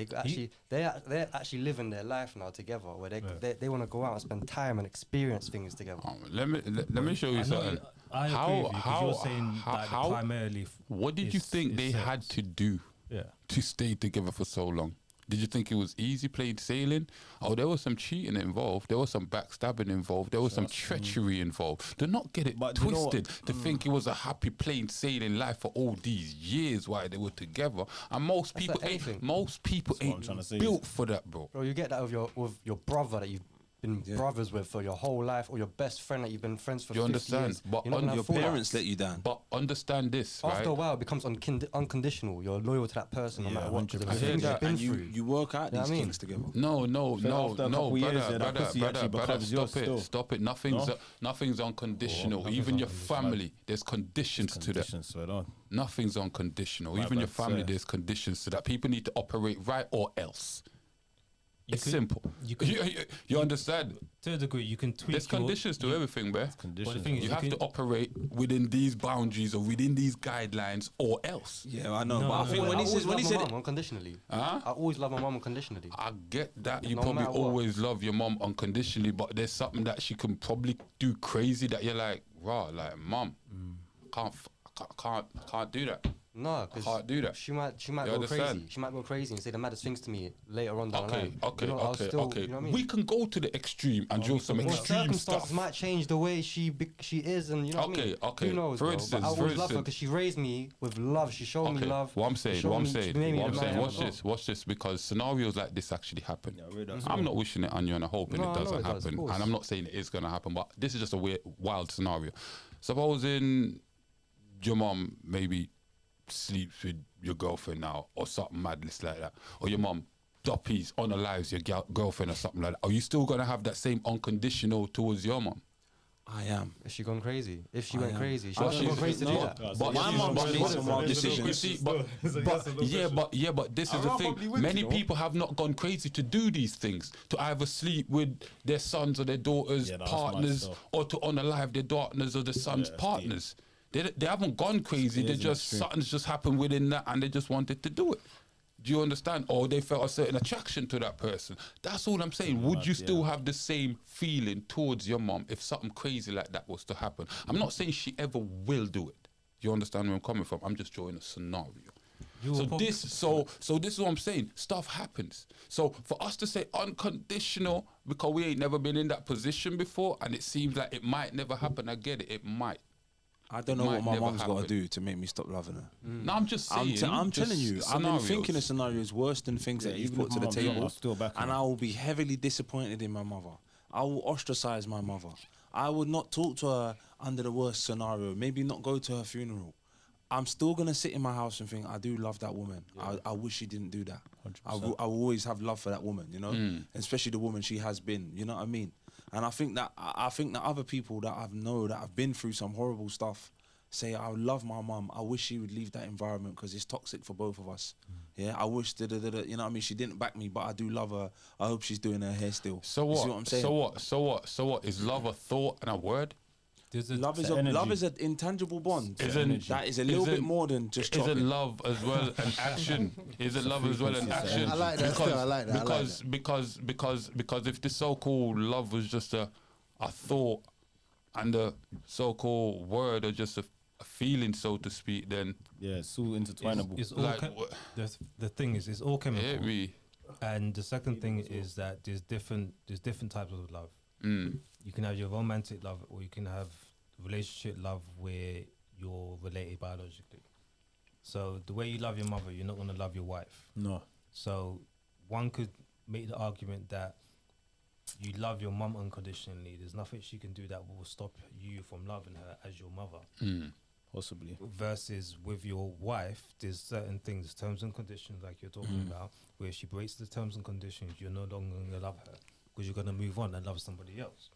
They're actually living their life now together, where they want to go out and spend time and experience things together. Let me show you I know something. I agree with you, 'cause you're saying like the primarily. What did you is- think is they sex. had to do Yeah. to stay together for so long? Did you think it was easy plain sailing? Oh, there was some cheating involved. There was some backstabbing involved. There was some treachery involved. Do not get it But you know what? twisted to think it was a happy plain sailing life for all these years while they were together. And most That's people like ain't. anything. Most people That's what I'm ain't trying to say. built for that, bro. Bro, you get that with your brother that you've been brothers with for your whole life, or your best friend that you've been friends for You 50 understand? years. But You're not on gonna your have fallouts. Parents let you down. But understand this, right? After a while, it becomes unconditional. You're loyal to that person no matter what. 'Cause of the 100%. things that. you've been And through. you work out You know these what I mean? things together. No, So after a couple years, brother, yeah, that brother, pussy brother, actually brother, becomes yours stop it, still. stop it. Nothing's unconditional. nothing's Even your unconditional. family, there's conditions to that. Conditions, swear on. Nothing's unconditional. My Even your bad, family, sir. there's conditions to that. People need to operate right or else. It's could- simple. you could- You understand? To a degree, you can tweak. There's conditions to everything, man. Conditions. thing is, You you have can- to operate within these boundaries or within these guidelines or else. Yeah, I know. No, but I no, think no. when I he always says when he love my said mum unconditionally. Huh? I always love my mum unconditionally. I get that you No probably matter what. always love your mom unconditionally, but there's something that she can probably do crazy that you're like, raw, like, mom, can't do that. No, because Can't do that. She might You go understand? crazy. She might go crazy and say the maddest things to me later on down the Okay, line. okay, You know, I'll okay, still, okay. You know what I mean? We can go to the extreme and do some Well, extreme circumstances stuff. might change the way she is, and you know what I Okay, mean. okay. Who knows, For bro? instance, but I for always love her instance- because she raised me with love. She showed me Okay, love. what I'm She saying, showed what I'm me- she saying, made me what I'm the man saying. I Watch am. this, watch this, because scenarios like this actually happen. Yeah, really, that's I'm not wishing it on you and I'm hoping No, it I know doesn't it does, of happen. course. And I'm not saying it is going to happen, but this is just a weird, wild scenario. Supposing your mom maybe sleeps with your girlfriend now or something madness like that, or your mom doppies, unalives your girlfriend or something like that. Are you still going to have that same unconditional towards your mom? I am. Is she gone crazy? If she I went am. crazy, she But wasn't she's- gone crazy to do no, that. But My mum but- made some but- wrong you decisions. see, but this is the I'll thing. probably win, Many you know. people have not gone crazy to do these things, to either sleep with their sons or their daughters' Yeah, that's mad partners, stuff. or to unalive their daughters or their sons' Yeah, that's partners. They haven't gone crazy. They It is just extreme. something's just happened within that, and they just wanted to do it. Do you understand? Or they felt a certain attraction to that person. That's all I'm saying. Would you still have the same feeling towards your mom if something crazy like that was to happen? I'm not saying she ever will do it. You understand where I'm coming from? I'm just drawing a scenario. So this is what I'm saying. Stuff happens. So for us to say unconditional because we ain't never been in that position before, and it seems like it might never happen. I get it. It might. I don't It know might what my never mum's got to happen. do to make me stop loving her. No, I'm just saying. I'm just telling you, I've been thinking of scenarios. scenarios worse than things that you've even put to if the my mum table, was still back and in. I will be heavily disappointed in my mother. I will ostracize my mother. I would not talk to her under the worst scenario. Maybe not go to her funeral. I'm still gonna sit in my house and think I do love that woman. I wish she didn't do that. I will always have love for that woman, you know, especially the woman she has been. You know what I mean? And I think that other people that I've known that have been through some horrible stuff, say, I love my mum. I wish she would leave that environment because it's toxic for both of us. Yeah, I wish, you know what I mean? She didn't back me, but I do love her. I hope she's doing her hair still. So You what? see what I'm saying? So what? Is love a thought and a word? There's a, Love is energy. love is an intangible bond. Isn't- That is a little bit isn't- more than just Is it chocolate. love as well an action? Is it love as well an action? I like that still, I like that, I like Because if the so-called love was just a thought and the so-called word or just a feeling, so to speak, then Yeah, it's all intertwinable. it's all like the thing is, it's all chemical. hit me. And the second thing is that there's different types of love. Mm. You can have your romantic love, or you can have relationship love where you're related biologically. So the way you love your mother, you're not going to love your wife. No. So one could make the argument that you love your mum unconditionally. There's nothing she can do that will stop you from loving her as your mother. Mm. Possibly. Versus with your wife, there's certain things, terms and conditions, like you're talking about, where if she breaks the terms and conditions, you're no longer going to love her because you're going to move on and love somebody else.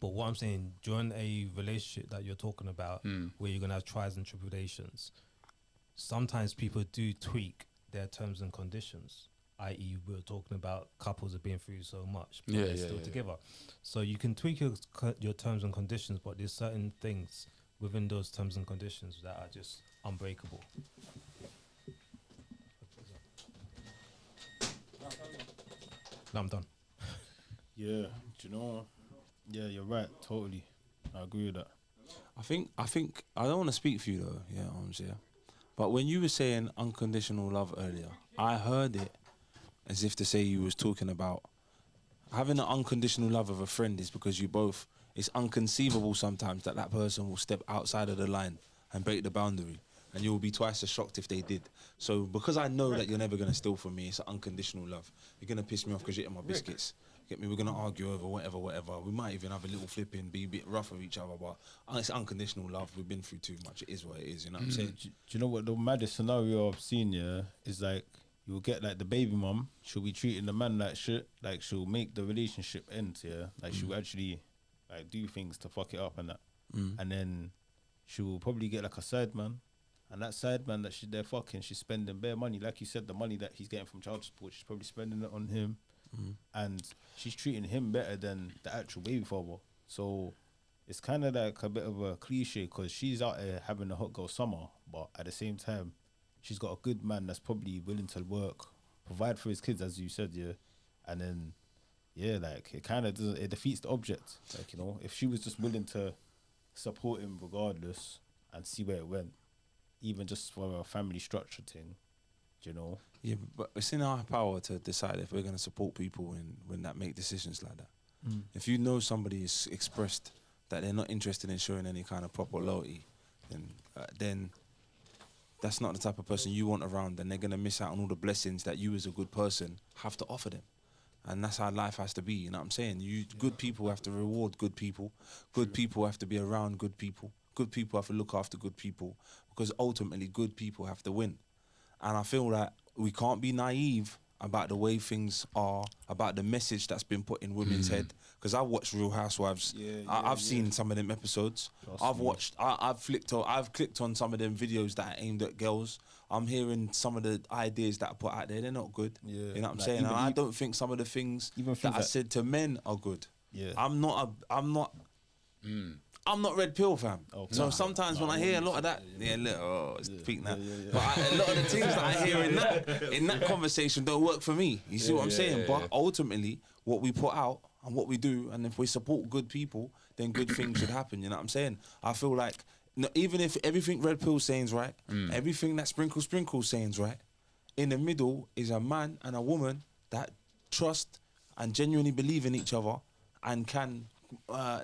But what I'm saying, during a relationship that you're talking about, where you're going to have trials and tribulations, sometimes people do tweak their terms and conditions, i.e. we're talking about couples have been through so much, but they're still together. So you can tweak your terms and conditions, but there's certain things within those terms and conditions that are just unbreakable. No, I'm done. Yeah, do you know? Yeah, you're right. Totally. I agree with that. I think I don't want to speak for you though, yeah, I'm saying. But when you were saying unconditional love earlier, I heard it as if to say you was talking about having an unconditional love of a friend is because you both, it's unconceivable sometimes that that person will step outside of the line and break the boundary, and you will be twice as shocked if they did. So because I know that you're never going to steal from me, it's an unconditional love. You're going to piss me off because you're eating my biscuits. Get me? We're gonna argue over whatever. We might even have a little flipping, be a bit rough with each other, but it's unconditional love. We've been through too much. It is what it is. You know what I'm saying? Do you know what the maddest scenario I've seen? Yeah, is like you'll get like the baby mum. She'll be treating the man like shit. Like she'll make the relationship end. Yeah, like she'll actually like do things to fuck it up and that. And then she will probably get like a side man. And that side man that they're fucking, she's spending bare money. Like you said, the money that he's getting from child support, she's probably spending it on him. And she's treating him better than the actual baby father. So it's kind of like a bit of a cliche because she's out there having a hot girl summer, but at the same time, she's got a good man that's probably willing to work, provide for his kids, as you said, yeah. And then, yeah, like it kind of doesn't, it defeats the object. Like, you know, if she was just willing to support him regardless and see where it went, even just for a family structure thing, do you know? Yeah, but it's in our power to decide if we're going to support people when that make decisions like that. If you know somebody is expressed that they're not interested in showing any kind of proper loyalty, then that's not the type of person you want around, and they're going to miss out on all the blessings that you as a good person have to offer them. And that's how life has to be, you know what I'm saying? Good people have to reward good people. Good people have to be around good people. Good people have to look after good people, because ultimately good people have to win. And I feel that we can't be naive about the way things are, about the message that's been put in women's head. Because I watched Real Housewives. I've seen some of them episodes. I've clicked on some of them videos that are aimed at girls. I'm hearing some of the ideas that are put out there. They're not good. Yeah. You know what I'm Like saying? And even- I don't think some of the things Even that things I like- said to men are good. Yeah. I'm not red pill, fam. Oh, So nah. sometimes when I hear a lot of that, it's peak now. yeah. But a lot of the things that I hear in that conversation don't work for me. You see what I'm saying? But ultimately, what we put out and what we do, and if we support good people, then good things should happen. You know what I'm saying? I feel like even if everything red pill saying's right, everything that sprinkle saying's right, in the middle is a man and a woman that trust and genuinely believe in each other and can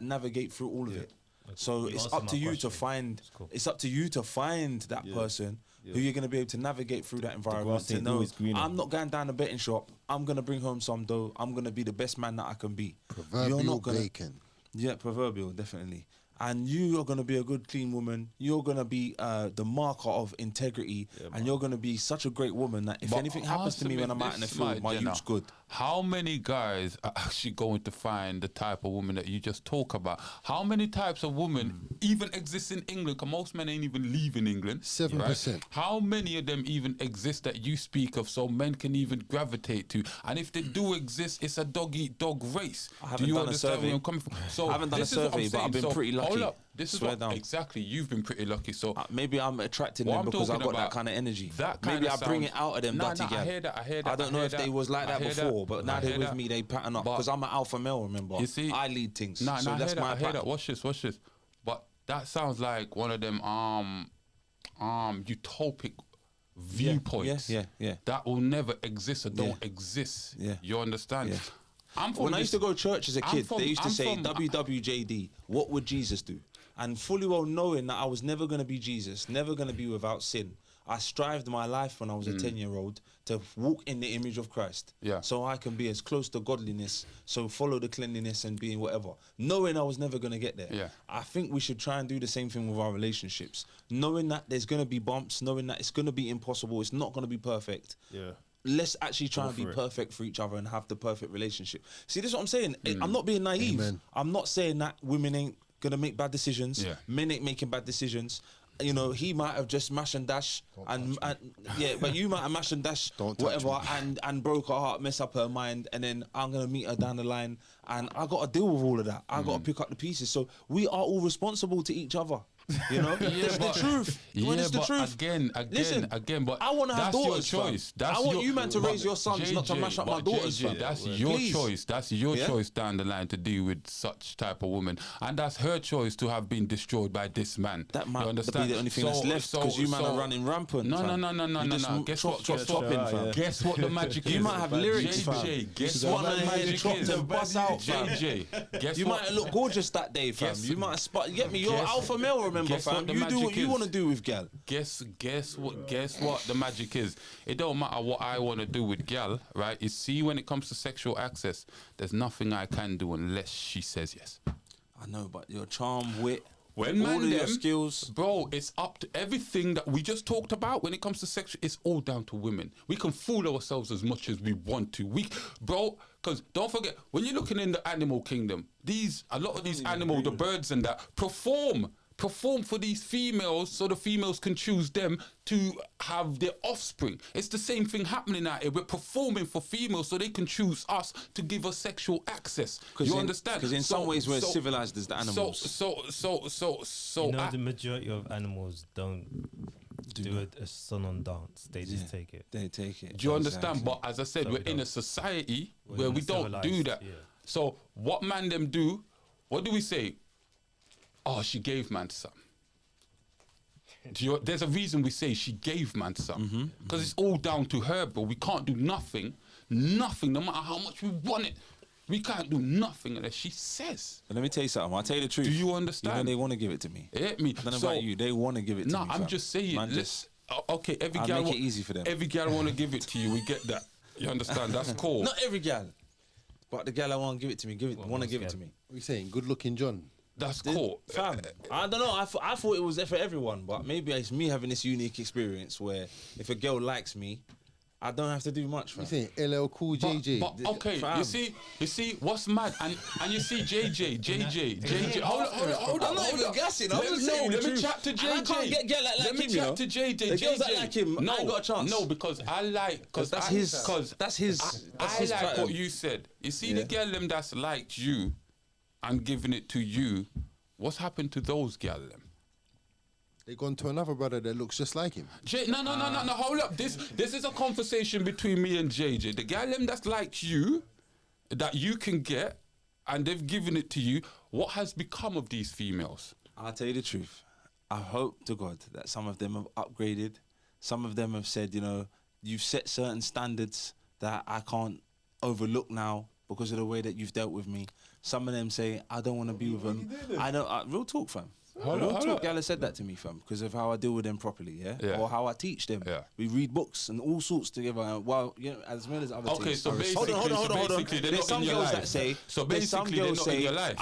navigate through all of it. So You it's answered up to my you to question. find. It's cool. It's up to you to find that person who you're gonna be able to navigate through that environment. grass To ain't know always greener. I'm not going down a betting shop. I'm gonna bring home some dough. I'm gonna be the best man that I can be. Proverbial bacon. Yeah, proverbial, definitely. and you are gonna be a good, clean woman. You're gonna be the marker of integrity, and you're gonna be such a great woman that if But anything happens to me when I'm out in the this, field, my Jenna, youth's good. How many guys are actually going to find the type of woman that you just talk about? How many types of women even exist in England? 'Cause most men ain't even leaving England. 7%. Right? How many of them even exist that you speak of so men can even gravitate to? And if they do exist, it's a dog-eat-dog race. I haven't do you done a understand survey. where I'm coming from? So I haven't done a this is what I'm survey, but I've saying. been So, pretty lucky. Hold up. This is Swear what down. exactly you've been pretty lucky. So Maybe I'm attracting What them I'm because I talking got that about, kind of energy. that Maybe I kinda bring sounds- it out of them, Nah, dirty nah, gal. I hear that, I hear that, I don't I know hear if they that, was like I that hear that, before, but now I they're hear with that. me, they pattern up But- because I'm an alpha male. Remember, You see- I lead things. Nah, so nah, that's I hear my that. I hear pattern. that. Watch this. But that sounds like one of them utopic viewpoints. yeah. That will never exist or don't exist. Yeah. You understand? Yeah. I'm from When I this- used to go to church as a I'm kid, from- they used to I'm say, from- WWJD, what would Jesus do? And fully well knowing that I was never going to be Jesus, never going to be without sin, I strived my life when I was a 10-year-old to walk in the image of Christ. Yeah. So I can be as close to godliness, so follow the cleanliness and being whatever. Knowing I was never going to get there. Yeah. I think we should try and do the same thing with our relationships. Knowing that there's going to be bumps, knowing that it's going to be impossible, it's not going to be perfect. Yeah. Let's actually try and be for it. perfect for each other and have the perfect relationship. See, this is what I'm saying. I'm not being naive. Amen. I'm not saying that women ain't gonna make bad decisions. Yeah. Men ain't making bad decisions. You know, he might have just mash and dash, and yeah, but you might have mash and dash, Don't touch whatever, me. and broke her heart, mess up her mind, and then I'm gonna meet her down the line, and I got to deal with all of that. I got to pick up the pieces. So we are all responsible to each other. You know, it's the truth. When it's the but truth. Again, but I want to have that's daughters. your fam. choice. That's I want your, you man to but raise your sons, not to mash up my but daughters. JJ, fam. that's your Please. choice. That's your Yeah? choice down the line to deal with such type of woman, and that's her choice to have been destroyed by this man. That You might be understand? the only thing that's left because you man are running rampant. No, fam. no. You just Guess chop, what? chop, Guess chop what? in, fam. Guess what the magic is? You might have lyrics, fam. JJ, guess One what the man here magic chopped is? and bust out, fam. JJ, guess You what? might have looked gorgeous that day, fam. Guess- You might have spot. Get me, you're guess- alpha male. Remember, guess what fam. the You do magic what you is? want to do with gal. Guess what the magic is. It don't matter what I want to do with gal, right? You see, when it comes to sexual access, there's nothing I can do unless she says yes. I know, but your charm, wit, When all man of your them- skills. Bro, it's up to everything that we just talked about when it comes to sexual. It's all down to women. We can fool ourselves as much as we want to. Bro, because don't forget, when you're looking in the animal kingdom, a lot of these animals, the birds and that, perform for these females so the females can choose them to have their offspring. It's the same thing happening out here. We're performing for females so they can choose us to give us sexual access. You understand? Because in some ways we're so- civilized as the animals. So You know, I- the majority of animals don't do a son-on dance. They just take it. They take it. Do you understand? Exactly. But as I said, So we're we in don't. a society We're where in we a don't do civilized- that. yeah. So what man them do? What do we say? Oh, she gave man some. There's a reason we say she gave man some. Because it's all down to her, bro. We can't do nothing, no matter how much we want it. We can't do nothing unless she says. But let me tell you something. I'll tell you the truth. Do you You know, understand? they want to give it to me. Hit me. I don't know So- about you. They want to give it to No, me. I'm fam. just saying. Man, Okay, every I'll girl make it easy for them. Every girl want to give it to you. We get that. You understand? That's cool. Not every gal, but the gal I want to give it to me. Want to give it gal? to me. What are you saying? Good looking John. That's cool. Fam, I don't know. I thought it was there for everyone, but maybe it's me having this unique experience where if a girl likes me, I don't have to do much. Fam. You saying LL Cool JJ? But okay, Fam. you see what's mad, and you see JJ. Hold on. I'm not even gassing. I'm Let just me- saying the let me truth. chat to And JJ. I can't get girl like Let me him, you know. chat to JJ. The girls that JJ. like him, I no, ain't got a chance. No, because I like, because That's his. I his like pattern. what you said. You see Yeah. the girl them that's liked you and giving it to you. What's happened to those girl them? They gone to another brother that looks just like him. No, hold up. This is a conversation between me and JJ. The guy them that's like you, that you can get, and they've given it to you. What has become of these females? I'll tell you the truth. I hope to God that some of them have upgraded. Some of them have said, you know, you've set certain standards that I can't overlook now because of the way that you've dealt with me. Some of them say, I don't want to be with them. I don't. Real talk, fam. Real talk. Gala said that to me, fam, because of how I deal with them properly, Yeah. or how I teach them. Yeah. We read books and all sorts together. And while you know, as well as other Okay, things. so basically, hold on. they're There's not some in your girls life. that say. So there's some basically, they're girls not in say, your life.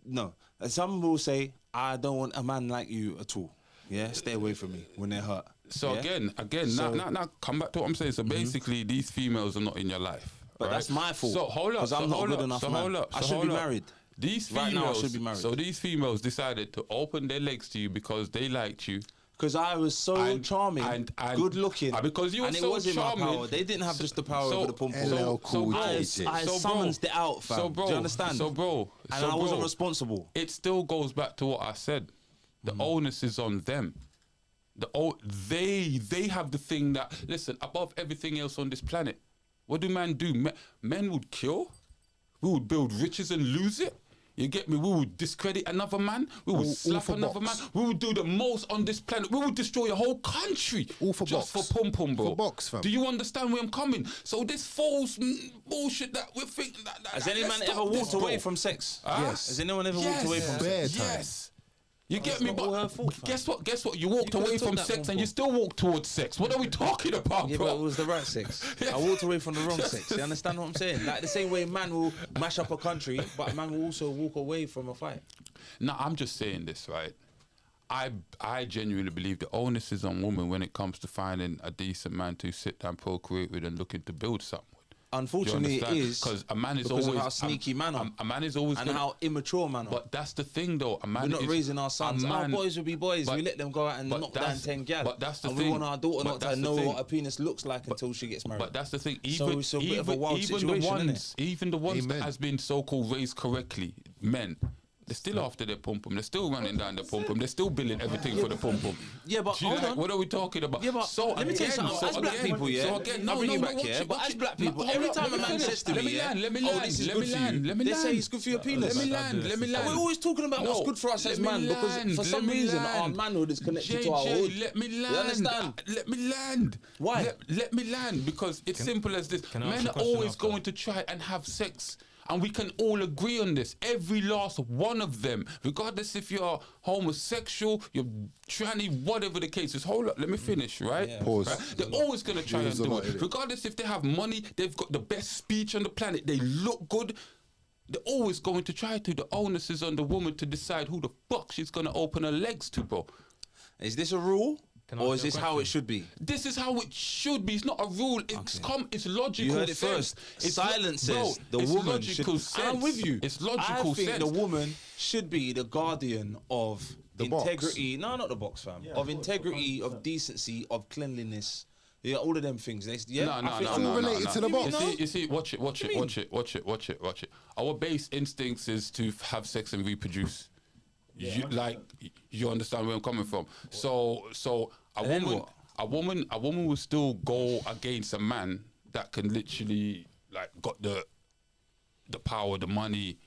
No. And some will say, I don't want a man like you at all. Yeah, stay away from me when they're hurt. So yeah? again, now, come back to what I'm saying. So basically, these females are not in your life. But right? that's my fault. So hold up, because I'm not hold good up, enough, so man. hold up, I so should hold be up. married. These Right females, now, I should be married. So these females decided to open their legs to you because they liked you. Because I was so charming, and good looking, because you were and it so was in charming. my power. They didn't have just the power so- over the pum pum. LL Cool bro, I JJ. summoned it out, fam. So bro, Do you understand? So bro, and so I wasn't bro, responsible. It still goes back to what I said. The onus is on them. They have the thing that, listen, above everything else on this planet, what do men do? Men would kill. We would build riches and lose it. You get me? We would discredit another man. We would All slap for another box. man. We would do the most on this planet. We would destroy a whole country. All for just box. for pum pum, bro. For box, fam. Do you understand where I'm coming? So this false bullshit that we think. Has any man ever walked away from sex? Yes. Has anyone ever walked away from Bare sex? time. Yes. You get me? not all her But fault, fam. guess what? You walked could've away took from that sex phone and you call. still walked towards sex. What are we talking about, Yeah, bro? but it was the right sex. I walked away from the wrong sex. You understand what I'm saying? Like the same way man will mash up a country, but a man will also walk away from a fight. No, I'm just saying this, right? I genuinely believe the onus is on women when it comes to finding a decent man to sit down, procreate with, and looking to build something with. Unfortunately, it is because a man is because always of how sneaky man are. A man is always and gonna, how immature man are. But that's the thing, though. A man We're not is, raising our sons. a Our man- boys will be boys. but- We let them go out and but knock down that's- 10 gal. but that's the and thing. we want our daughter But not to that's the know thing. what a penis looks like until she gets married. But that's the thing. So Even it's a bit of a wild even the situation, innit? ones, even the ones Amen. that has been so-called raised correctly, men. They're still after their pum pum. They're still running down the pum pum. They're still billing everything for the pum pum. Yeah, but Do you hold like- on. What are we talking about? Yeah, but so let me tell you again, something. so As black again- people, yeah, So again, I'll bring you no, back watch here. it, But watch as it. black people, Hold every up, time a let me man finish. says to Let me, me yeah, land, let me oh, land, this is let good me for you, land, let me they say land. it's good for your penis. Let me land, let me land. We're always talking about what's good for us as man because for some reason our manhood is connected to our hood. Let me land. You understand? Let me land. Why? Let me land because it's simple as this. can I ask Men a are question always after? going to try and have sex. And we can all agree on this. Every last one of them, regardless if you're homosexual, you're tranny, whatever the case is. Hold up, let me finish, right? Yeah. Pause. Right? They're always going to try There's and a do lot it. in it. Regardless if they have money, they've got the best speech on the planet, they look good. They're always going to try to. The onus is on the woman to decide who the fuck she's going to open her legs to, bro. Is this a rule Can I or ask is you a this how it question? should be? This is how it should be. It's not a rule. It's it's logical. You heard it sense. first. It's Silence bro, says the it's woman logical should. And I'm sense. with you. It's logical I think sense. the woman should be the guardian of The box. integrity. No, not the box, fam. Of integrity, of decency, of cleanliness. Yeah, all of them things. Yeah, No, I no, think no, I'm no, all no, related no. to the box. You see, watch it, watch What it, do you watch it, watch it, watch it, watch it. Our base instincts is to have sex and reproduce. You understand where I'm coming from. So a And then woman, what? a woman will still go against a man that can literally like got the power, the money,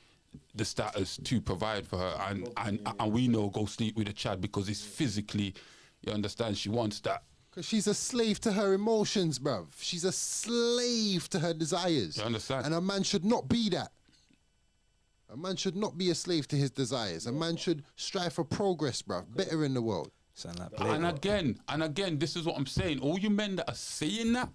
the status to provide for her, and we know go sleep with a Chad because it's physically, you understand, she wants that. Because she's a slave to her emotions, bruv. She's a slave to her desires. You understand? And a man should not be that. A man should not be a slave to his desires. A man should strive for progress, bruv. Better in the world. Sound like And again, this is what I'm saying. All you men that are saying that,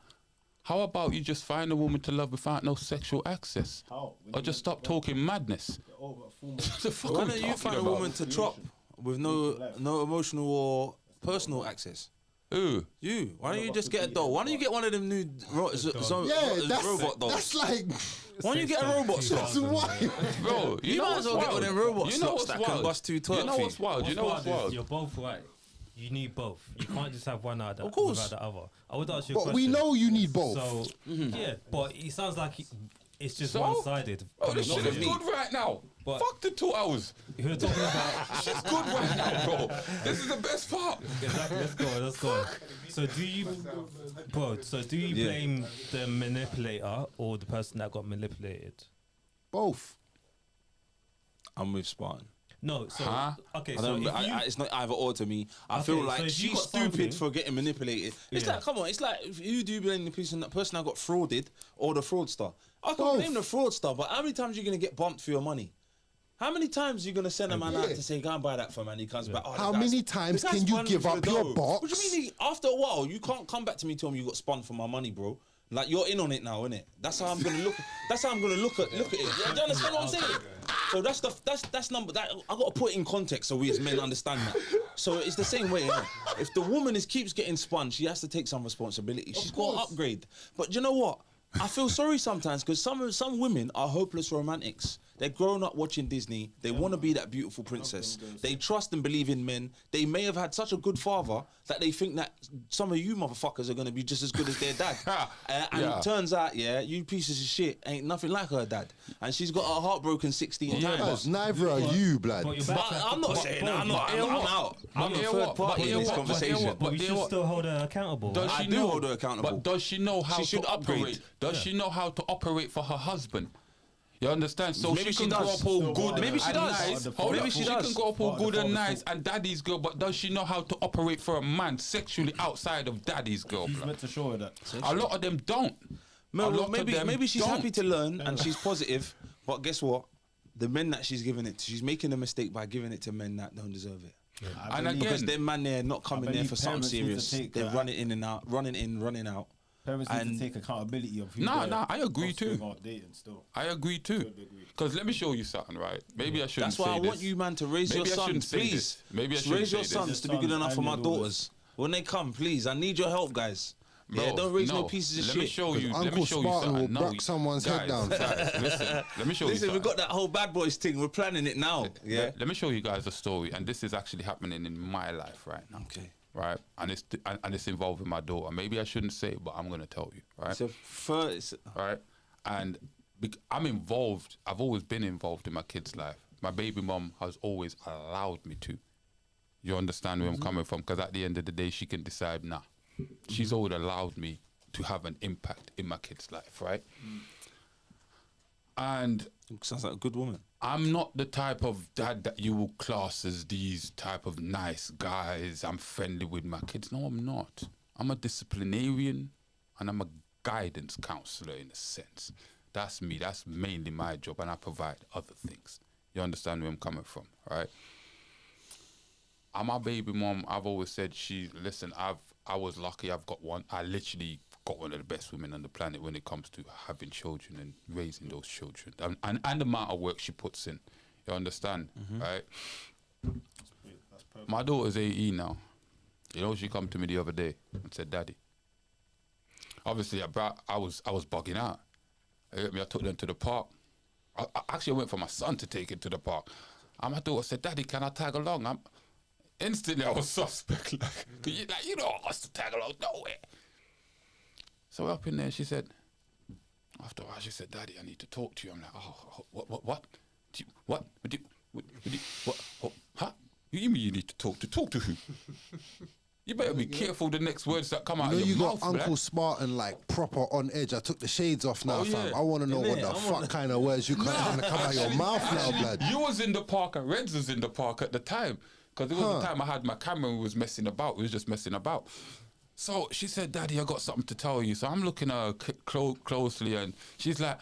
how about you just find a woman to love without no sexual access? How? Or just stop talking madness. Over a full The fuck Why are we don't you talking find a about? woman to chop with no emotional or personal access? Who? You. Why don't you just get a doll? Why don't you get one of them new robot dolls? That's like, Why don't you get a robot slot? that's why. Bro, You know might what's as well get wild? one of them robot You know slots what's that can wild? bust two You know twerk what's wild? You know what's wild? You're both right. You need both. You can't just have one out Of course. without the other. I would ask you a But question. we know you need both. So, yeah, but it sounds like it's just So? one-sided. Oh, this Not shit is me. good right now. But- Fuck the 2 hours. You're talking about... Shit's good right now, bro. This is the best part. Exactly, let's go. So do you, bro, Yeah. blame the manipulator or the person that got manipulated? Both. I'm with Spartan. No, so, Huh? okay, I so don't, if you... it's not either or to me. I Okay, feel so like if you she's got something- stupid for getting manipulated. It's Yeah. like, come on, it's like if you do blame the person that got frauded or the fraudster. I can't Both. blame the fraudster, but how many times are you gonna get bumped for your money? How many times are you gonna send a man out to say, go and buy that for man? He comes back. Oh, How the guy's- many times the guy's can you spun give for up the your dough. box? What do you mean? After a while, you can't come back to me, tell me you got spun for my money, bro. Like you're in on it now, innit? That's how I'm gonna look. That's how I'm gonna look at it. Do you understand what I'm saying? So that's number that I got to put it in context so we as men understand that. So it's the same way. Innit? If the woman keeps getting spun, she has to take some responsibility. She's got to upgrade. But you know what? I feel sorry sometimes because some women are hopeless romantics. They're grown up watching Disney. They want to be that beautiful princess. They trust and believe in men. They may have had such a good father that they think that some of you motherfuckers are going to be just as good as their dad. And it turns out, you pieces of shit ain't nothing like her dad. And she's got her heart broken 16 times. Cuz neither are you, blood. But I'm not saying that. I'm out. I'm a third party in this conversation. But you should still hold her accountable. I do hold her accountable. But does she know how She to should upgrade. operate? Does she know how to operate for her husband? You understand? So Maybe she can she grow does. up all good. Maybe she and does. Nice. Maybe Hold up. she She does. can grow up all good and nice and daddy's girl, but does she know how to operate for a man sexually outside of daddy's girl? He's blood? meant to show her that. A lot of them don't. A lot of them Maybe she's don't. happy to learn and she's positive, but guess what? The men that she's giving it to, she's making a mistake by giving it to men that don't deserve it. And Because again, them man there not coming there believe for something parents need to serious. take They're that. running in and out, running in, running out. Parents need And- to take accountability of who Nah, they're I agree fostering too. or dating still. I agree too. agree. Because let me show you something, right? Maybe I shouldn't That's why say I this. want you, man, to raise Maybe your I shouldn't sons, say please. this. Maybe I Just shouldn't raise your say this. sons to be good Sons enough for and my your daughters. When they come, please, I need your help, guys. Bro, Yeah, don't raise no pieces of let shit. Me show you, let me Uncle show Spartan you will something. No, buck someone's head down. Guys, listen, let me show you Listen, something. we've got that whole bad boys thing. We're planning it now. Yeah. Let me show you guys a story, and this is actually happening in my life right now. Okay. Right, and it's involving my daughter. Maybe I shouldn't say it, but I'm gonna tell you. Right, So first, right, and I'm involved. I've always been involved in my kid's life. My baby mom has always allowed me to. You understand where I'm coming from? Because at the end of the day, she can decide. Nah, she's always allowed me to have an impact in my kid's life, right? And sounds like a good woman. I'm not the type of dad that you will class as these type of nice guys. I'm friendly with my kids. No, I'm not. I'm a disciplinarian and I'm a guidance counselor in a sense. That's me. That's mainly my job, and I provide other things. You understand where I'm coming from, right? And my baby mom, I've always said, I was lucky. I literally got one of the best women on the planet when it comes to having children and raising those children, and the amount of work she puts in. You understand, right? That's perfect. My daughter's 18 now. You know, she come to me the other day and said, "Daddy." Obviously, I was bugging out. I took them to the park. I actually went for my son to take him to the park. And my daughter said, "Daddy, can I tag along?" Instantly, I was suspect. You don't want us to tag along, no way. So up in there, she said, after a while, she said, "Daddy, I need to talk to you." I'm like, "Oh, what? Huh? You mean you need to talk to? Talk to who? You better be careful the next words that come out You know of you your got mouth, Uncle blood." Spartan like proper on edge. I took the shades off now, Oh, fam. yeah. I want to know what Innit? the fuck kind of words you gonna come out your mouth now, blood. You was in the park and Reds was in the park at the time. Because it was the time I had my camera and we was messing about. We was just messing about. So she said, "Daddy, I got something to tell you." So I'm looking at her closely and she's like,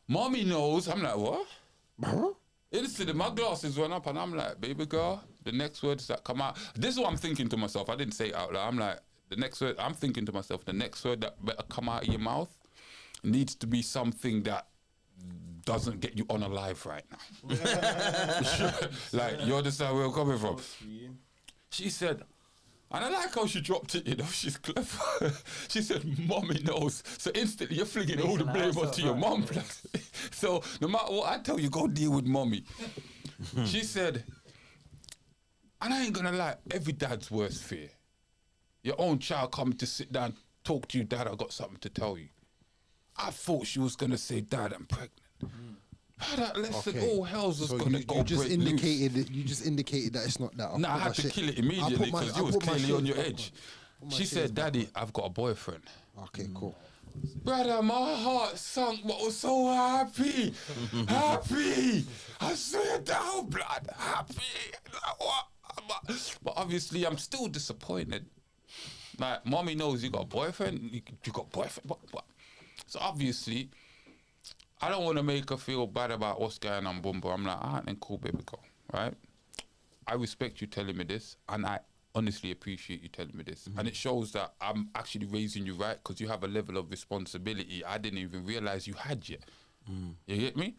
"Mommy knows." I'm like, "What?" Instantly, my glasses went up and I'm like, "Baby girl, the next words that come out." This is what I'm thinking to myself. I didn't say it out loud. I'm like, I'm thinking to myself, the next word that better come out of your mouth needs to be something that doesn't get you unalive right now. Like, you understand where I'm coming from? She said, and I like how she dropped it, you know, she's clever. She said, "Mommy knows." So instantly you're flinging all the blame onto your mom. So no matter what I tell you, go deal with mommy. She said, and I ain't gonna lie, every dad's worst fear. Your own child coming to sit down, talk to you, "Dad, I got something to tell you." I thought she was gonna say, "Dad, I'm pregnant." Listen, all hell's was So gonna you go just break loose. indicated that it's not that. No, I had to kill it immediately because you was clearly on your edge. my She shades said, back "Daddy, I've got a boyfriend." Okay, cool. Brother, my heart sunk, but I was so happy. Happy. I swear down, blood. Happy. Like, what? But obviously, I'm still disappointed. Like, mommy knows you got a boyfriend. You got a boyfriend. What? So obviously, I don't want to make her feel bad about what's going on, boom, but I'm like, "Alright, then cool, baby girl, right? I respect you telling me this, and I honestly appreciate you telling me this. And it shows that I'm actually raising you right, because you have a level of responsibility I didn't even realize you had yet. You get me?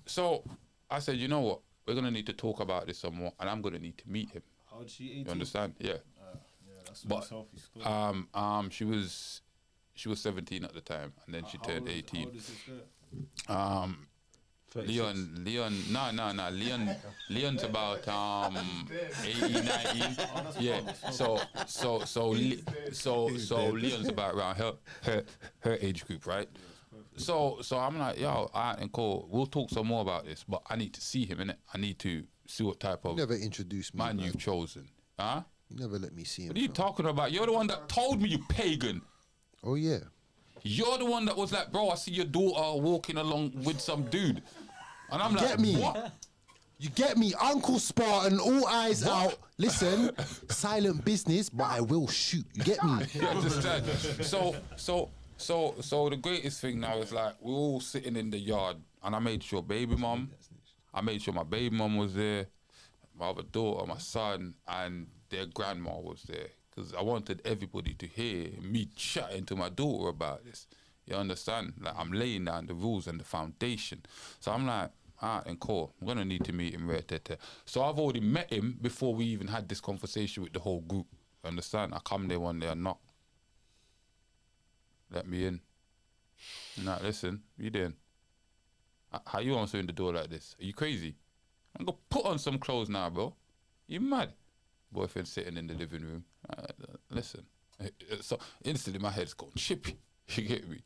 So I said, you know what? We're gonna need to talk about this some more, and I'm gonna need to meet him. How old is she? 18? You understand? Yeah. Yeah, that's But, a healthy story. She was 17 at the time, and then she turned 18. How old is this girl? Leon, no. Leon's about 18, 19. Yeah. So Leon's about around her age group, right? So I'm like, yo, all right, and cool. We'll talk some more about this, but I need to see him, innit? I need to see what type You of never introduced me. man Man. you've chosen. Huh? You never let me see him. What are you fam. talking about? You're the one that told me, you pagan. Oh yeah. You're the one that was like, bro, I see your daughter walking along with some dude. And I'm like, Get me. what? You get me, Uncle Spartan, all eyes out. Listen, silent business, but I will shoot. You get me? You understand? So the greatest thing now is like, we're all sitting in the yard, and I made sure I made sure my baby mum was there, my other daughter, my son, and their grandma was there. Because I wanted everybody to hear me chatting to my daughter about this. You understand? Like, I'm laying down the rules and the foundation. So I'm like, all right, and cool. I'm going to need to meet him right there. So I've already met him before we even had this conversation with the whole group. You understand? I come there one day and knock. Let me in. Nah, listen, what you doing? How you answering the door like this? Are you crazy? I'm going to put on some clothes now, bro. You mad? Boyfriend sitting in the living room. Listen. So instantly my head's gone chippy. You get me?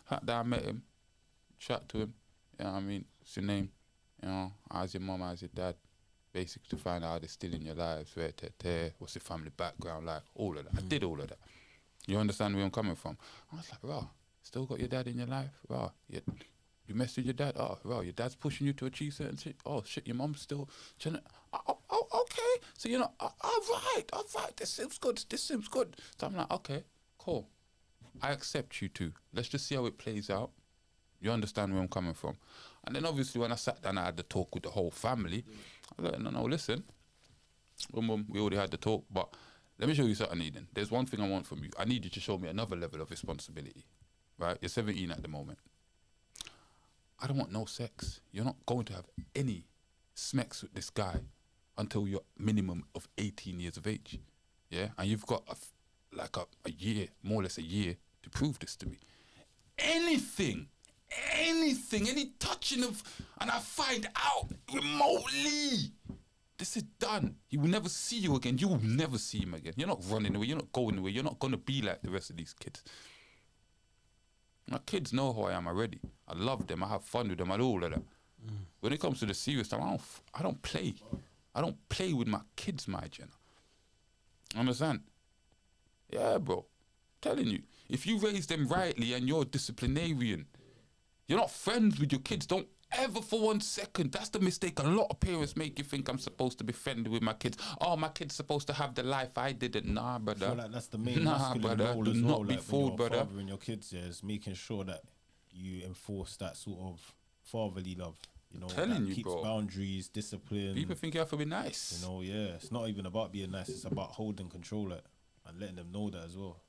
I met him, chat to him. You know what I mean? What's your name? You know, how's your mum, how's your dad? Basics to find out how they're still in your lives. What's your family background like? All of that. I did all of that. You understand where I'm coming from? I was like, bro, still got your dad in your life? Bro, you messed with your dad? Oh, bro, your dad's pushing you to achieve certain shit? Oh, shit, your mum's still trying to... Oh, okay. So, you know, all right, this seems good. So I'm like, okay, cool. I accept you too. Let's just see how it plays out. You understand where I'm coming from. And then obviously when I sat down, I had the talk with the whole family. I was like, no, listen. We already had the talk, but let me show you something, Eden. There's one thing I want from you. I need you to show me another level of responsibility, right? You're 17 at the moment. I don't want no sex. You're not going to have any smecks with this guy until you're minimum of 18 years of age, yeah? And you've got a year, more or less a year, to prove this to me. Anything, any touching of, and I find out remotely, this is done. He will never see you again. You will never see him again. You're not running away. You're not going away. You're not going to be like the rest of these kids. My kids know who I am already. I love them. I have fun with them. I do all of that. When it comes to the serious stuff, I don't play. I don't play with my kids, my Jenna. Understand? Yeah, bro. I'm telling you. If you raise them rightly and you're a disciplinarian, you're not friends with your kids. Don't ever for 1 second. That's the mistake a lot of parents make. You think I'm supposed to be friendly with my kids. Oh, my kid's supposed to have the life I didn't. Nah, brother. I feel like that's the main Nah, masculine brother. role Do as not well. be Like, fooled, when you're brother. fathering your kids, is making sure that you enforce that sort of fatherly love. You know, Telling that you, keeps bro. boundaries, discipline. People think you have to be nice. You know, yeah. It's not even about being nice. It's about holding control and letting them know that as well.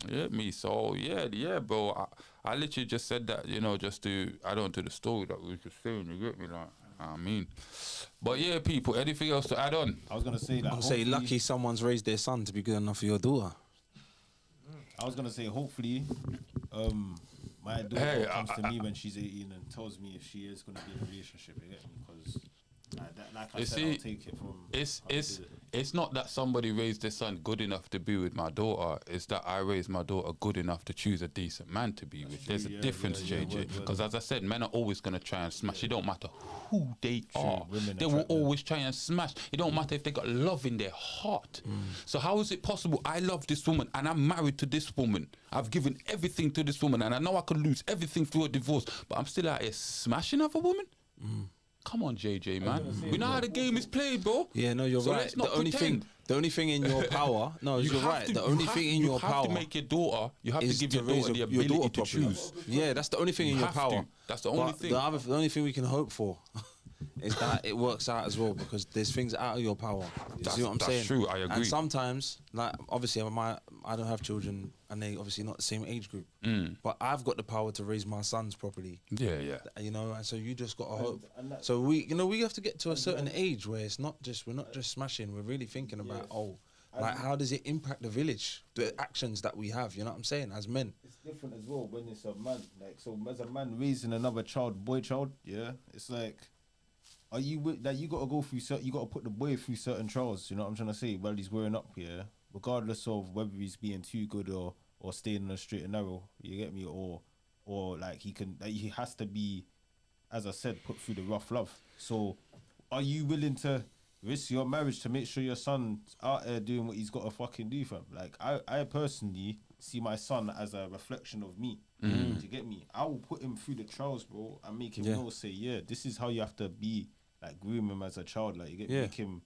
Yeah, me. So yeah, bro. I literally just said that, you know, just to add on to the story that we were just saying. You get me, like, I mean. But yeah, people. Anything else to add on? I was gonna say that. I'll say, hopefully- lucky someone's raised their son to be good enough for your daughter. I was gonna say, hopefully, my daughter Hey, comes to me when she's 18 and tells me if she is gonna be in a relationship. You get me? Because like I You said, see, I'll take it from. It's not that somebody raised their son good enough to be with my daughter. It's that I raised my daughter good enough to choose a decent man to be with. There's a difference, JJ. Because as I said, men are always gonna try and smash. It don't matter who they are. women They will attract men. always try and smash. It don't matter if they got love in their heart. So how is it possible? I love this woman and I'm married to this woman. I've given everything to this woman and I know I could lose everything through a divorce, but I'm still out here smashing other women. Come on, JJ, man. We know how the game is played, bro. Yeah, no, you're So right. let's not The only thing in your power. No, you're have right. to- The only you thing have- in your you have power to make your daughter. You have to is give your raise daughter the your ability daughter to properly. choose. Yeah, that's the only thing in You your have power. to. That's the only But thing. The only thing we can hope for is that it works out as well because there's things out of your power. You see what I'm That's saying? true, I agree. And sometimes, like obviously, I don't have children, and they obviously not the same age group. But I've got the power to raise my sons properly. Yeah, yeah. You know, and so you just got to hope. So we have to get to a certain age where it's not just we're not just smashing. We're really thinking about like how does it impact the village, the actions that we have. You know what I'm saying? As men, It's different as well when it's a man. Like, so as a man raising another child, boy child, yeah, it's like, are you like you got to go through certain, you got to put the boy through certain trials. You know what I'm trying to say? While he's growing up, yeah, regardless of whether he's being too good or staying on the straight and narrow. You get me? Or like he has to be, as I said, put through the rough love. So, are you willing to risk your marriage to make sure your son's out there doing what he's got to fucking do, fam? Like, I personally see my son as a reflection of me. Do you get me? I will put him through the trials, bro, and make him know, say, yeah, this is how you have to be, like, groom him as a child. Like, you get make him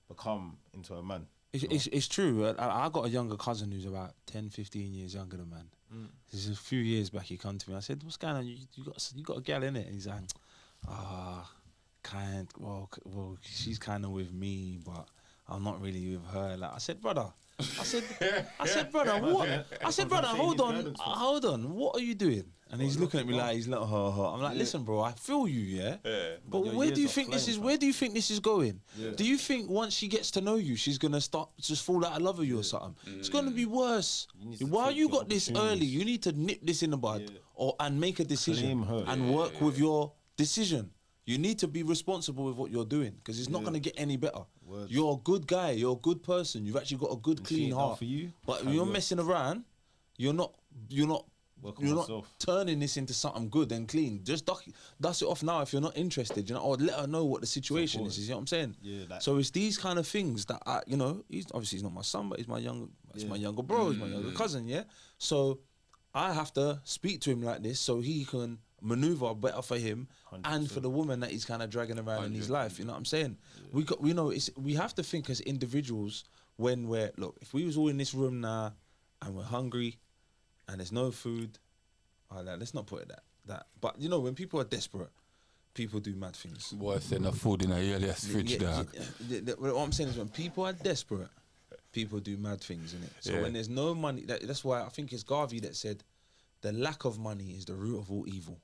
become into a man. it's true. I got a younger cousin who's about 10, 15 years younger than man. This is a few years back. He come to me. I said, "What's going on? You got a gal in it?" And he's like, well, she's kind of with me, but I'm not really with her. Like I said, brother. I said, brother, what? I said, brother, hold on. What are you doing? And he's looking at me like he's like, I'm like, listen, bro, I feel you, yeah. But where do you think this is? Where do you think this is going? Do you think once she gets to know you, she's gonna start just fall out of love with you or something? It's gonna be worse. While you got this early, you need to nip this in the bud, and make a decision and work with your decision. You need to be responsible with what you're doing because it's not going to get any better. You're a good guy. You're a good person. You've actually got a good, clean heart. For you, but when you're messing around, you're not turning this into something good and clean. Just dust it off now if you're not interested, you know, or let her know what the situation is. You know what I'm saying? Yeah. So it's these kind of things that he's not my son, but he's my younger bro, he's my younger cousin. Yeah. So I have to speak to him like this so he can maneuver better for him 100%. And for the woman that he's kind of dragging around in his life. You know what I'm saying? We have to think as individuals when if we was all in this room now and we're hungry and there's no food, let's not put it that. But when people are desperate, people do mad things. What's in the food in a Elias fridge, dog? What I'm saying is when people are desperate, people do mad things, innit? So when there's no money, that's why I think it's Garvey that said, the lack of money is the root of all evil.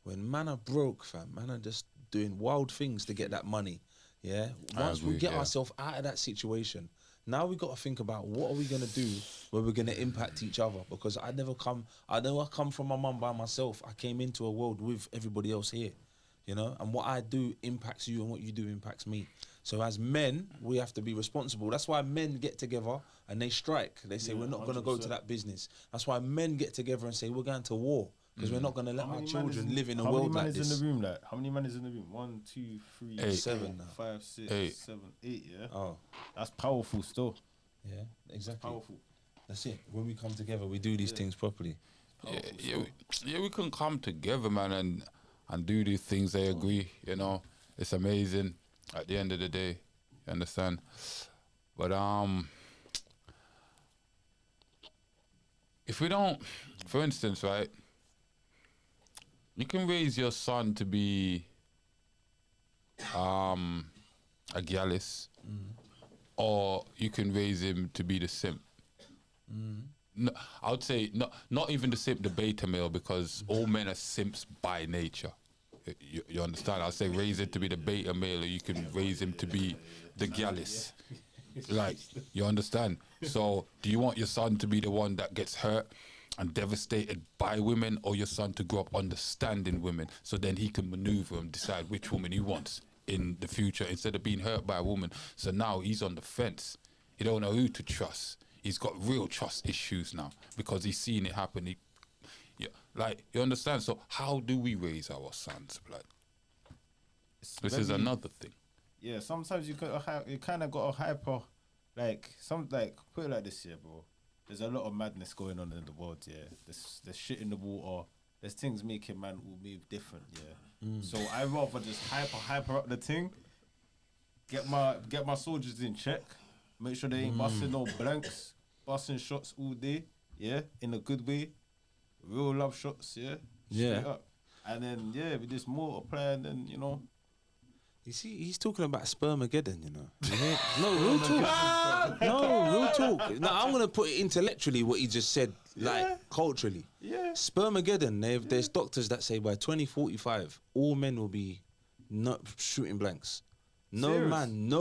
When man are broke, fam, man are just doing wild things to get that money. Yeah. Once we get ourselves out of that situation, now we got to think about what are we gonna do where we're gonna impact each other. Because I come from my mum by myself. I came into a world with everybody else here, and what I do impacts you and what you do impacts me. So as men, we have to be responsible. That's why men get together and they strike. They say, we're not going to go to that business. That's why men get together and say, we're going to war. Because we're not going to let our children live in a world like this. How many men is in the room? 1, 2, 3, 8. 7, 5, 6, 7, 8, yeah? Oh. That's powerful still. Yeah, exactly. That's powerful. That's it. When we come together, we do these things properly. We can come together, man, and do these things. I agree, It's amazing. At the end of the day, you understand? But if we don't, for instance, right, you can raise your son to be a gallus, or you can raise him to be the simp. No, I would say not even the simp, the beta male, because all men are simps by nature. You understand? I'll say raise it to be the beta male, or you can raise him to be the gallus. Like, you understand? So, do you want your son to be the one that gets hurt and devastated by women, or your son to grow up understanding women so then he can maneuver and decide which woman he wants in the future instead of being hurt by a woman? So now he's on the fence. He don't know who to trust. He's got real trust issues now because he's seen it happen. You understand? So how do we raise our sons, blood? This is another thing. Yeah, sometimes you kind of got a hyper, put it like this, yeah, bro. There's a lot of madness going on in the world, yeah. There's shit in the water. There's things making man all move different, yeah. So I rather just hyper up the thing. Get my soldiers in check. Make sure they ain't busting no blanks, busting shots all day, yeah, in a good way. Real love shots, yeah. Straight up. And then we just multiply, and then You see, he's talking about spermageddon, you know. No, real talk. No, real talk. Now, I'm going to put it intellectually what he just said, like, culturally. Yeah. Spermageddon, there's doctors that say by 2045, all men will be not shooting blanks. No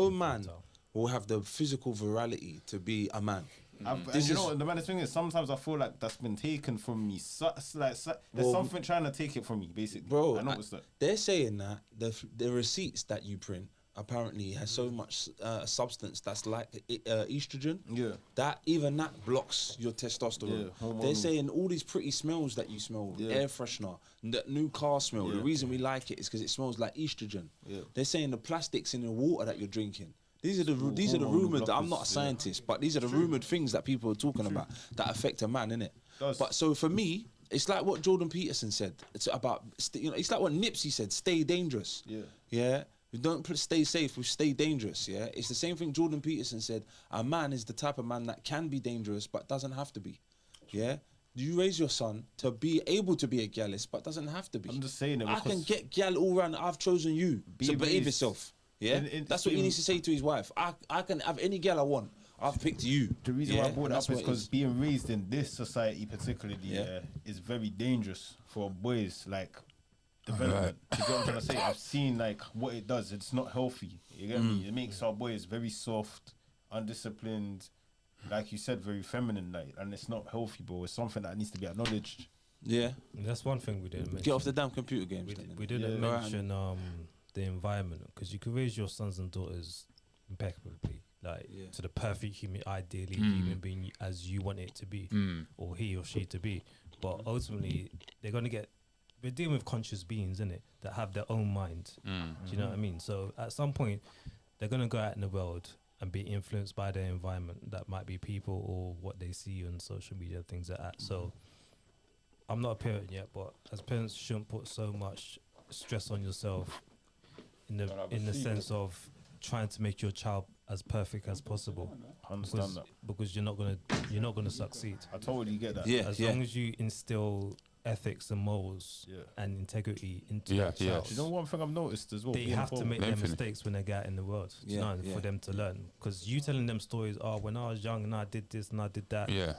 man will have the physical virality to be a man. And you know what the maddest thing is? Sometimes I feel like that's been taken from me. There's something trying to take it from me, basically. Bro, I noticed that. they're saying that the receipts that you print apparently has so much substance that's like estrogen. Yeah. That blocks your testosterone. Yeah, They're saying all these pretty smells that you smell, air freshener, that new car smell. The reason we like it is because it smells like estrogen. Yeah. They're saying the plastics in the water that you're drinking. These are the rumored. I'm not a scientist, but these are the rumored things that people are talking about that affect a man, innit? But so for me, it's like what Jordan Peterson said. It's about it's like what Nipsey said. Stay dangerous. Yeah. Yeah. We don't stay safe. We stay dangerous. Yeah. It's the same thing Jordan Peterson said. A man is the type of man that can be dangerous but doesn't have to be. Yeah. You raise your son to be able to be a gallus but doesn't have to be. I'm just saying it I can because get gal all around. I've chosen you to behave yourself. Yeah, that's what he needs to say to his wife. I can have any girl I want. I've picked you. the reason why I brought it that's up is what it because being raised in this society, particularly, is very dangerous for boys. Like development. You get what I'm trying to say? I've seen like what it does. It's not healthy. You get me? It makes our boys very soft, undisciplined, like you said, very feminine, like, and it's not healthy, bro. It's something that needs to be acknowledged. Yeah. And that's one thing we didn't mention. Get off the damn computer games. We didn't mention the environment, because you can raise your sons and daughters impeccably, like to the perfect ideally human being as you want it to be, or he or she to be. But ultimately, we're dealing with conscious beings, innit, that have their own mind. Do you know what I mean? So at some point, they're gonna go out in the world and be influenced by their environment. That might be people or what they see on social media, things like that. So I'm not a parent yet, but as parents, you shouldn't put so much stress on yourself in the sense of trying to make your child as perfect as possible. I understand that. Because you're not gonna succeed. I totally get that. Yeah. As long as you instill ethics and morals and integrity into your child, Do you know one thing I've noticed as well? they have to make their mistakes when they get out in the world. Do you know, for them to learn. Because you telling them stories, when I was young and I did this and I did that. Yeah.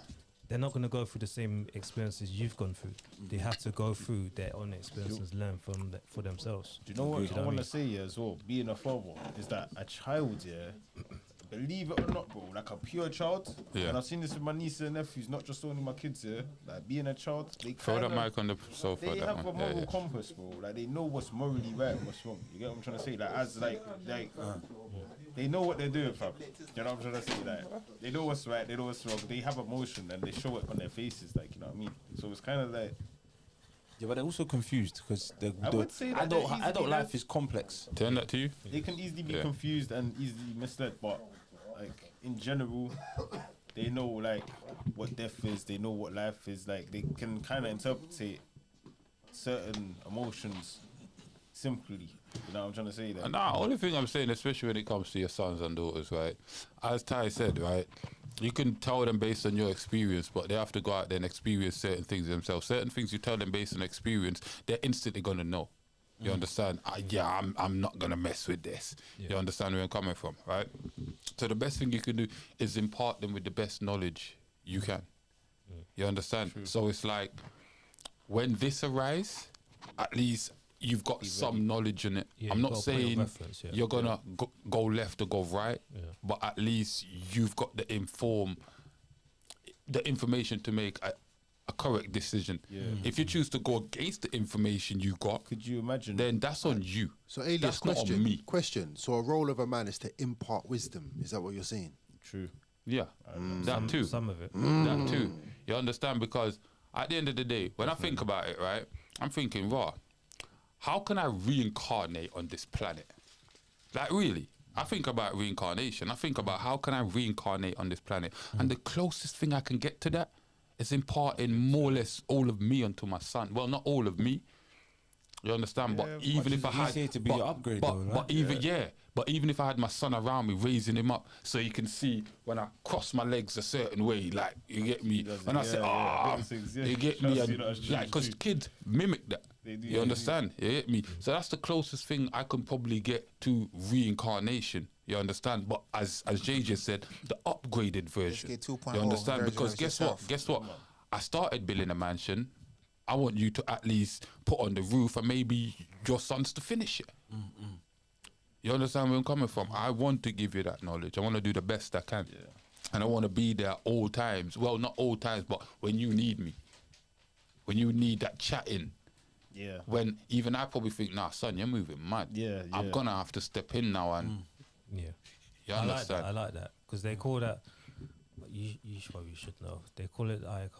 They're not going to go through the same experiences you've gone through. They have to go through their own experiences, learn for themselves. Do you know what I want to say as well? Being a father is that a child, believe it or not, bro, like a pure child. Yeah. And I've seen this with my nieces and nephews, not just only my kids. Like being a child, they Throw that mic on the sofa. They that have one. a moral compass, bro. Like they know what's morally right, and what's wrong. You get what I'm trying to say? Like as they know what they're doing, fam. You know what I'm trying to say? Like they know what's right, they know what's wrong. They have emotion and they show it on their faces. Like, you know what I mean? So it's kind of like. Yeah, but they're also confused because I would say that adult life is complex. Turn that to you. They can easily be confused and easily misled, but like in general, they know like what death is. They know what life is. Like they can kind of interpret certain emotions simply. You know what I'm trying to say? That. Nah, only thing I'm saying, especially when it comes to your sons and daughters, right? As Ty said, right, you can tell them based on your experience, but they have to go out there and experience certain things themselves. Certain things you tell them based on experience, they're instantly gonna know. You understand? I'm not gonna mess with this. You understand where I'm coming from, right? So the best thing you can do is impart them with the best knowledge you can. You understand? True. So it's like when this arises, at least you've got some knowledge in it. I'm not saying you're gonna go left or go right, but at least you've got the information to make a correct decision. If you choose to go against the information you got, could you imagine? Then that's on you. So, Elias, that's not on me. Question. So, a role of a man is to impart wisdom. Is that what you're saying? True. Yeah, that too. Some of it. That too. You understand? Because at the end of the day, when I think about it, right, I'm thinking, how can I reincarnate on this planet? Like, really? I think about reincarnation. I think about how can I reincarnate on this planet? And the closest thing I can get to that is imparting more or less all of me onto my son. Well, not all of me, You understand? Yeah, but even if I you had, say to be but, your upgrade but, though, but right? even but even if I had my son around me, raising him up, so you can see when I cross my legs a certain way, like you get me. does it, When I yeah, say, yeah, ah, little things, yeah. you get Trust me, you, and that's true, like, because true. kids mimic that. They do, You they understand? You get me? So that's the closest thing I can probably get to reincarnation. You understand? But as Jay just said, the upgraded version. get 2.0 You understand? version Because of guess yourself. what? Guess what? I started building a mansion. I want you to at least put on the roof and maybe your sons to finish it. You understand where I'm coming from? I want to give you that knowledge. I want to do the best I can. And I want to be there all times. Well, not all times, but when you need me. When you need that chatting. Yeah. When even I probably think, nah, son, you're moving mad. Yeah, I'm yeah. going to have to step in now and Yeah. you I like that. understand? I like that because they call that. You probably should know. They call it like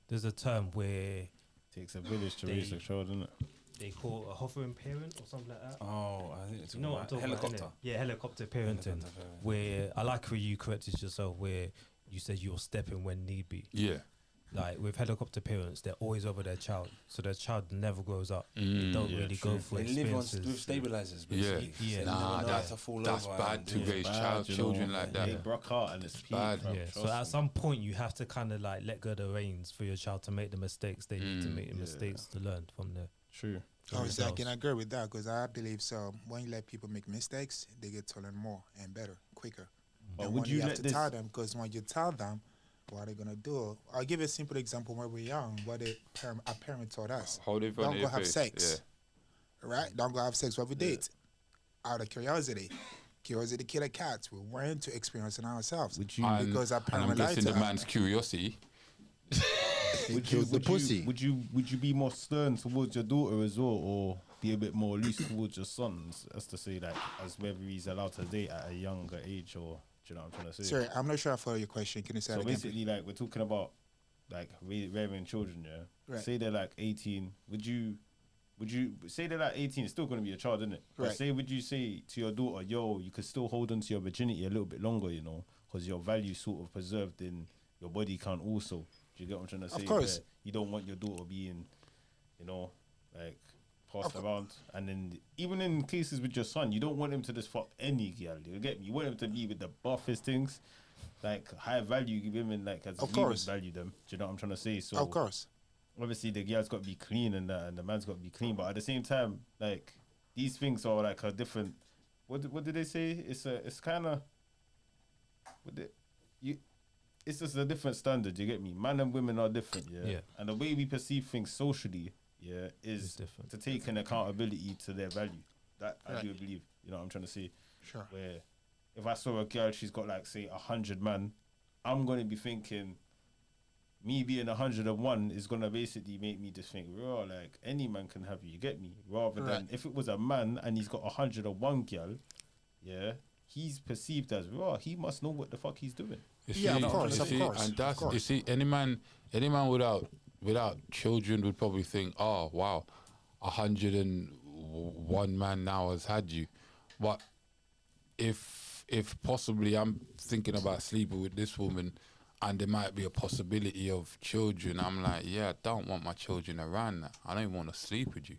There's a term where Takes a village to They- raise a child, doesn't it? they call a hovering parent or something like that. Oh, I think it's You know what I'm talking helicopter. about? innit? Yeah, helicopter parenting. Helicopter parenting. Where I like where you corrected yourself, where you said you're stepping when need be. Yeah. Like with helicopter parents, they're always over their child, so their child never grows up. They don't Yeah, really true. go through They live on experiences. with stabilizers, Yeah. basically. Yeah. So they Nah, never know that's, how to fall that's over bad and to do raise Bad, you children know, like They that. broke out and it's peak, bad. fam, Yeah, so trust at me. some point you have to kind of like let go of the reins for your child to make the mistakes they need to make the yeah. mistakes to learn from the. True. Obviously, I can themselves. agree with that because I believe so. When you let people make mistakes, they get to learn more and better, quicker. But And would when you have let to this- tell them, because when you tell them, what are they gonna do? I'll give you a simple example. When we're young, what our parent taught us: Hold it in front don't of go your have face. sex, right? Don't go have sex with a date, out of curiosity. Curiosity kill a cat. We want to experience it ourselves Would you- And, because our and I'm parent lied guessing to the us. man's curiosity. Killed the pussy. Would you be more stern towards your daughter as well, or be a bit more loose towards your sons, as to say like as whether he's allowed to date at a younger age, or do you know what I'm trying to say? Sorry, I'm not sure I follow your question. Can you say So it again? basically, like we're talking about like rearing children, yeah. Right. Say they're like 18. Would you say they're like 18? It's still going to be a child, isn't it? But Right. say, would you say to your daughter, yo, you could still hold on to your virginity a little bit longer, you know, because your value sort of preserved in your body count also. Do you get what I'm trying to say? Of course. Where you don't want your daughter being, you know, like passed around, and then even in cases with your son, you don't want him to just fuck any girl. You get me? You want him to be with the buffest things, like high value women, like as Of we would course. value them. Do you know what I'm trying to say? So Of course. obviously the girl's got to be clean and the man's got to be clean, but at the same time, like these things are like a different. What did they say? It's kind of. It's just a different standard. You get me? Man and women are different, yeah. Yeah. And the way we perceive things socially, yeah, It's is different. to take an accountability to their value. That I Right. do believe. You know what I'm trying to say? Sure. Where if I saw a girl, she's got like say 100 man, I'm gonna be thinking. Me being 101 is gonna basically make me just think, raw, like any man can have you. You get me? Rather than Right. if it was a man and he's got 101 girl, yeah, he's perceived as raw. He must know what the fuck he's doing. You Yeah, of see- course, you of see, course, and of that's course. you see, any man without children would probably think, oh wow, 101 man now has had you, but if possibly I'm thinking about sleeping with this woman, and there might be a possibility of children, I'm like, yeah, I don't want my children around that. I don't even want to sleep with you.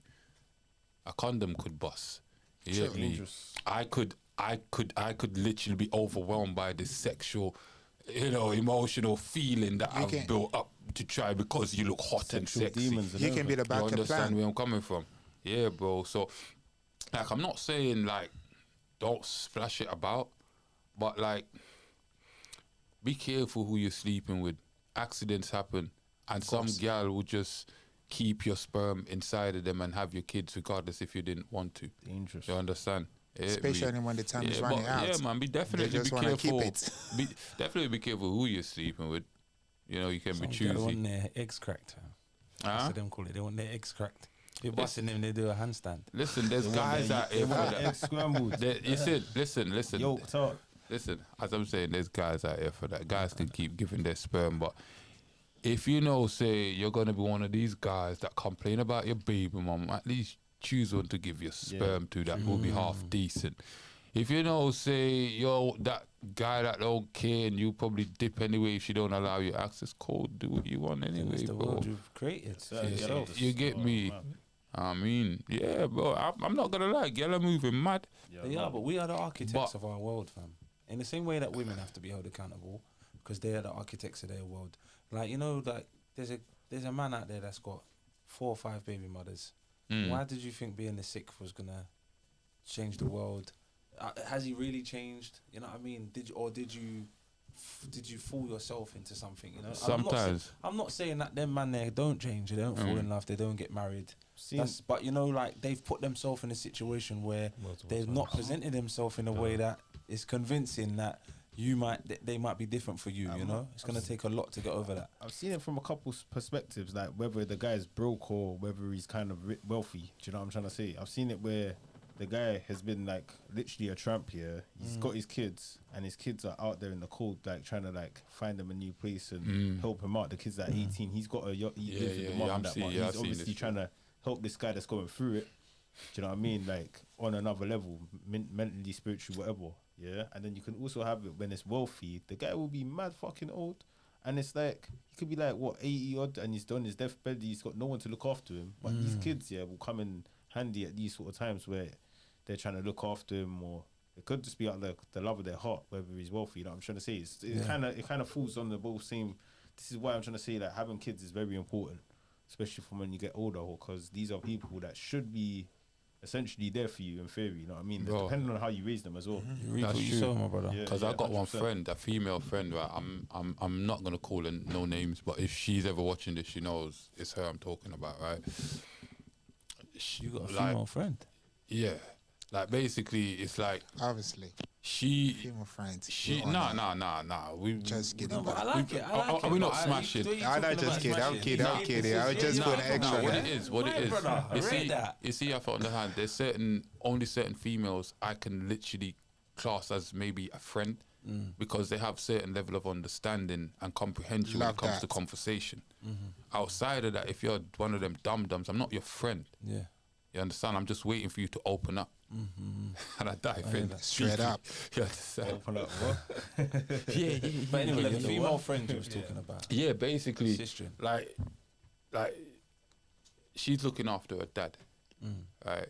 A condom could bust. You get me? Dangerous. I could literally be overwhelmed by this sexual, emotional feeling that I've can- built up to try because you look hot and Sexual sexy. demons and You can be the You backup understand plan. where I'm coming from? Yeah, bro. So, like, I'm not saying like don't splash it about, but like, be careful who you're sleeping with. Accidents happen, and some gal will just keep your sperm inside of them and have your kids regardless if you didn't want to. Dangerous. You understand? Yeah, Especially when the time is running out. Yeah, man. Definitely just be wanna keep careful. it. Definitely be careful who you're sleeping with. You can be They want choosy. their eggs cracked. Huh? That's what them call it. They want their eggs cracked. They're busting them, they do a handstand. Listen, there's guys out here for that. Egg scrambled. You said, listen. Yolked up. Listen, as I'm saying, there's guys out here for that. Guys can keep giving their sperm, but if you know, say, you're going to be one of these guys that complain about your baby mum, at least choose one to give your sperm to that will be half decent. If you know, say, you're that guy that don't care and you probably dip anyway if she don't allow you access code, do what you want anyway, It's the bro. world you've created for Yeah, yourself. You get me? I mean, yeah, bro. I'm not gonna lie, girl are moving mad. Yeah, but we are the architects But- of our world, fam. In the same way that women have to be held accountable because they are the architects of their world. Like, you know, like there's a man out there that's got 4 or 5 baby mothers. Mm. Why did you think being the sixth was gonna change the world? Has he really changed? You know what I mean? Did you fool yourself into something? You know, Sometimes. I'm not saying that them man there don't change, they don't fall in love, they don't get married. But you know, like they've put themselves in a situation where they've not presented themselves in a way that is convincing that they might be different for you. You know, it's gonna take a lot to get over that. I've seen it from a couple perspectives, like whether the guy's broke or whether he's kind of wealthy. Do you know what I'm trying to say? I've seen it where the guy has been like literally a tramp here. He's got his kids, and his kids are out there in the cold, like trying to like find him a new place and help him out. The kids at 18, he's got a yacht. He lives with the mum and that, but he's obviously trying to help this guy that's going through it. Do you know what I mean? Like on another level, mentally, spiritually, whatever. Yeah, and then you can also have it when it's wealthy. The guy will be mad fucking old, and it's like he could be like what 80 odd, and he's done his deathbed. He's got no one to look after him. But these kids, yeah, will come in handy at these sort of times where they're trying to look after him, or it could just be out the love of their heart, whether he's wealthy. You know what I'm trying to say? It kind of falls on the both same. This is why I'm trying to say that having kids is very important, especially from when you get older, because these are people that should be essentially there for you in theory. You know what I mean? Bro. Depending on how you raise them as well. That's You true. saw, my brother. Yeah, Because yeah, I got one 100%. friend, a female friend, right? I'm not gonna call her no names, but if she's ever watching this, she knows it's her I'm talking about, right? You got a like, female friend. Yeah, like basically, it's like Obviously, she. female friends. She you're on nah. that. We Just kidding. No, but I bro. like it. I like it. we not but smashing? the way you I'm not talking just about kidding. I'm smashing, kidding. I was yeah, just yeah, putting yeah, extra. what yeah. it is, what it Right, is. brother, I You read see, that. you see, I thought on the hand, there's only certain females I can literally class as maybe a friend because they have certain level of understanding and comprehension when Love it comes to that. conversation. Outside of that, if you're one of them dum-dums, I'm not your friend. Yeah. You understand? I'm just waiting for you to open up. And I dive in. Straight up. You understand? Open up, what? Yeah. But anyway, the female friend you was talking about. Yeah, basically, Sister. like she's looking after her dad, right?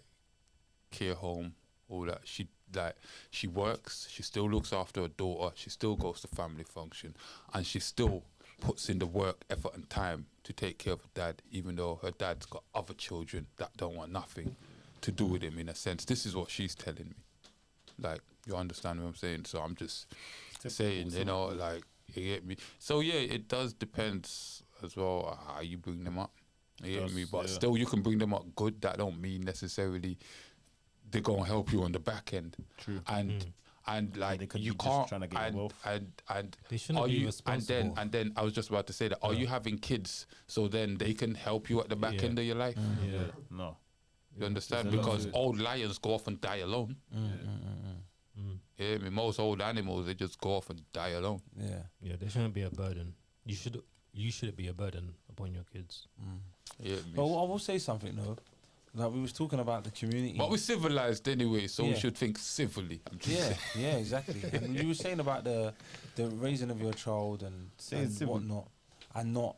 Care home, all that. She works. She still looks after her daughter. She still goes to family function, and she still puts in the work, effort, and time to take care of her dad, even though her dad's got other children that don't want nothing to do with him. In a sense, this is what she's telling me. Like, you understand what I'm saying? So I'm just saying, you know, like, you get me. So yeah, it does depend as well how you bring them up. You get Does, me? But yeah. still, you can bring them up good. That don't mean necessarily they're gonna help you on the back end. True. And like they could you be just can't trying to get and, wealth. and They shouldn't are be you responsible. and then I was just about to say that are you having kids so then they can help you at the back Yeah. end of your life? Yeah. No. You understand? There's a lot Because to it. old lions go off and die alone. Yeah, I mean most old animals they just go off and die alone. Yeah. Yeah, they shouldn't be a burden. You shouldn't be a burden upon your kids. Yeah, But I will say something though. Like we was talking about the community. but we're civilized anyway, so we Yeah. should think civilly. I'm just Yeah, saying. yeah, exactly. And you were saying about the raising of your child and civil. whatnot, and not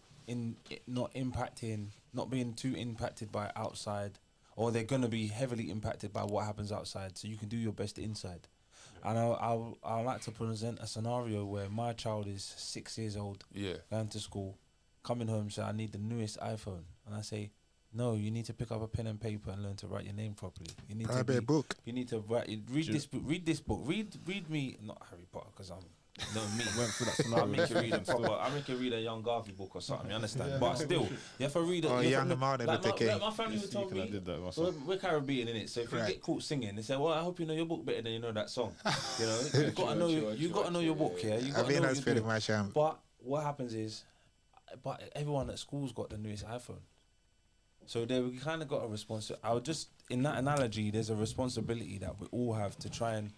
impacting, not being too impacted by outside, or they're gonna be heavily impacted by what happens outside. So you can do your best inside. And I like to present a scenario where my child is 6 years old, Yeah. going to school, coming home, say I need the newest iPhone, and I say, no, you need to pick up a pen and paper and learn to write your name properly. You need Buy a to be, book. you need to read this book. Read this book. Read me, not Harry Potter, because I'm no me. Went through that I scenario. make you read a proper. I make you read a young Garvey book or something. You understand? But still, you have to read it. Oh, you have Young to- Martin like Luther King. my family would tell I me. did that myself. We're Caribbean, innit? So if you Right. get caught singing, they say, "Well, I hope you know your book better than you know that song." You know, you got to know. You got to know your book, yeah. You I got to think know that's what pretty you're much But what happens is, but everyone at school's got the newest iPhone. So there we kind of got a responsibility. I would just, in that analogy, there's a responsibility that we all have to try and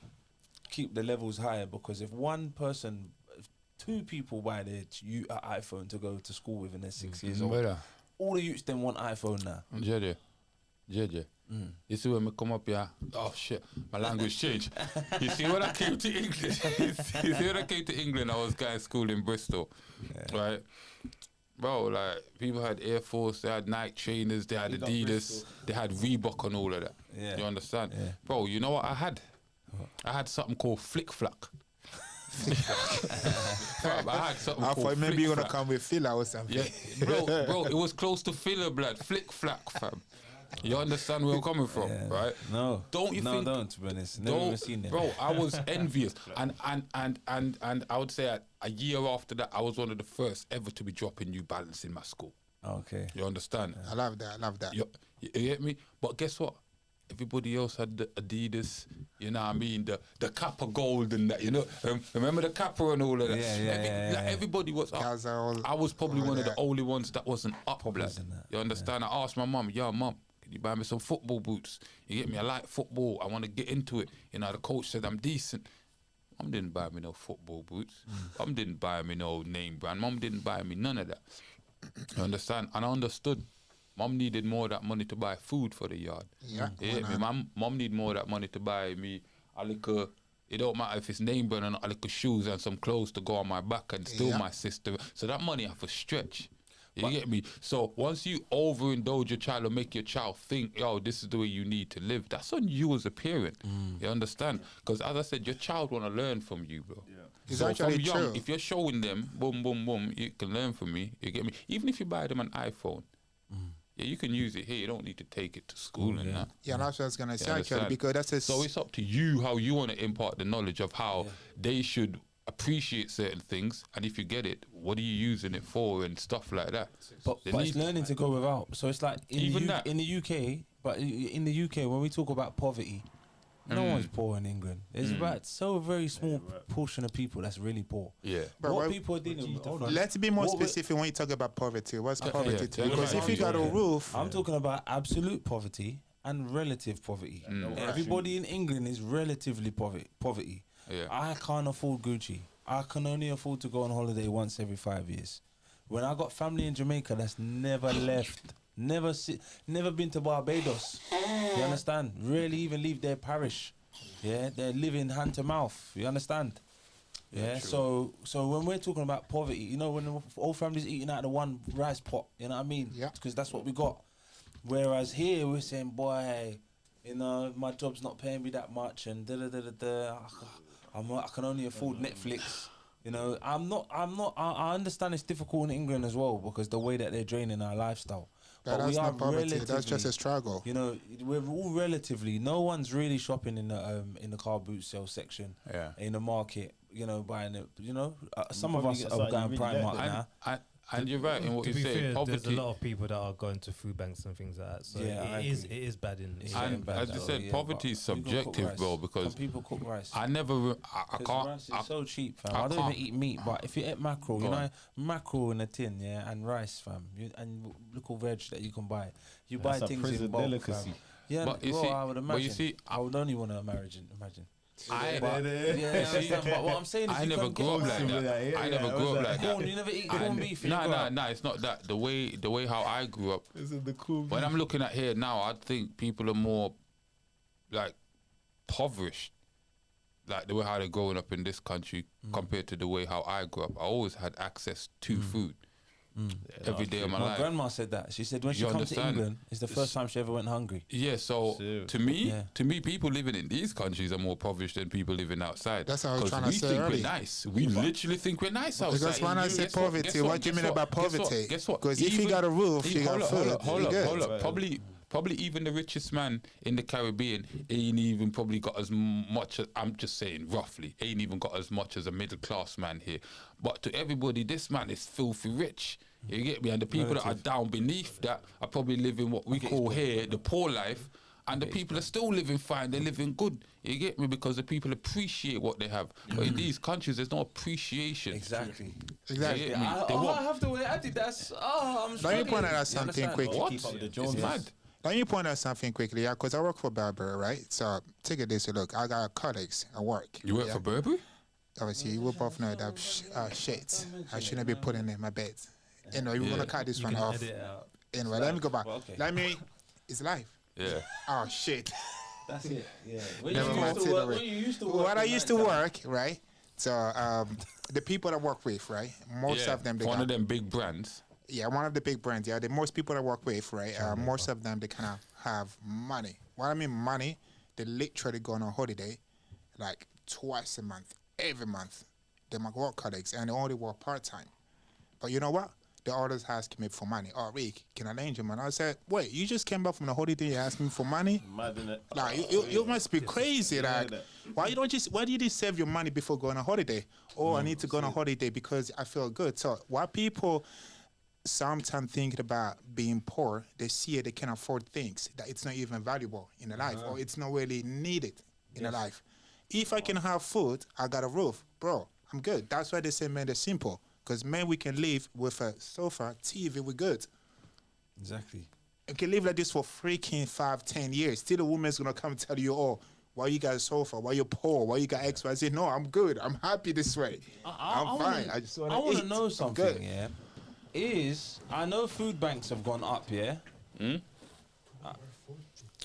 keep the levels higher, because if one person, if 2 people buy their an iPhone to go to school with and they're 6 years old, Brother, all the youths then want iPhone now. JJ. You see when we come up here, oh shit, my language changed. You see when I came to England, you see when I came to England, I was going to school in Bristol, right? bro, like people had Air Force, they had Nike trainers, they had Adidas, they had Reebok and all of that. Yeah. You understand? Yeah. Bro, you know what I had? I had something called Flick Flack. Fam, I had something I called thought maybe you're Flick gonna Flack. come with filler or something. Yeah, bro, it was close to filler, blood. Flick Flack, fam. You understand where I'm coming from, right? No. Don't you no, think? don't, to be honest. Never even seen them. Bro, I was envious, and I would say a year after that, I was one of the first ever to be dropping New Balance in my school. Okay. You understand? I love that. I love that. You get me? But guess what? Everybody else had the Adidas, you know what I mean? The Kappa Gold and that, you know? Remember the Kappa and all of that? Yeah. Everybody was up. Guys are all- I was probably all one of the that. only ones that wasn't up, blood. and that, You understand? I asked my mum, yo, mum, can you buy me some football boots? You get me? I like football. I want to get into it. You know, the coach said I'm decent. Mum didn't buy me no football boots. Mum didn't buy me no name brand. Mum didn't buy me none of that. You understand? And I understood. Mum needed more of that money to buy food for the yard. Yeah. You get me? Mum need more of that money to buy me a little, it don't matter if it's name brand or not, a little shoes and some clothes to go on my back and still Yeah. my sister. So that money have to stretch. You get me? So once you overindulge your child or make your child think, yo, this is the way you need to live, that's on you as a parent. You understand? Because as I said, your child want to learn from you, bro. It's So actually from young, true. if you're showing them, boom, boom, boom, you can learn from me. You get me? Even if you buy them an iPhone, yeah, you can use it here. You don't need to take it to school and that. Yeah, that's what I was gonna say actually, understand? because that's a So it's up to you how you want to impart the knowledge of how they should appreciate certain things, and if you get it, what are you using it for and stuff like that. But They it's need- learning to go without. So it's like Even that. in the UK, but in the UK, when we talk about poverty, no one's poor in England. There's about so very small portion of people that's really poor. Yeah. But what what- people are dealing with. Hold on. Let's be more What we- specific when you talk about poverty. What's poverty yeah, to tell you? me Because about if you got a poverty. roof, I'm talking about absolute poverty and relative poverty. Everybody in England is relatively poverty. Yeah. I can't afford Gucci. I can only afford to go on holiday once every 5 years. When I got family in Jamaica that's never left, never been to Barbados. You understand? Rarely even leave their parish. Yeah, they're living hand to mouth. You understand? Yeah. So when we're talking about poverty, you know, when the whole family's eating out of the one rice pot, you know what I mean? Yeah. Because that's what we got. Whereas here we're saying, boy, you know, my job's not paying me that much, and da da da da da. I can only afford Netflix. You know, I understand it's difficult in England as well because the way that they're draining our lifestyle. but we that's are not poverty. That's just relatively- a struggle. You know, we're all relatively. No one's really shopping in the car boot sale section. Yeah. In the market, you know, buying it. You know, some of probably us get are something going you really Primark like. now. And you're right in what To you're be saying. fair, there's a Poverty. lot of people that are going to food banks and things like that. So Yeah, I it agree. is bad in. It's And getting bad as you though, said, yeah, poverty is but you can cook subjective, rice. bro, because some people cook rice. I never, I 'Cause can't. rice is I, so cheap, fam. I I don't can't- even eat meat, but if you eat mackerel, Go you know, on. mackerel in a tin, yeah, and rice, fam, and little veg that you can buy. You buy That's a things prison in bulk, delicacy. fam. Yeah, But you well, see- I would but imagine. you see, I would only want to imagine. I, But, yeah, I understand, but what I'm saying is I you never can grew get up like Similar, that. yeah, I yeah, never what's grew up that? like that. corn. You never eat corn beef. you No, grow up. it's not that. The way how I grew up. This is the cool. When I'm looking at here now, I think people are more like impoverished, like the way how they're growing up in this country compared to the way how I grew up. I always had access to food every day of my My life. grandma said that. She said when she You comes to understand? England, it's the first time she ever went hungry. Yeah, so Serious. to me, people living in these countries are more impoverished than people living outside. That's what I was 'Cause trying to we say think earlier. we're nice. We literally think we're nice outside. Because when I say Guess what? poverty, Guess what do you mean about poverty? Guess what? Because if you got a roof, you got food. Hold you good. up. Probably even the richest man in the Caribbean ain't even probably got as much as, I'm just saying roughly, ain't even got as much as a middle class man here. But to everybody, this man is filthy rich. You get me? And the people that are down beneath that are probably living what we call here the poor life. And the people are still living fine, they're living good. You get me? Because the people appreciate what they have. But in these countries, there's no appreciation. Exactly. Exactly. You get me? They I want- have to wear Adidas. I'm Let me struggling. point out You something understand? quick. What? Keep up with the It's Joneses. mad. Let me point out something quickly, yeah, because I work for Burberry, right? So take a this look. I got colleagues at work. You work yeah? for Burberry? Obviously, you will both know that shit. I shouldn't be putting in my bed. Anyway, we're gonna cut this one off. Edit it out. Anyway, let me go back. Well, okay. Let me. It's live. Yeah. Oh shit. That's it. Yeah. Never mind. Take it away. When you used to work What I in used to night work, right? So the people I work with, right? Most Yeah, of them, they one got of them big brands. Yeah, one of the big brands. Yeah, the most people I work with, right? Most of them they kind of have money. What I mean money, they literally go on a holiday, like twice a month, every month. They're my work colleagues, and they only work part time. But you know what? The orders asking me for money. Oh, Rick, can I lend you money? I said, wait, you just came back from the holiday, you asking me for money? Mad, innit? Like you must be crazy. Like, why do you just save your money before going on holiday? Oh, I need to go on a holiday because I feel good. So why people sometimes thinking about being poor, they see it, they can afford things that it's not even valuable in their life or it's not really needed in their life. If I can have food, I got a roof, bro, I'm good. That's why they say men are simple. Because men, we can live with a sofa, TV, we're good. Exactly. You can live like this for freaking 5-10 years. Still, a woman's gonna come and tell you, "Oh, why you got a sofa? Why you poor? Why you got X, Y, Z?" No, I'm good. I'm happy this way. I'm fine. I just want to I want eat. to know I'm something. good. Yeah, I know food banks have gone up. Yeah,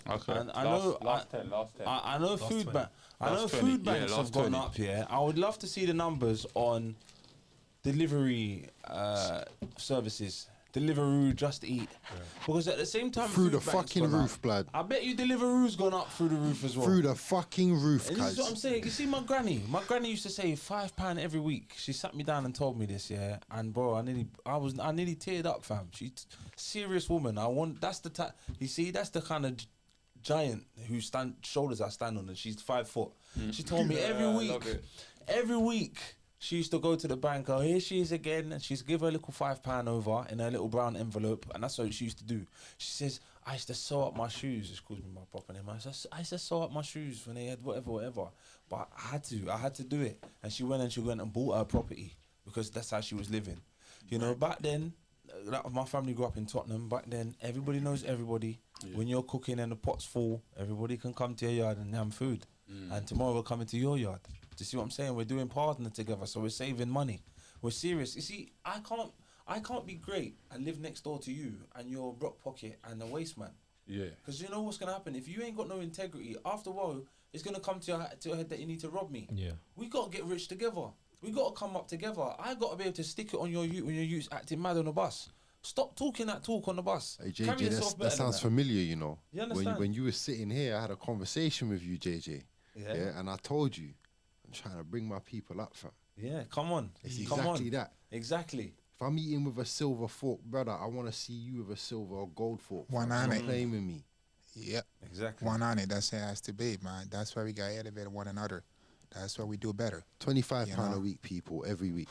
Okay. and I know last 10. I know food 20. bank. I know Last 20, food yeah, banks have last gone 20. up. Yeah, I would love to see the numbers on delivery services. Deliveroo, Just Eat, because at the same time Through food the banks fucking gone roof, up. blood. I bet you Deliveroo's gone up through the roof as well. Through the fucking roof, And this is what I'm cuz. saying. You see, my granny used to say £5 every week. She sat me down and told me this, yeah. And bro, I nearly teared up, fam. She's serious woman. That's the type. You see, that's the kind of giant whose shoulders I stand on, and she's 5 foot. She told me every week. She used to go to the bank. Oh, here she is again, and she'd give her a little £5 over in her little brown envelope, and that's what she used to do. She says, "I used to sew up my shoes." She calls me my proper name. I used to sew up my shoes when they had whatever. But I had to do it. And she went and bought her property because that's how she was living. You know, back then, like my family grew up in Tottenham. Back then, everybody knows everybody. Yeah. When you're cooking and the pot's full, everybody can come to your yard and have food. And tomorrow we're coming to your yard. Do you see what I'm saying? We're doing partner together, so we're saving money. We're serious. You see, I can't be great and live next door to you and you're broke pocket and a waste man. Yeah. Because you know what's gonna happen if you ain't got no integrity. After a while, it's gonna come to your head that you need to rob me. Yeah. We gotta get rich together. We gotta come up together. I gotta be able to stick it on your youth when your youth's acting mad on the bus. Stop talking that talk on the bus. Hey, Carry JJ, yourself that better than sounds familiar, you know. You understand? When you were sitting here, I had a conversation with you, JJ. Yeah. And I told you, I'm trying to bring my people up, fam. Yeah, come on. It's Come exactly on. that. Exactly. If I'm eating with a silver fork, brother, I want to see you with a silver or gold fork. fam. One on Stop it. playing with me. Yep. Exactly. One on it. That's how it has to be, man. That's why we got to elevate one another. That's why we do better. £25 You know? a week, people, every week.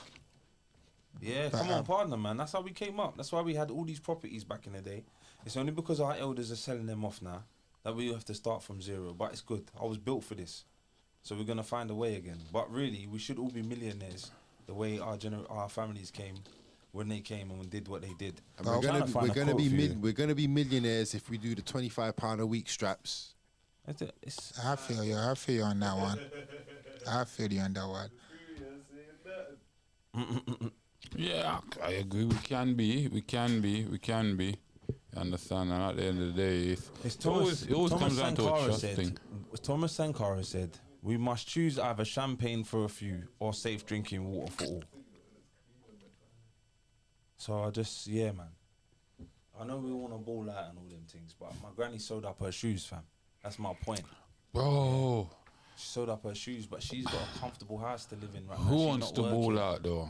Yeah, But, come on, partner, man. That's how we came up. That's why we had all these properties back in the day. It's only because our elders are selling them off now that we have to start from zero. But it's good. I was built for this. So we're going to find a way again. But really, we should all be millionaires the way our families came when they came and did what they did. And I'm trying to find a quote for you. we're gonna be millionaires if we do the £25 a week straps. I feel you on that one. I feel you on that one. Yeah, I agree. We can be. You understand? And at the end of the day, it always comes down to a trust thing. Thomas Sankara said, "We must choose either champagne for a few or safe drinking water for all." So yeah, man. I know we want to ball out and all them things, but my granny sewed up her shoes, fam. That's my point. Bro, She sewed up her shoes, but she's got a comfortable house to live in right now. who She's wants not to ball working. out though?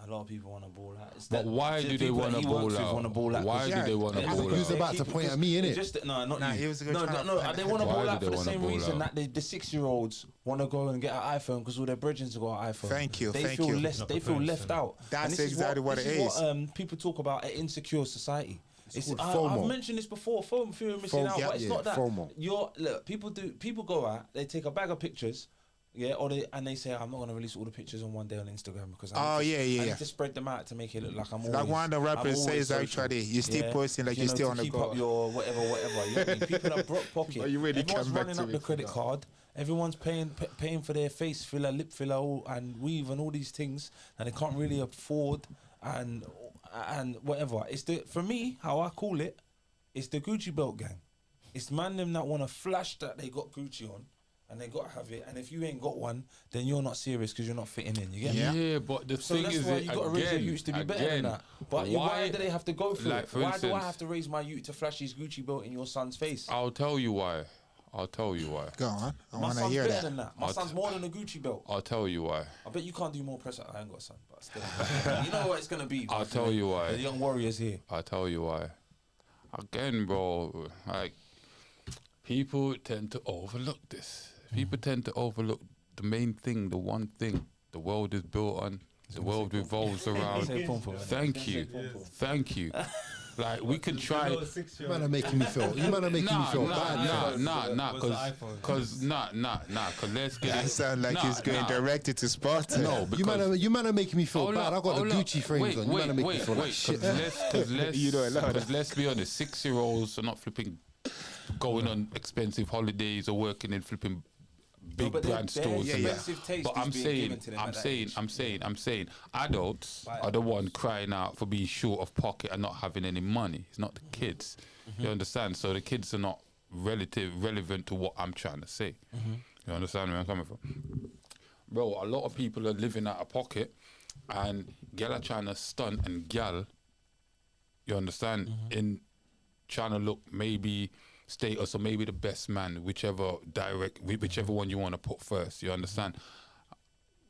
A lot of people want to ball out. It's But that- why it's the do they people that want to he works ball with out? wanna ball out. Why do they want to Yeah, I think ball he was out? about to point at me, innit? Just, no, not Nah, you. he was gonna No, try no, and- they want to Why ball do out they for the wanna same ball reason out? that the 6-year-olds want to go and get an iPhone because all their brethren have got an iPhone. Thank you, They thank feel you. less. Not They feel prepared, left innit? out. That's And this is exactly what this it is. is. What people talk about an insecure society. I've FOMO. mentioned this before. FOMO, fear of missing FOMO, out, yeah, but it's yeah, not that. FOMO. People go out, they take a bag of pictures, yeah, and they say, I'm not gonna release all the pictures on one day on Instagram because I need to spread them out to make it look like I'm always. Like one of the I'm rappers always says, social. actually, you still posting like You you're know, still to on the keep go. up your whatever. You know what I mean? People are broke pocket. But you really Everyone's come back running to up me the for credit that. card. Everyone's paying for their face filler, lip filler, and weave and all these things that they can't really afford and whatever. For me, how I call it, it's the Gucci belt gang. It's man them that want to flash that they got Gucci on, and they got to have it. And if you ain't got one, then you're not serious because you're not fitting in. You get me? Yeah, but the So thing that's is, why you got to raise your again, youths to be better than that. But why do they have to go through like, it? for Why do I instance- have to raise my youth to flash his Gucci belt in your son's face? I'll tell you why. I'll tell you why. Go on. I My want to son's hear better that. than that. My son's more than a Gucci belt. I'll tell you why. I bet you can't do more press. I ain't got a son, but still. You know what it's gonna be. I'll tell you why. The young warriors here. I'll tell you why. Again, bro, like people tend to overlook this. People tend to overlook the main thing, the one thing the world is built on. The world revolves around. Thank you, thank you. Like we can try. You man are making me feel. You man are making me feel bad. Nah, cause let's get That it. sound like Nah, he's going nah. directed to Sparta. No, You man are making me feel Hold bad. up, I got the hold up. Gucci frames on. You man are making me feel like shit. Cause You know a lot of let's, let's be honest. 6-year-olds are not flipping going on expensive holidays or working in flipping big but brand their stores. and that. expensive taste But is I'm being saying, given to them at that age. I'm saying, adults are the one crying out for being short of pocket and not having any money. It's not the kids. You understand? So the kids are not relevant to what I'm trying to say. You understand where I'm coming from? Bro, a lot of people are living out of pocket and gal are trying to stunt and gal, you understand, in trying to look maybe status or maybe the best man, whichever one you want to put first, you understand?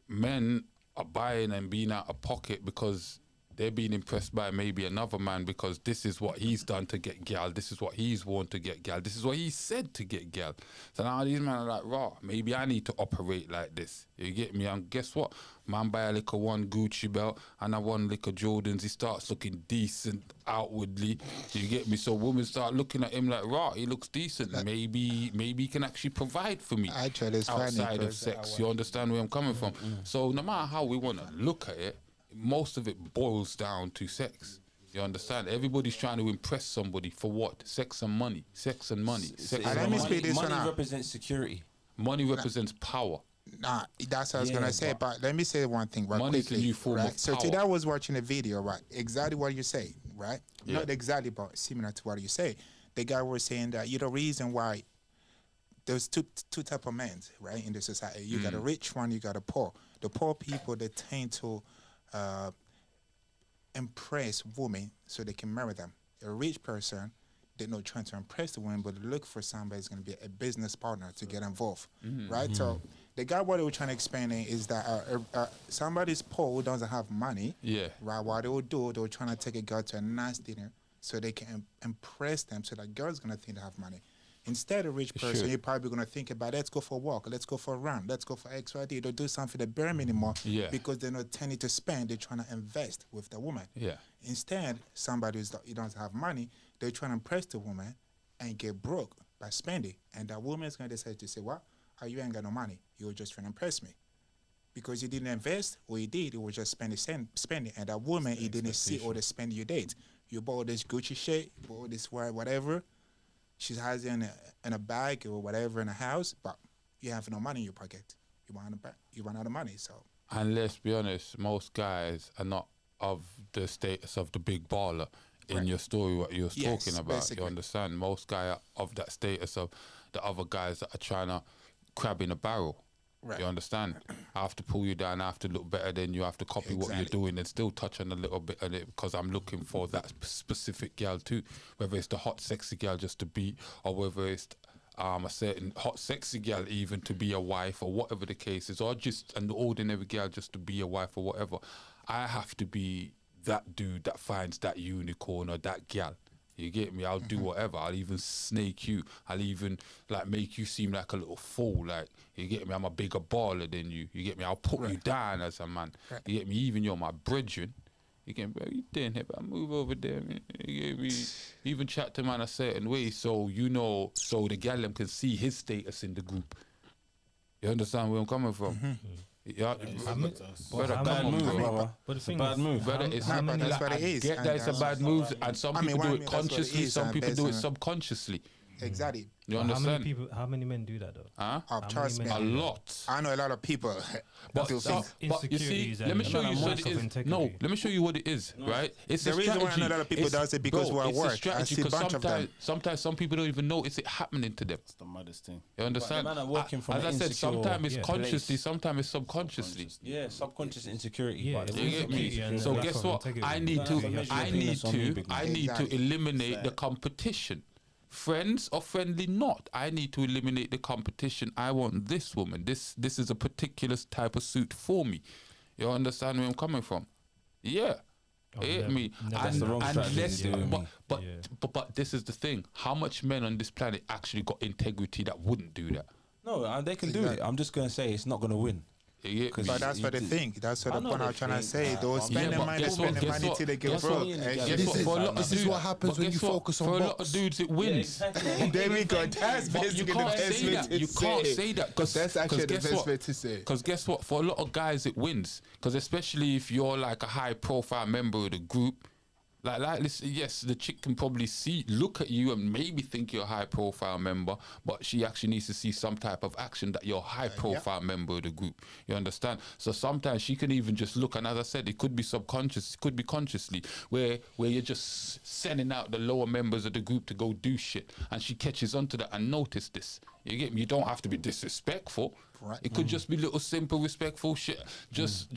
Men are buying and being out of pocket because they're being impressed by maybe another man because this is what he's done to get gal, this is what he's worn to get gal, this is what he said to get gal. So now these men are like, raw, maybe I need to operate like this. You get me? And guess what? Man buy a little one Gucci belt and I one little Jordans, he starts looking decent outwardly. You get me? So women start looking at him like, raw, he looks decent. Maybe he can actually provide for me Actually, it's funny outside of 'cause sex. You understand where I'm coming from? So no matter how we want to look at it, most of it boils down to sex. You understand? Everybody's trying to impress somebody for what? Sex and money. Sex and money. Sex let and me money. speak this one Money out. represents security. Money represents power. Nah, that's what I was Yeah, gonna say. but- But let me say one thing right Money's the quickly. new form right? of So power. today I was watching a video, right? Exactly what you say, right? Yeah. Not exactly, but similar to what you say. The guy was saying that you're the reason why there's two type of men, right, in the society. You got a rich one, you got a poor. The poor people, they tend to impress women so they can marry them. A rich person, they're not trying to impress the woman, but they look for somebody who's going to be a business partner to get involved, right? So the guy, what they were trying to explain is that somebody's poor who doesn't have money, Yeah. right? What they will do, they were trying to take a girl to a nice dinner so they can impress them, so that girl's going to think they have money. Instead, a rich person, Sure. you're probably going to think about, let's go for a walk, let's go for a run, let's go for X, Y, D. They'll do something the bare minimum Yeah. because they're not tending to spend, they're trying to invest with the woman. Yeah. Instead, somebody who doesn't have money, they're trying to impress the woman and get broke by spending. And that woman's going to decide to say, what? Oh, you ain't got no money. You were just trying to impress me. Because you didn't invest, what you did, it was just spending. And that woman, you didn't see all the spending you did. You bought this Gucci shit, you bought this whatever. She has it in a bag or whatever in a house, but you have no money in your pocket. You run out of money, so. And let's be honest, most guys are not of the status of the big baller in Right. your story, what you was Yes, talking about. basically. You understand? Most guys are of that status of the other guys that are trying to crab in a barrel. Right. You understand? I have to pull you down, I have to look better than you, I have to copy what you're Exactly. doing and still touch on a little bit of it because I'm looking for that specific gal too. Whether it's the hot, sexy gal just to beat or whether it's a certain hot, sexy gal even to be a wife or whatever the case is, or just an ordinary gal just to be a wife or whatever. I have to be that dude that finds that unicorn or that gal. You get me? I'll do whatever. I'll even snake you. I'll even like make you seem like a little fool. Like, you get me? I'm a bigger baller than you. You get me? I'll put you down as a man. Right. You get me? Even you're my brethren. You get me? Bro, you doing here, but move over there, man. You get me? Even chat to man a certain way so you know, so the gal them can see his status in the group. You understand where I'm coming from? Yeah, brother, I'm come not- on, move, bro. brother. But the thing Bad is, move. Brother, it's how not many- that's what it I is, get and that it's a that's- bad move, and some I mean, people what I do mean, it that's what it consciously, is, some and people do it basically- subconsciously. Exactly. You How many understand? people? How many men do that though? Huh? Oh, How trust me. many A men? lot. I know a lot of people. But, do so, things. but you see, Insecurities let me and show you loss what it of is. integrity. No, let me show you what it is, right? It's The a reason why I strategy. know a lot of people It's- does it because bro, we're at it's a work. I strategy see a 'cause bunch of them. sometimes some people don't even know it's happening to them. It's the maddest thing. You understand? man are working from As an I said, insecure sometimes it's Yeah. consciously, place. sometimes it's subconsciously. Yeah, subconscious insecurity. Yeah, but it's You get me? insecurity and So lack guess of what? integrity. I need That's to, the measure I of need penis on me, to, big I man. need to Exactly. eliminate the competition. Friends or friendly not, I need to eliminate the competition. I want this woman. This is a particular type of suit for me. You understand where I'm coming from? Yeah. Oh, You get never- me? never That's the wrong strategy let's- to do with but, me. but, Yeah. but this is the thing. How much men on this planet actually got integrity that wouldn't do that? No, they can do it. I'm just gonna say it's not gonna win. You get me? But that's what they think. That's what I the know point they I'm trying to think say. that, Those but- spending but money, guess what? spending Guess money what? till they get Guess broke. what? Yeah, Guess this what? is- For a lot of this is dudes- what happens but when guess you what? focus on For a lot box. of dudes, it wins. There we go. That's But you basically can't the best say way that. to You can't say that because That's actually the guess best what? way to say. Because guess what? For a lot of guys, it wins. Because especially if you're like a high-profile member of the group, like listen, yes, the chick can probably look at you and maybe think you're a high-profile member, but she actually needs to see some type of action that you're a high-profile member of the group. You understand? So sometimes she can even just look, and as I said, it could be subconscious, it could be consciously, where you're just sending out the lower members of the group to go do shit, and she catches onto that and notice this. You get me? You don't have to be disrespectful. Right. It could just be little simple respectful shit, just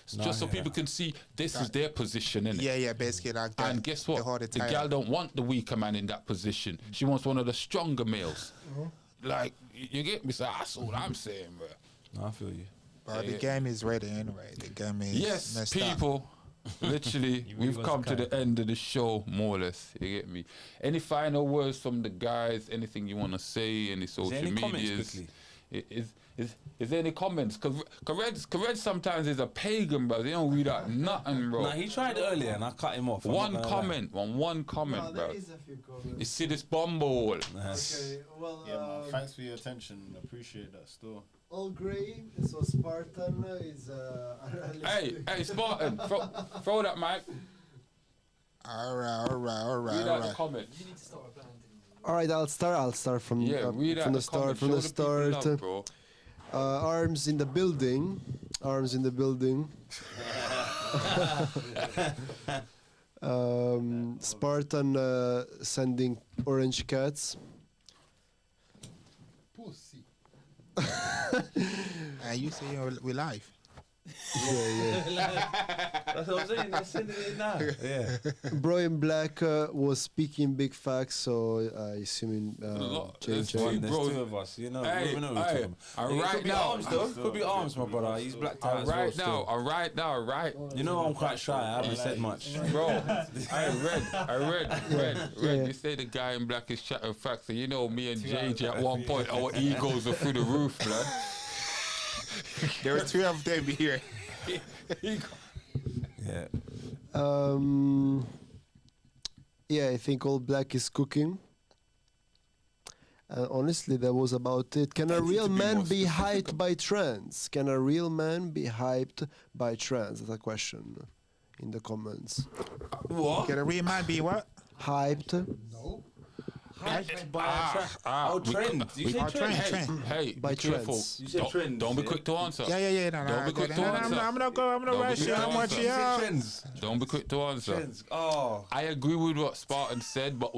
so people can see this is their position, innit? Yeah, basically like that. And guess They what? hold it The tight. gal don't want the weaker man in that position. She wants one of the stronger males. Like, you get me? So that's all I'm saying, bro. No, I feel you. But the game is ready anyway. The game is Yes, messed up. people. Literally, really we've was come to kind. the end of the show, more or less. You get me? Any final words from the guys? Anything you want to say? Any social any comments medias? quickly? Is there any comments? Because Red sometimes is a pagan, bro. They don't read out nothing, bro. Nah, he tried earlier and I cut him off. I'm One not gonna lie. comment, one comment, No, bro. there is a few comments. You see this bumble. Okay, well, Yeah, man. Thanks for your attention. Appreciate that still. all grey, so Spartan is Hey, Spartan, throw that mic. All right. Read out the comment. All right, I'll start from Yeah, read out from the the start. comment. From Show the the people start. love, bro. Arms in the building. Arms in the building. Spartan sending orange cats. Pussy. You say we live. That's what I'm saying. They're sending it now. Yeah. Brian Black was speaking big facts, so I assume There's JJ. two There's bros. two of us. You know, Hey, we know what we're hey, talking about. and It right could be now- arms though. Could be arms, my brother. He's blacked out as well. Right still. now, right. You know I'm quite shy. I haven't said much. Bro, I read. You say the guy in black is chatting facts, and you know me and JJ at one point, our egos were through the roof, blood. There were two of them here. Yeah. Yeah, I think All Black is cooking. Honestly, that was about it. Can a need real to be man more be specific. hyped by trends? Can a real man be hyped by trends? That's a question in the comments. What? Can a real man be what? Hyped? No. Hyped by a trend. Oh, trend. You said trend. trend. Hey, By be careful. trends. You said trends, Don't be yeah? quick to answer. Yeah. No, Don't be quick to answer. I'm gonna go. I'm gonna Don't be rush quick you. to I'm answer. watching You said you. trends. Don't be quick to answer. Trends. Oh. I agree with what Spartan said, but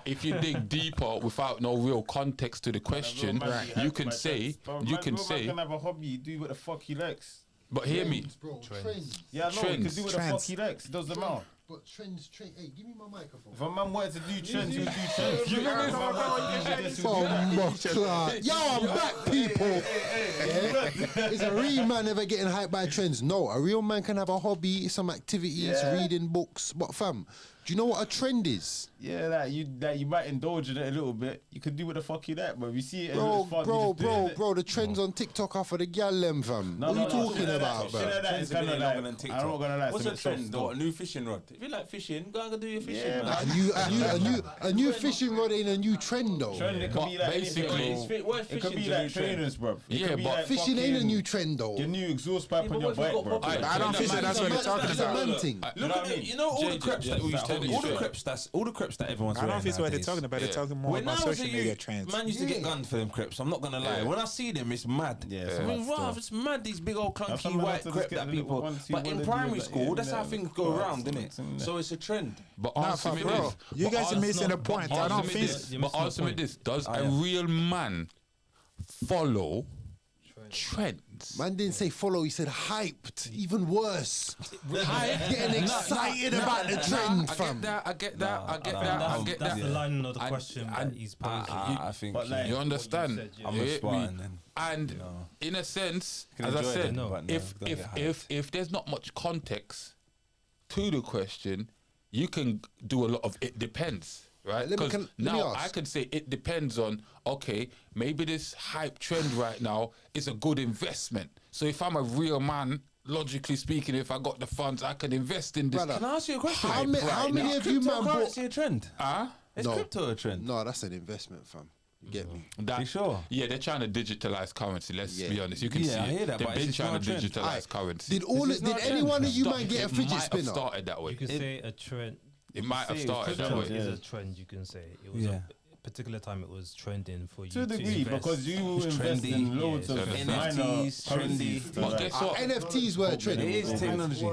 if you dig deeper without no real context to the question, you can say, can have a hobby, do what the fuck he likes. but hear me. Bro, trends. Yeah, I know, he can Trends. do what the fuck he likes. It doesn't matter. But trends. Hey, give me my microphone. If a man wanted to do trends, he would do trends. You know If a man wanted to do this, he would do that. Yo, I'm back, people. Yeah? Is a real man ever getting hyped by trends? No, a real man can have a hobby, some activities, reading books. But fam, do you know what a trend is? Yeah, that you might indulge in it a little bit. You can do what the fuck you like, but if you see it as Bro, it's fun, bro, you just do it. bro, the trends on TikTok are for the gal them, fam. What are you talking about, bro? That is kind of like, I'm not gonna lie. What's it's a bit soft trend? though. What, a new fishing rod? If you like fishing, go and do your fishing, Yeah, man. A new fishing rod ain't a new trend though. Trend, it could be like basically- anything. What It could be fishing's a like new trend? trainers, bro. It Yeah, could be but like Fishing ain't a fucking new trend though. Your new exhaust pipe Yeah, on but your what if you bike, got bro. problems? I don't think that's what they're talking Look, about. look, You know look what I at mean? you know all the JJ, creps that we used to yeah, all the yeah. creps crepes that everyone's I don't know wearing if it's what they're nowadays. talking about. They're Yeah. talking more When I about was social a media youth, trends. man used to get gunned for them crepes. I'm not gonna lie. Yeah. When I see them, it's mad. Yeah, it's I mean, mad wow, still. it's mad. These big old That's clunky how white man crepe just get that the people. little 1, 2 But in holidays, primary like, school, that's how yeah, things go yeah, around, isn't it? something like So it's a trend. But Nah, answer for me real. this. You But guys are answer- missing the but point. I answer don't me think. this. You're But missing the answer me point. this: does Oh, a yeah. real man follow trends? Man didn't say follow, he said hyped. Even worse. Getting excited about the trend, I fam. get that. I get that. I get Nah, that. I that's- get That's that. the line of the And- question and- that he's posing. I think But like- You understand? said, yeah. I'm You a hit me? Spartan then. And know. in a sense, Can as I enjoy said, it, but no, if don't if get if there's not much context to the question, you can do a lot of it depends. Right? Let me- 'Cause let me now ask. I can say it depends on, okay, maybe this hype trend right now is a good investment. So if I'm a real man, logically speaking, if I got the funds, I can invest in this. Brother, Can I ask you a question? How many of you man bought? Cryptocurrency a trend? Huh? Is No. crypto a trend? No, that's an investment, fam. You get me? That, You sure? Yeah, they're trying to digitalize currency. Let's Yeah. be honest. You can Yeah, see I it. hear that, They've but been it's trying not to a trend. digitalize Aight. currency. Did all? This is Did not a any trend. one of you Start- man get a it fidget might have spinner? started that way. You could say a trend. It might have say started that Crypto way. is Yeah. a trend. You can say it was Yeah. a particular time. It was trending for you To a degree, invest. because you will It's invest trendy. in loads Yeah, of it's minor NFTs, currencies trendy. to, But like, guess what? NFTs were a trend. It is technology.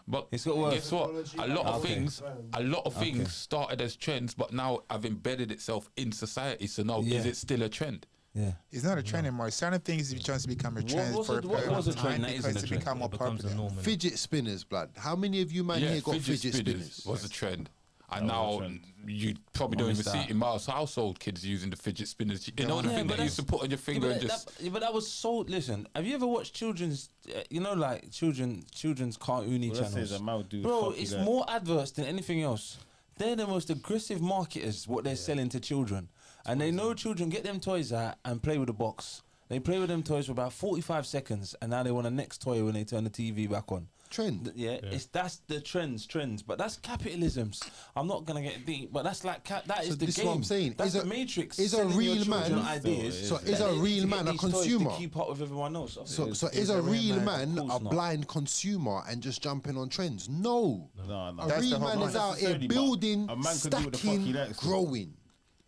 But It's got worse. guess what? A lot of Okay. things started as trends, but now have embedded itself in society. So now, Yeah. is it still a trend? Yeah. It's not a trend anymore. Certain things have just become a trend was for a it- what period was of a trend time that isn't because a it's trend? become more It becomes a popular. norm. innit? Fidget spinners, blood. How many of you man here got fidget spinners? was a trend. And That was now a trend. you probably I don't miss even see that. it in Miles' household. Kids using the fidget spinners. You know the Yeah, thing but that you used to put on your finger and but just. but that was so. Listen, have you ever watched children's, like children's cartoony Well, let's say channels? the mouth do Bro, fuck you it's like- more adverts than anything else. They're the most aggressive marketers. What they're selling to children, and they know children get them toys out and play with the box. They play with them toys for about 45 seconds, and now they want a next toy when they turn the TV back on. Trend. Yeah, that's the trends, but that's capitalisms. I'm not gonna get deep, but that's like that is So the this is game. what I'm saying. That's Is the a- matrix. is a selling your real children man- ideas. So is that a they need real to man get a these toys consumer? to keep up with everyone else? So is Is a a real real man- man Of a course not. blind consumer and just jumping on trends? No. No, no. A That's the real whole man point. is out here Necessarily, but building, a man can do what the fuck he stacking, likes. growing.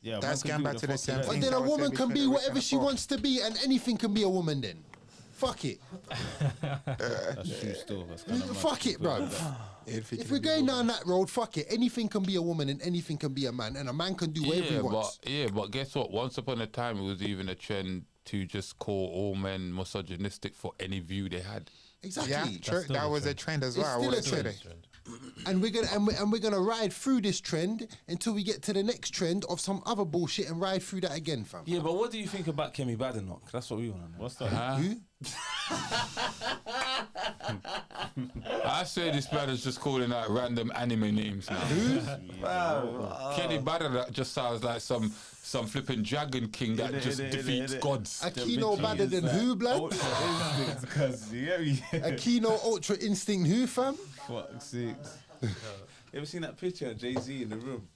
Yeah, That's man can going do back what to the the fuck same he likes. But thing. then I a would say woman can between be the rich whatever and the she poor. wants to be, and anything can be a woman then. Fuck it. That's true still. That's kind of Fuck it, bro. If we're going down that road, fuck it. Anything can be a woman and anything can be a man, and a man can do whatever he Yeah, wants. but guess what? Once upon a time, it was even a trend to just call all men misogynistic for any view they had. Exactly. Yeah, true. still That a was a trend. trend as It's well. I still would a have said trend. it. And we're gonna ride through this trend until we get to the next trend of some other bullshit and ride through that again, fam. Yeah, but what do you think about Kemi Badenoch? That's what we want to know. What's that? Huh? Who? I say this man is just calling out random anime names now. Kenny Badder just sounds like some flipping dragon king that just defeats gods. Akino better than who, blood? Because you get me. Akino Ultra Instinct who, fam? Fuck sakes. You ever seen that picture of Jay-Z in the room?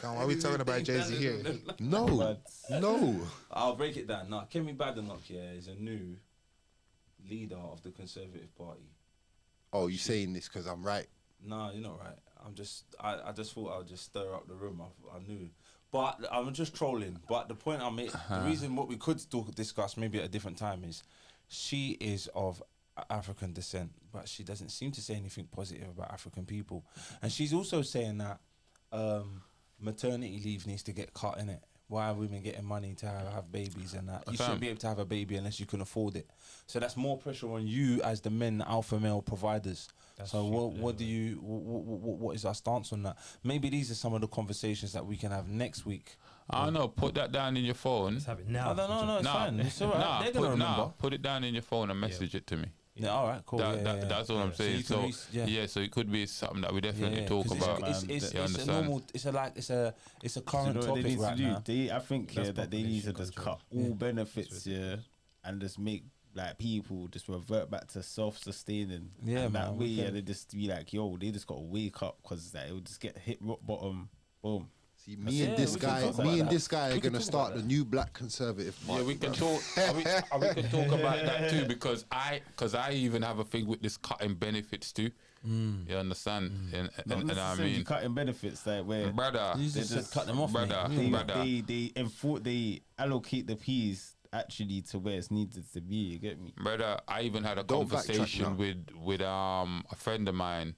Come on, why are we talking about Jay-Z here? No. No. I'll break it down. Now, Kemi Badenoch, yeah, is a new leader of the Conservative Party. Oh, you saying this because I'm right? No, you're not right. I just thought I would just stir up the room. I knew. But I'm just trolling. But the point I made, the reason what we could still discuss maybe at a different time is she is of African descent, but she doesn't seem to say anything positive about African people. And she's also saying that maternity leave needs to get cut in it. Why are women getting money to have babies and that? You shouldn't be able to have a baby unless you can afford it. So that's more pressure on you as the men, alpha male providers. That's So stupid, what do you? What is our stance on that? Maybe these are some of the conversations that we can have next week. I don't know. Put that down in your phone. Let's have it now. I don't know. No, it's Nah, fine. It's all right. They're gonna remember. put it down in your phone and message it to me. Yeah. All right. Cool. That's what I'm So saying. you can So, reach- yeah. so it could be something that we definitely talk 'cause about. It's You a understand? normal. It's a current You know what they topic need to right do? now. I think That's that they need to population just cut control. all benefits, and just make like people just revert back to self-sustaining. Yeah, and man, that we way, can- they just be like, yo, they just got to wake up because that it would just get hit rock bottom. Boom. See, me Yeah, and this we can guy, talk about me and that. this guy are We can gonna talk start about the new Black Conservative Party. Yeah, we can bruv. talk. We can talk about that too because I even have a thing with this cutting benefits too. You understand? And Not I necessarily mean, cutting benefits like where brother, You just said cut them off, mate. brother. they allocate the peas actually to where it's needed to be. You get me? brother. I even had a Don't backtrack conversation now. with a friend of mine.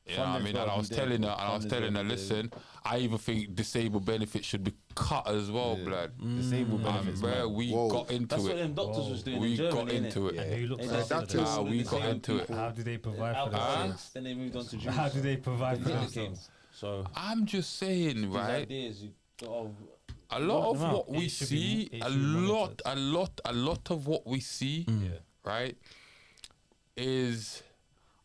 You know what I Funding's mean? And gotta I be was there, telling her, bro. and I was Funding's telling her, gotta be there. listen, I even think disabled benefits should be cut as well, blood. Disabled benefits, Where man. we Whoa. got into That's what it. them doctors was doing We in Germany, got into it. And who looks They after just them? doctors. Ah, we got disabled into it. people. How do they provide for Alcoholics, themselves? then they moved on to drinks. How do they provide for Then it themselves? came. So I'm just saying, these right? ideas, you got A lot of them out. what we It should be- see, it a should be lot monitored. of what we see, Yeah. right, is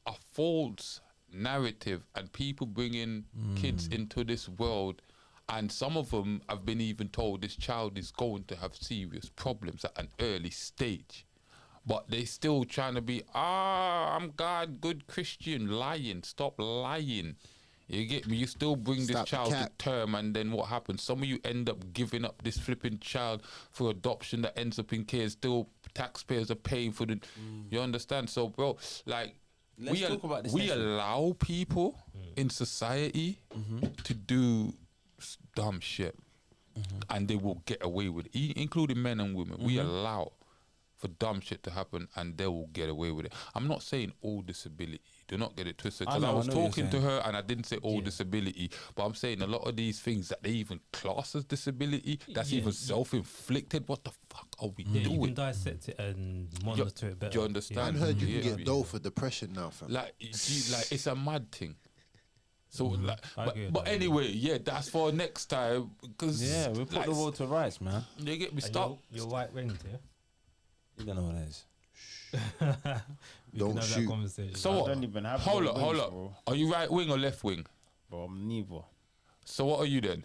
a false narrative and people bringing kids into this world, and some of them have been even told this child is going to have serious problems at an early stage, but they still trying to be I'm God, good Christian, lying. Stop lying. You get me? You still bring Stop the this child to cap. term, and then what happens? Some of you end up giving up this flipping child for adoption that ends up in care. Still, taxpayers are paying for the. You understand? So, bro, like, Let's talk about this we next week. allow people in society to do dumb shit, and they will get away with it, including men and women. We allow for dumb shit to happen, and they will get away with it. I'm not saying all disability. Do not get it twisted. I Because I, know was what you're talking to saying. her, and I didn't say all disability, but I'm saying a lot of these things that they even class as disability, that's Yeah. even self-inflicted. What the fuck are we Yeah, you can doing? dissect it and monitor it better. Do you understand? I heard you Yeah. can get dough for depression now, fam. Like, like it's a mad thing. So, like, I but, agree with but that, yeah. anyway, yeah, that's for next time. Because yeah, we put like, the world to rights, man. you get me. And Stop. You're white ringed, yeah? You don't know what that is. We Don't can have shoot. that conversation. So I what? don't even have Hold no up, hold wings, up. bro. Are you right wing or left wing? Bro, I'm neither. So what are you then?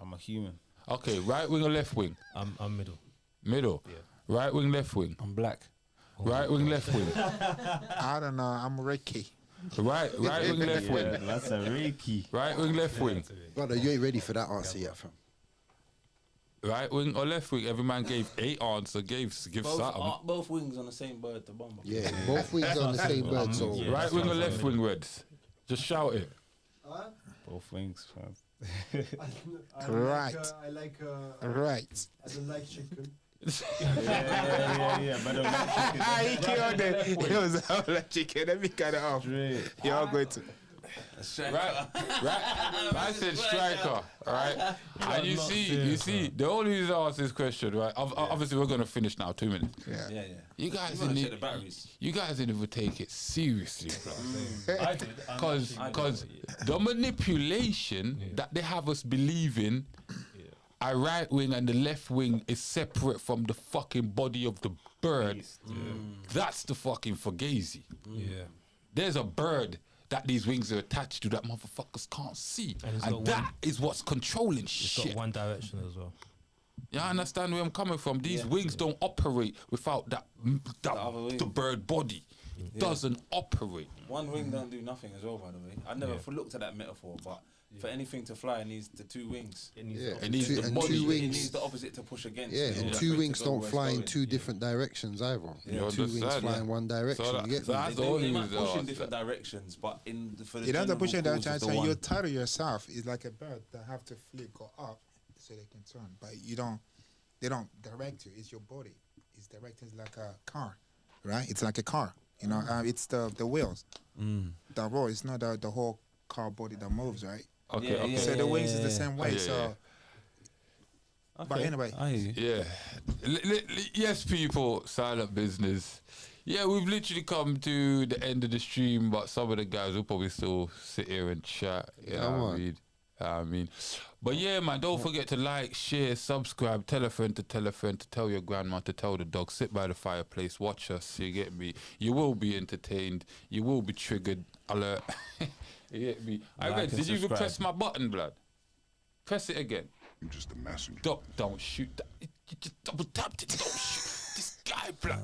I'm a human. Okay, right wing or left wing? I'm middle. Middle. Right wing, left wing. I'm black. Right wing, left wing. I don't know. I'm Ricky. Right wing, left wing. Yeah, that's a Reiki. Right wing, left wing. Brother, you ain't ready for that answer yet, fam. Right wing or left wing? Every man gave 8 answers. Give something. Both wings on the same bird. The bomb. Yeah, both wings on the same bird, so Yeah. Right that wing or sounds left like wing, Reds? Just shout it. Both wings, fam. Right. I like. Right. I don't like chicken. Yeah. But He killed it. It was all like chicken. Let me cut it off. You're going to. Right. I said striker. Right. And you see, the only reason I asked this question, right? Obviously, we're gonna finish now. 2 minutes. Yeah. You guys You wanna check didn't. the batteries. You guys didn't even take it seriously, bro. I did. Because the manipulation that they have us believing a right wing and the left wing is separate from the fucking body of the bird. That's the fucking fugazi. Yeah. There's a bird that these wings are attached to that motherfuckers can't see. And it's And got that one- is what's controlling It's shit. got one direction as well. You understand where I'm coming from? These wings don't operate without that, other wing. the bird body. Doesn't operate. One wing don't do nothing as well, by the way. I never looked at that metaphor, but for anything to fly, it needs the 2 wings. It needs yeah, to- It needs the and body. two It wings. needs the opposite to push against. Yeah, you know, and like two for it wings to go don't where it's fly in going. 2 different directions either. You Two wings understand, fly yeah. in one direction. So you get me? that's They, the only they might reason push I in asked different that. directions, but for the You don't have to push it general down, cause of the so one. you title yourself. It's like a bird that have to flip or up so they can turn. But they don't direct you. It's your body. It's directed like a car, right? It's like a car. You know, it's the wheels. The roll. It's not the whole car body that moves, right? Okay, Yeah, So the wings is the same way. Yeah, So, but anyway, I hear you. Yeah. Yes, people, silent business. Yeah, we've literally come to the end of the stream, but some of the guys will probably still sit here and chat. You know what I mean? But yeah, man, don't forget to like, share, subscribe, tell a friend, to tell your grandma, to tell the dog, sit by the fireplace, watch us, you get me? You will be entertained, you will be triggered, alert. You get me? I Like read, and did you even subscribe. press my button, blood? Press it again. I'm just a messenger. Don't shoot that. You just double tapped it. Don't shoot. This guy, blood.